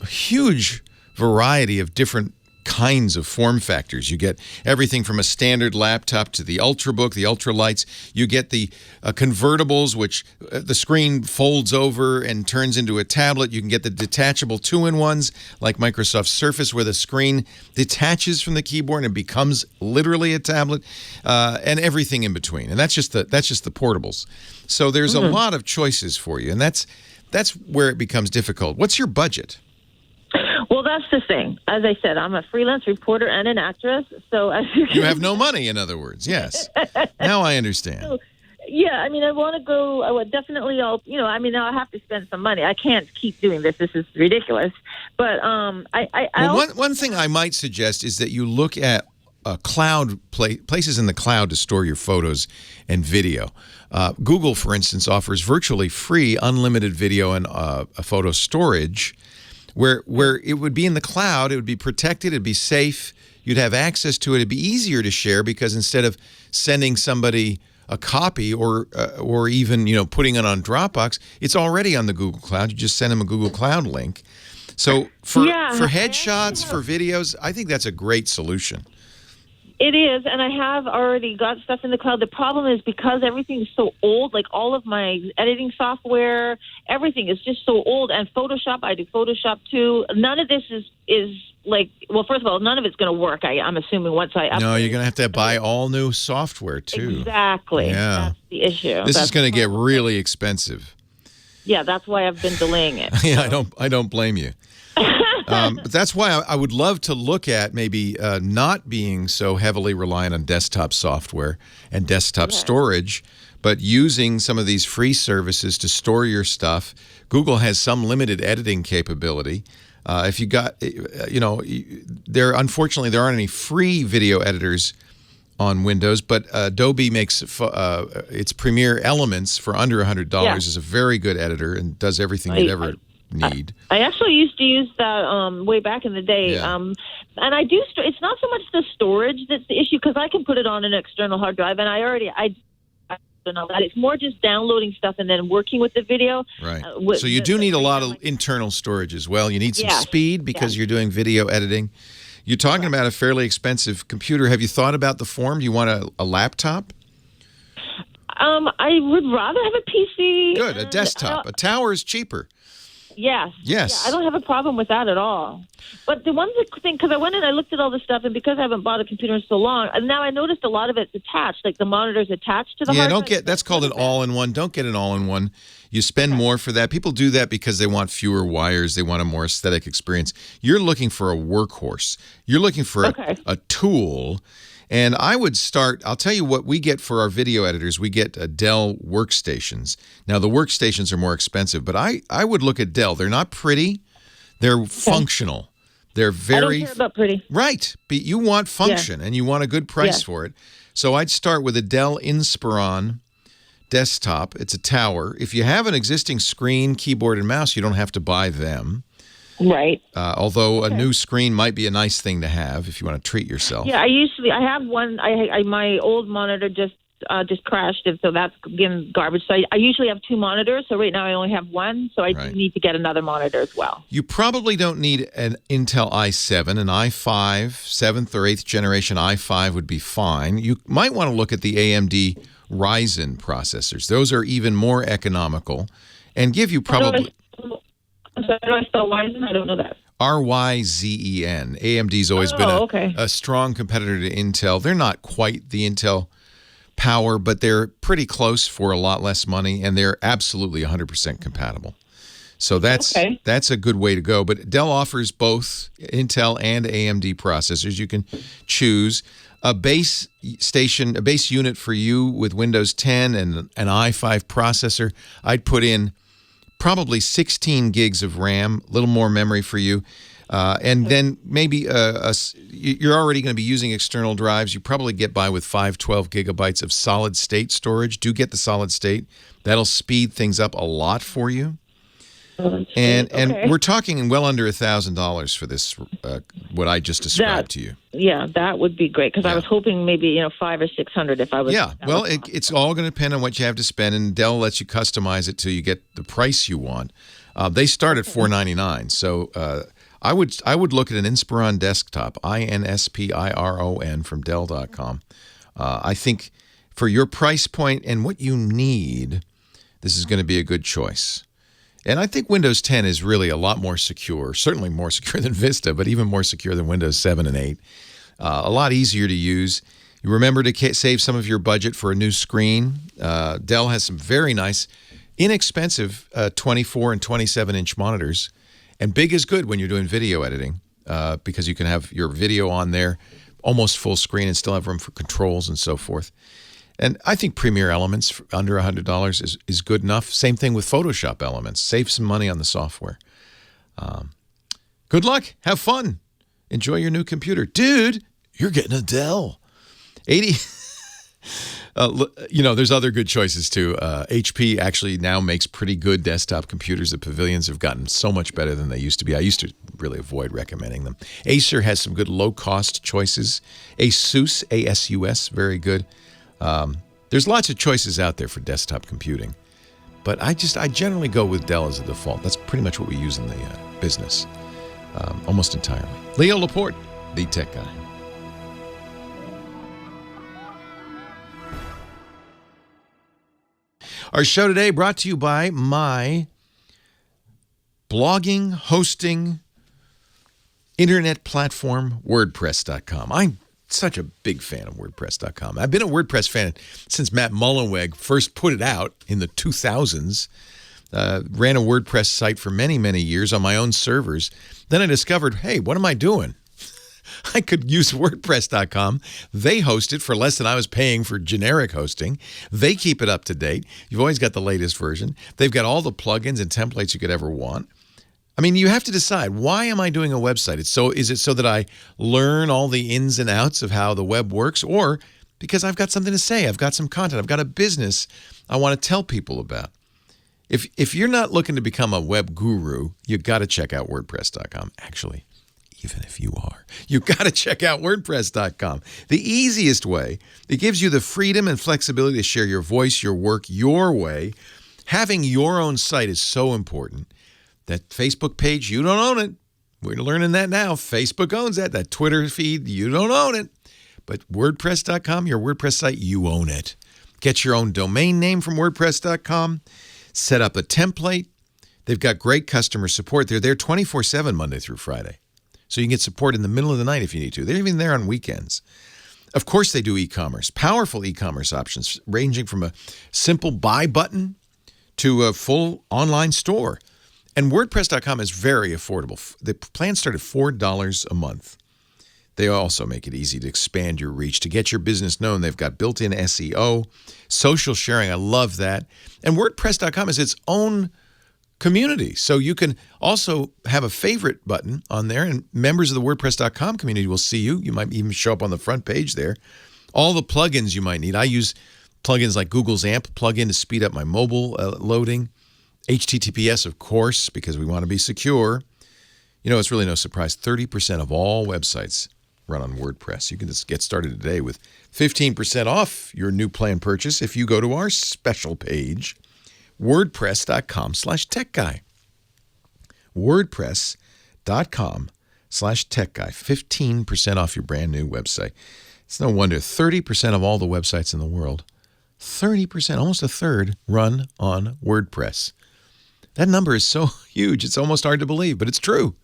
huge variety of different kinds of form factors. You get everything from a standard laptop to the Ultrabook, the Ultralights. You get the convertibles, which the screen folds over and turns into a tablet. You can get the detachable 2-in-1s like Microsoft Surface, where the screen detaches from the keyboard and becomes literally a tablet, and everything in between. And that's just the portables. So there's a lot of choices for you, and that's where it becomes difficult. What's your budget? Well, that's the thing. As I said, I'm a freelance reporter and an actress. So you have no money, in other words. Yes. Now I understand. So, I mean, I want to go. I would definitely. I'll have to spend some money. I can't keep doing this. This is ridiculous. But one thing I might suggest is that you look at places in the cloud to store your photos and video. Google, for instance, offers virtually free unlimited video and photo storage. Where it would be in the cloud, it would be protected, it'd be safe, you'd have access to it, it'd be easier to share because instead of sending somebody a copy or even putting it on Dropbox, it's already on the Google Cloud. You just send them a Google Cloud link. So for headshots, for videos, I think that's a great solution. It is, and I have already got stuff in the cloud. The problem is because everything is so old, like all of my editing software, everything is just so old. And Photoshop, I do Photoshop too. None of this is like, well, first of all, none of it's going to work, I'm assuming, once I upgrade. No, you're going to have to buy all new software too. Exactly. Yeah. That's the issue. This is going to get really expensive. Yeah, that's why I've been delaying it. Yeah, I don't blame you. But that's why I would love to look at maybe not being so heavily reliant on desktop software and desktop storage, but using some of these free services to store your stuff. Google has some limited editing capability. If you got, unfortunately, there aren't any free video editors on Windows, but Adobe makes its Premiere Elements for under $100 is a very good editor and does everything you'd ever need. I actually used to use that way back in the day. And I do. It's not so much the storage that's the issue because I can put it on an external hard drive, and I don't know that. It's more just downloading stuff and then working with the video. Right. So you do need a lot of internal storage as well. You need some speed because you're doing video editing. You're talking about a fairly expensive computer. Have you thought about the form? Do you want a laptop? I would rather have a PC. Good, a desktop. A tower is cheaper. Yes. Yes. Yeah, I don't have a problem with that at all. But the one thing, because I went in, I looked at all this stuff, and because I haven't bought a computer in so long, and now I noticed a lot of it's attached, like the monitor's attached to the hard drive. That's called an all-in-one. Don't get an all-in-one. You spend more for that. People do that because they want fewer wires. They want a more aesthetic experience. You're looking for a workhorse. You're looking for a tool. And I would start, I'll tell you what we get for our video editors. We get Dell workstations. Now, the workstations are more expensive, but I would look at Dell. They're not pretty. They're functional. They're very... I don't care about pretty. Right. But you want function, and you want a good price for it. So I'd start with a Dell Inspiron desktop. It's a tower. If you have an existing screen, keyboard, and mouse, you don't have to buy them. Right. Although a new screen might be a nice thing to have if you want to treat yourself. Yeah, I have one. My old monitor just crashed, and so that's getting garbage. So I usually have two monitors. So right now I only have one. So I do need to get another monitor as well. You probably don't need an Intel i7. An i5, 7th or 8th generation i5 would be fine. You might want to look at the AMD Ryzen processors. Those are even more economical and give you probably... I'm sorry, do I spell Ryzen? I don't know that. Ryzen. AMD's always been a strong competitor to Intel. They're not quite the Intel power, but they're pretty close for a lot less money, and they're absolutely 100% compatible. So that's a good way to go. But Dell offers both Intel and AMD processors. You can choose a base unit for you with Windows 10 and an i5 processor. I'd put in probably 16 gigs of RAM, a little more memory for you. And then maybe you're already going to be using external drives. You probably get by with 512 gigabytes of solid state storage. Do get the solid state. That'll speed things up a lot for you. And we're talking well under $1,000 for this, what I just described to you. Yeah, that would be great because I was hoping maybe $500 or $600 if I was. Yeah, well, it's all going to depend on what you have to spend, and Dell lets you customize it till you get the price you want. They start at $499, so I would look at an Inspiron desktop, Inspiron from Dell.com. I think for your price point and what you need, this is going to be a good choice. And I think Windows 10 is really a lot more secure, certainly more secure than Vista, but even more secure than Windows 7 and 8. A lot easier to use. You remember to save some of your budget for a new screen. Dell has some very nice, inexpensive 24 and 27-inch monitors. And big is good when you're doing video editing because you can have your video on there, almost full screen, and still have room for controls and so forth. And I think Premiere Elements for under $100 is good enough. Same thing with Photoshop Elements. Save some money on the software. Good luck. Have fun. Enjoy your new computer. Dude, you're getting a Dell. 80. There's other good choices too. HP actually now makes pretty good desktop computers. The Pavilions have gotten so much better than they used to be. I used to really avoid recommending them. Acer has some good low-cost choices. Asus, A-S-U-S, very good. There's lots of choices out there for desktop computing, but I generally go with Dell as a default. That's pretty much what we use in the business, almost entirely. Leo Laporte, the tech guy. Our show today brought to you by my blogging, hosting, internet platform, WordPress.com. I'm such a big fan of WordPress.com. I've been a WordPress fan since Matt Mullenweg first put it out in the 2000s. Ran a WordPress site for many, many years on my own servers. Then I discovered, hey, what am I doing? I could use WordPress.com. They host it for less than I was paying for generic hosting. They keep it up to date. You've always got the latest version. They've got all the plugins and templates you could ever want. I mean, you have to decide, why am I doing a website? Is it so that I learn all the ins and outs of how the web works, or because I've got something to say, I've got some content, I've got a business I want to tell people about? If you're not looking to become a web guru, you've got to check out WordPress.com. Actually, even if you are, you've got to check out WordPress.com. The easiest way. It gives you the freedom and flexibility to share your voice, your work, your way. Having your own site is so important. That Facebook page, you don't own it. We're learning that now. Facebook owns that. That Twitter feed, you don't own it. But WordPress.com, your WordPress site, you own it. Get your own domain name from WordPress.com. Set up a template. They've got great customer support. They're there 24/7 Monday through Friday. So you can get support in the middle of the night if you need to. They're even there on weekends. Of course they do e-commerce. Powerful e-commerce options ranging from a simple buy button to a full online store. And WordPress.com is very affordable. The plans start at $4 a month. They also make it easy to expand your reach, to get your business known. They've got built-in SEO, social sharing. I love that. And WordPress.com is its own community. So you can also have a favorite button on there, and members of the WordPress.com community will see you. You might even show up on the front page there. All the plugins you might need. I use plugins like Google's AMP plugin to speed up my mobile loading. HTTPS, of course, because we want to be secure. You know, it's really no surprise. 30% of all websites run on WordPress. You can just get started today with 15% off your new plan purchase if you go to our special page, WordPress.com/techguy. WordPress.com/techguy. 15% off your brand new website. It's no wonder 30% of all the websites in the world 30%, almost a third, run on WordPress. That number is so huge, it's almost hard to believe, but it's true.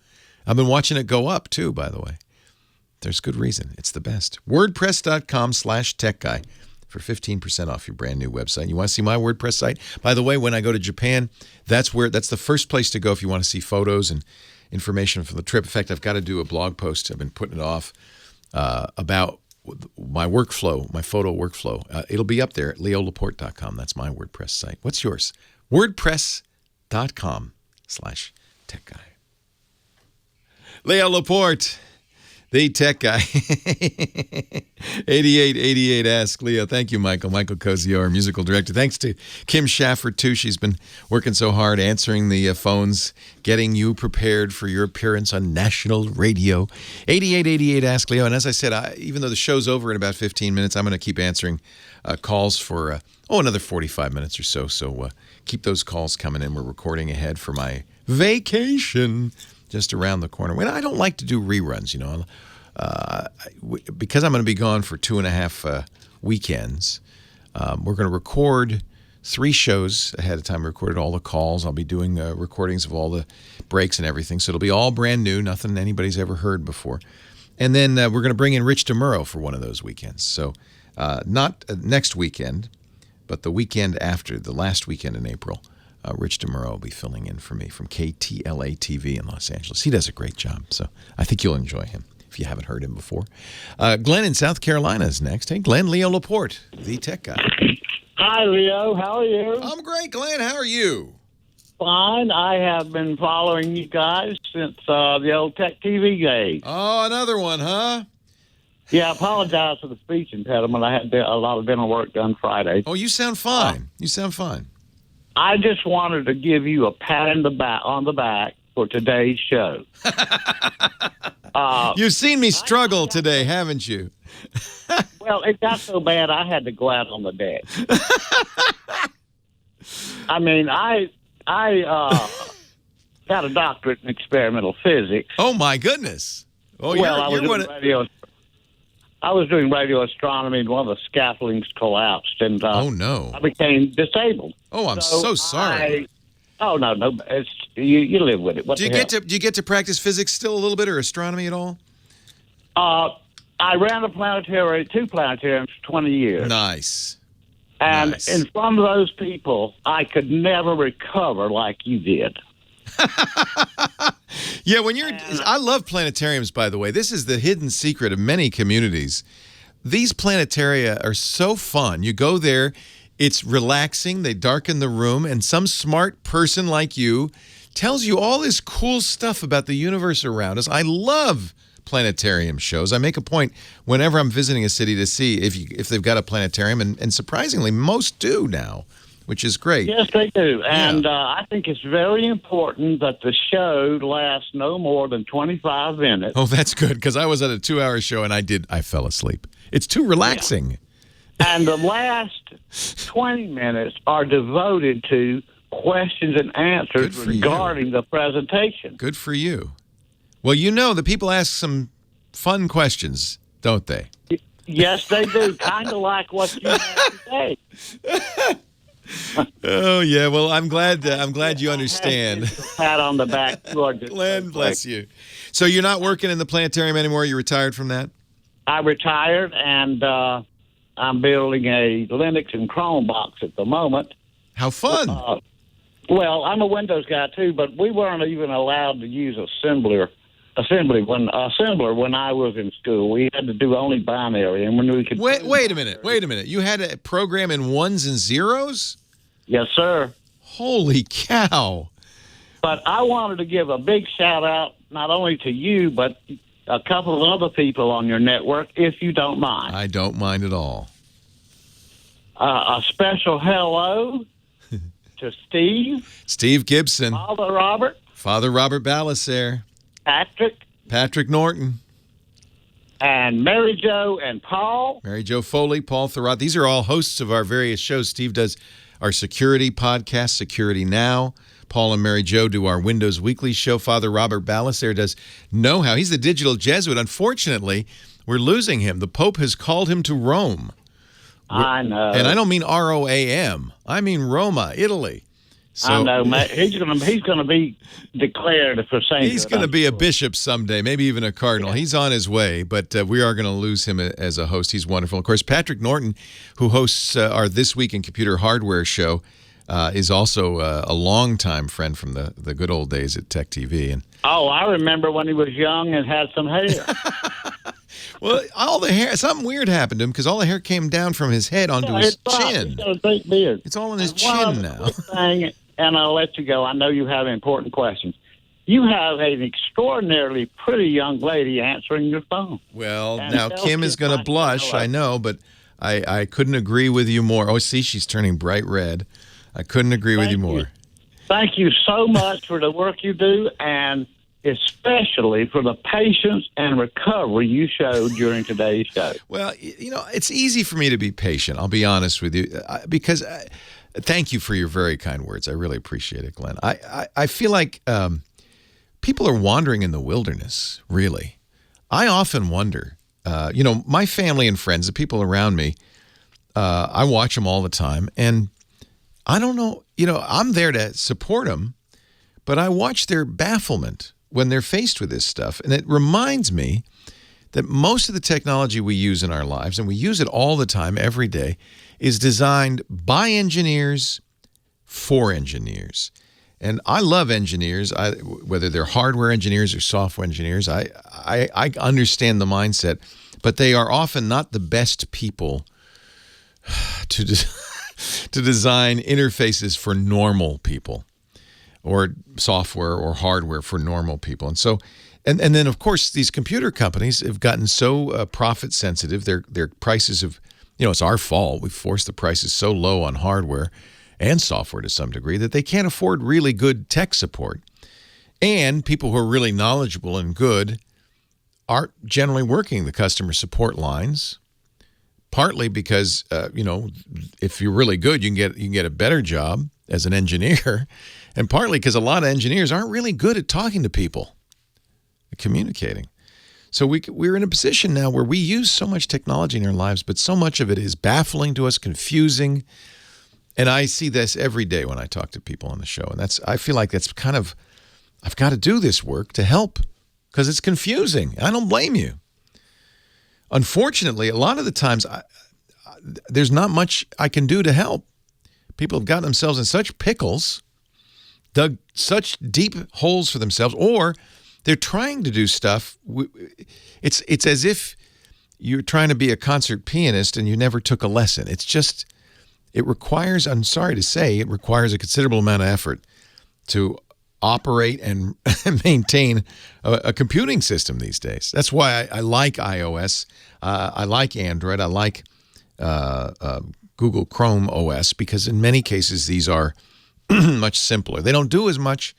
I've been watching it go up, too, by the way. There's good reason. It's the best. WordPress.com/techguy for 15% off your brand new website. You want to see my WordPress site? By the way, when I go to Japan, that's the first place to go if you want to see photos and information from the trip. In fact, I've got to do a blog post. I've been putting it off about my workflow, my photo workflow. It'll be up there at leolaporte.com. That's my WordPress site. What's yours? WordPress.com/techguy. Leo Laporte, the tech guy. 8888 Ask Leo. Thank you, Michael. Michael Cozio, our musical director. Thanks to Kim Schaffer, too. She's been working so hard answering the phones, getting you prepared for your appearance on national radio. 8888 Ask Leo. And as I said, even though the show's over in about 15 minutes, I'm going to keep answering calls for, another 45 minutes or so. So keep those calls coming in. We're recording ahead for my vacation just around the corner. Well, I don't like to do reruns, because I'm going to be gone for 2.5 weekends. We're going to record 3 shows ahead of time. I recorded all the calls. I'll be doing recordings of all the breaks and everything. So it'll be all brand new, nothing anybody's ever heard before. And then we're going to bring in Rich DeMuro for one of those weekends. So not next weekend, but the weekend after, the last weekend in April. Rich DeMuro will be filling in for me from KTLA TV in Los Angeles. He does a great job, so I think you'll enjoy him if you haven't heard him before. Glenn in South Carolina is next. Hey, Glenn, Leo Laporte, the tech guy. Hi, Leo. How are you? I'm great, Glenn. How are you? Fine. I have been following you guys since the old Tech TV days. Oh, another one, huh? Yeah, I apologize for the speech impediment. I had a lot of dental work done Friday. Oh, you sound fine. You sound fine. I just wanted to give you a pat on the back for today's show. You've seen me struggle today, haven't you? Well, it got so bad I had to go out on the deck. I mean, I got a doctorate in experimental physics. Oh my goodness! Oh, well, I was doing radio astronomy, and one of the scaffoldings collapsed, and oh no, I became disabled. Oh, I'm so sorry. No, you live with it. Do you get to practice physics still a little bit, or astronomy at all? I ran two planetariums for 20 years. Nice. And nice. in front of those people, I could never recover like you did. Yeah, I love planetariums, by the way. This is the hidden secret of many communities. These planetaria are so fun. You go there, it's relaxing, they darken the room, and some smart person like you tells you all this cool stuff about the universe around us. I love planetarium shows. I make a point whenever I'm visiting a city to see if they've got a planetarium, and surprisingly, most do now, which is great. Yes, they do. And I think it's very important that the show lasts no more than 25 minutes. Oh, that's good, because I was at a 2-hour show and I fell asleep. It's too relaxing. Yeah. And the last 20 minutes are devoted to questions and answers regarding the presentation. Good for you. Well, the people ask some fun questions, don't they? Yes, they do. Kind of like what you had today. Oh yeah, well I'm glad you understand. Pat on the back, Glenn, bless you. So you're not working in the planetarium anymore? You retired from that? I retired, and I'm building a Linux and Chrome box at the moment. How fun! Well, I'm a Windows guy too, but we weren't even allowed to use assembler when I was in school. We had to do only binary, and when we could wait a minute. You had a program in ones and zeros? Yes, sir. Holy cow! But I wanted to give a big shout out not only to you, but a couple of other people on your network, if you don't mind. I don't mind at all. A special hello to Steve Gibson, Father Robert Balasair, Patrick Norton, and Mary Jo and Paul. Mary Jo Foley, Paul Thurrott. These are all hosts of our various shows. Steve does our security podcast, Security Now. Paul and Mary Jo do our Windows Weekly show. Father Robert Balasair does Know How. He's the digital Jesuit. Unfortunately, we're losing him. The Pope has called him to Rome. I know. And I don't mean ROAM. I mean Roma, Italy. So, I know, man. He's gonna be declared for sainthood. He's going to be a bishop someday, maybe even a cardinal. He's on his way, but we are going to lose him as a host. He's wonderful. Of course, Patrick Norton, who hosts our This Week in Computer Hardware show, is also a longtime friend from the good old days at Tech TV. And I remember when he was young and had some hair. well, all the hair, something weird happened to him because all the hair came down from his head onto his chin. He's got a big beard. It's all in his chin now. And I'll let you go. I know you have important questions. You have an extraordinarily pretty young lady answering your phone. Well, And now Kim is going to blush, I know, but I couldn't agree with you more. Oh, see, she's turning bright red. I couldn't agree with you more. Thank you so much for the work you do, and especially for the patience and recovery you showed during today's show. Well, it's easy for me to be patient, I'll be honest with you, because thank you for your very kind words. I really appreciate it, Glenn. I feel like people are wandering in the wilderness, really. I often wonder, my family and friends, the people around me, I watch them all the time, and I don't know, I'm there to support them, but I watch their bafflement when they're faced with this stuff. And it reminds me that most of the technology we use in our lives, and we use it all the time, every day, is designed by engineers for engineers. And I love engineers, whether they're hardware engineers or software engineers. I understand the mindset, but they are often not the best people to design interfaces for normal people, or software or hardware for normal people. And so, and then of course these computer companies have gotten so profit sensitive. Their prices have, it's our fault. We've forced the prices so low on hardware and software to some degree that they can't afford really good tech support. And people who are really knowledgeable and good aren't generally working the customer support lines. Partly because if you're really good, you can get a better job as an engineer, and partly because a lot of engineers aren't really good at talking to people, communicating. So we're in a position now where we use so much technology in our lives, but so much of it is baffling to us, confusing, and I see this every day when I talk to people on the show, and I feel like that's kind of, I've got to do this work to help because it's confusing. I don't blame you. Unfortunately, a lot of the times, there's not much I can do to help. People have gotten themselves in such pickles, dug such deep holes for themselves, or they're trying to do stuff. It's as if you're trying to be a concert pianist and you never took a lesson. It's just, it requires, I'm sorry to say, it requires a considerable amount of effort to operate and maintain a computing system these days. That's why I like iOS. I like Android. I like Google Chrome OS, because in many cases these are much simpler. They don't do as much,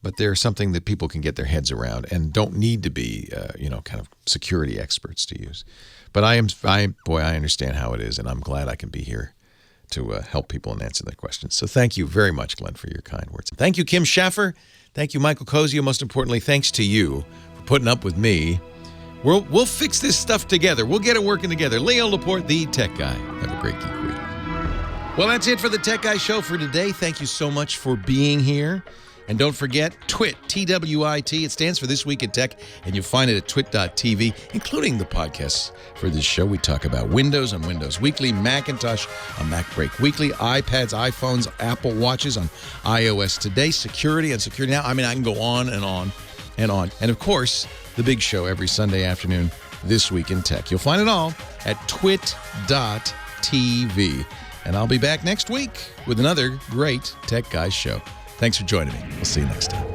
but they're something that people can get their heads around and don't need to be, kind of security experts to use. But I understand how it is, and I'm glad I can be here to help people and answer their questions. So thank you very much, Glenn, for your kind words. Thank you, Kim Schaffer. Thank you, Michael Cozio. Most importantly, thanks to you for putting up with me. We'll fix this stuff together. We'll get it working together. Leo Laporte, the Tech Guy. Have a great Geek Week. Well, that's it for the Tech Guy Show for today. Thank you so much for being here. And don't forget, TWIT, T-W-I-T. It stands for This Week in Tech, and you'll find it at twit.tv, including the podcasts for this show. We talk about Windows on Windows Weekly, Macintosh on Mac Break Weekly, iPads, iPhones, Apple Watches on iOS Today, security on Security Now. I mean, I can go on and on and on. And, of course, the big show every Sunday afternoon, This Week in Tech. You'll find it all at twit.tv. And I'll be back next week with another great Tech Guys show. Thanks for joining me. We'll see you next time.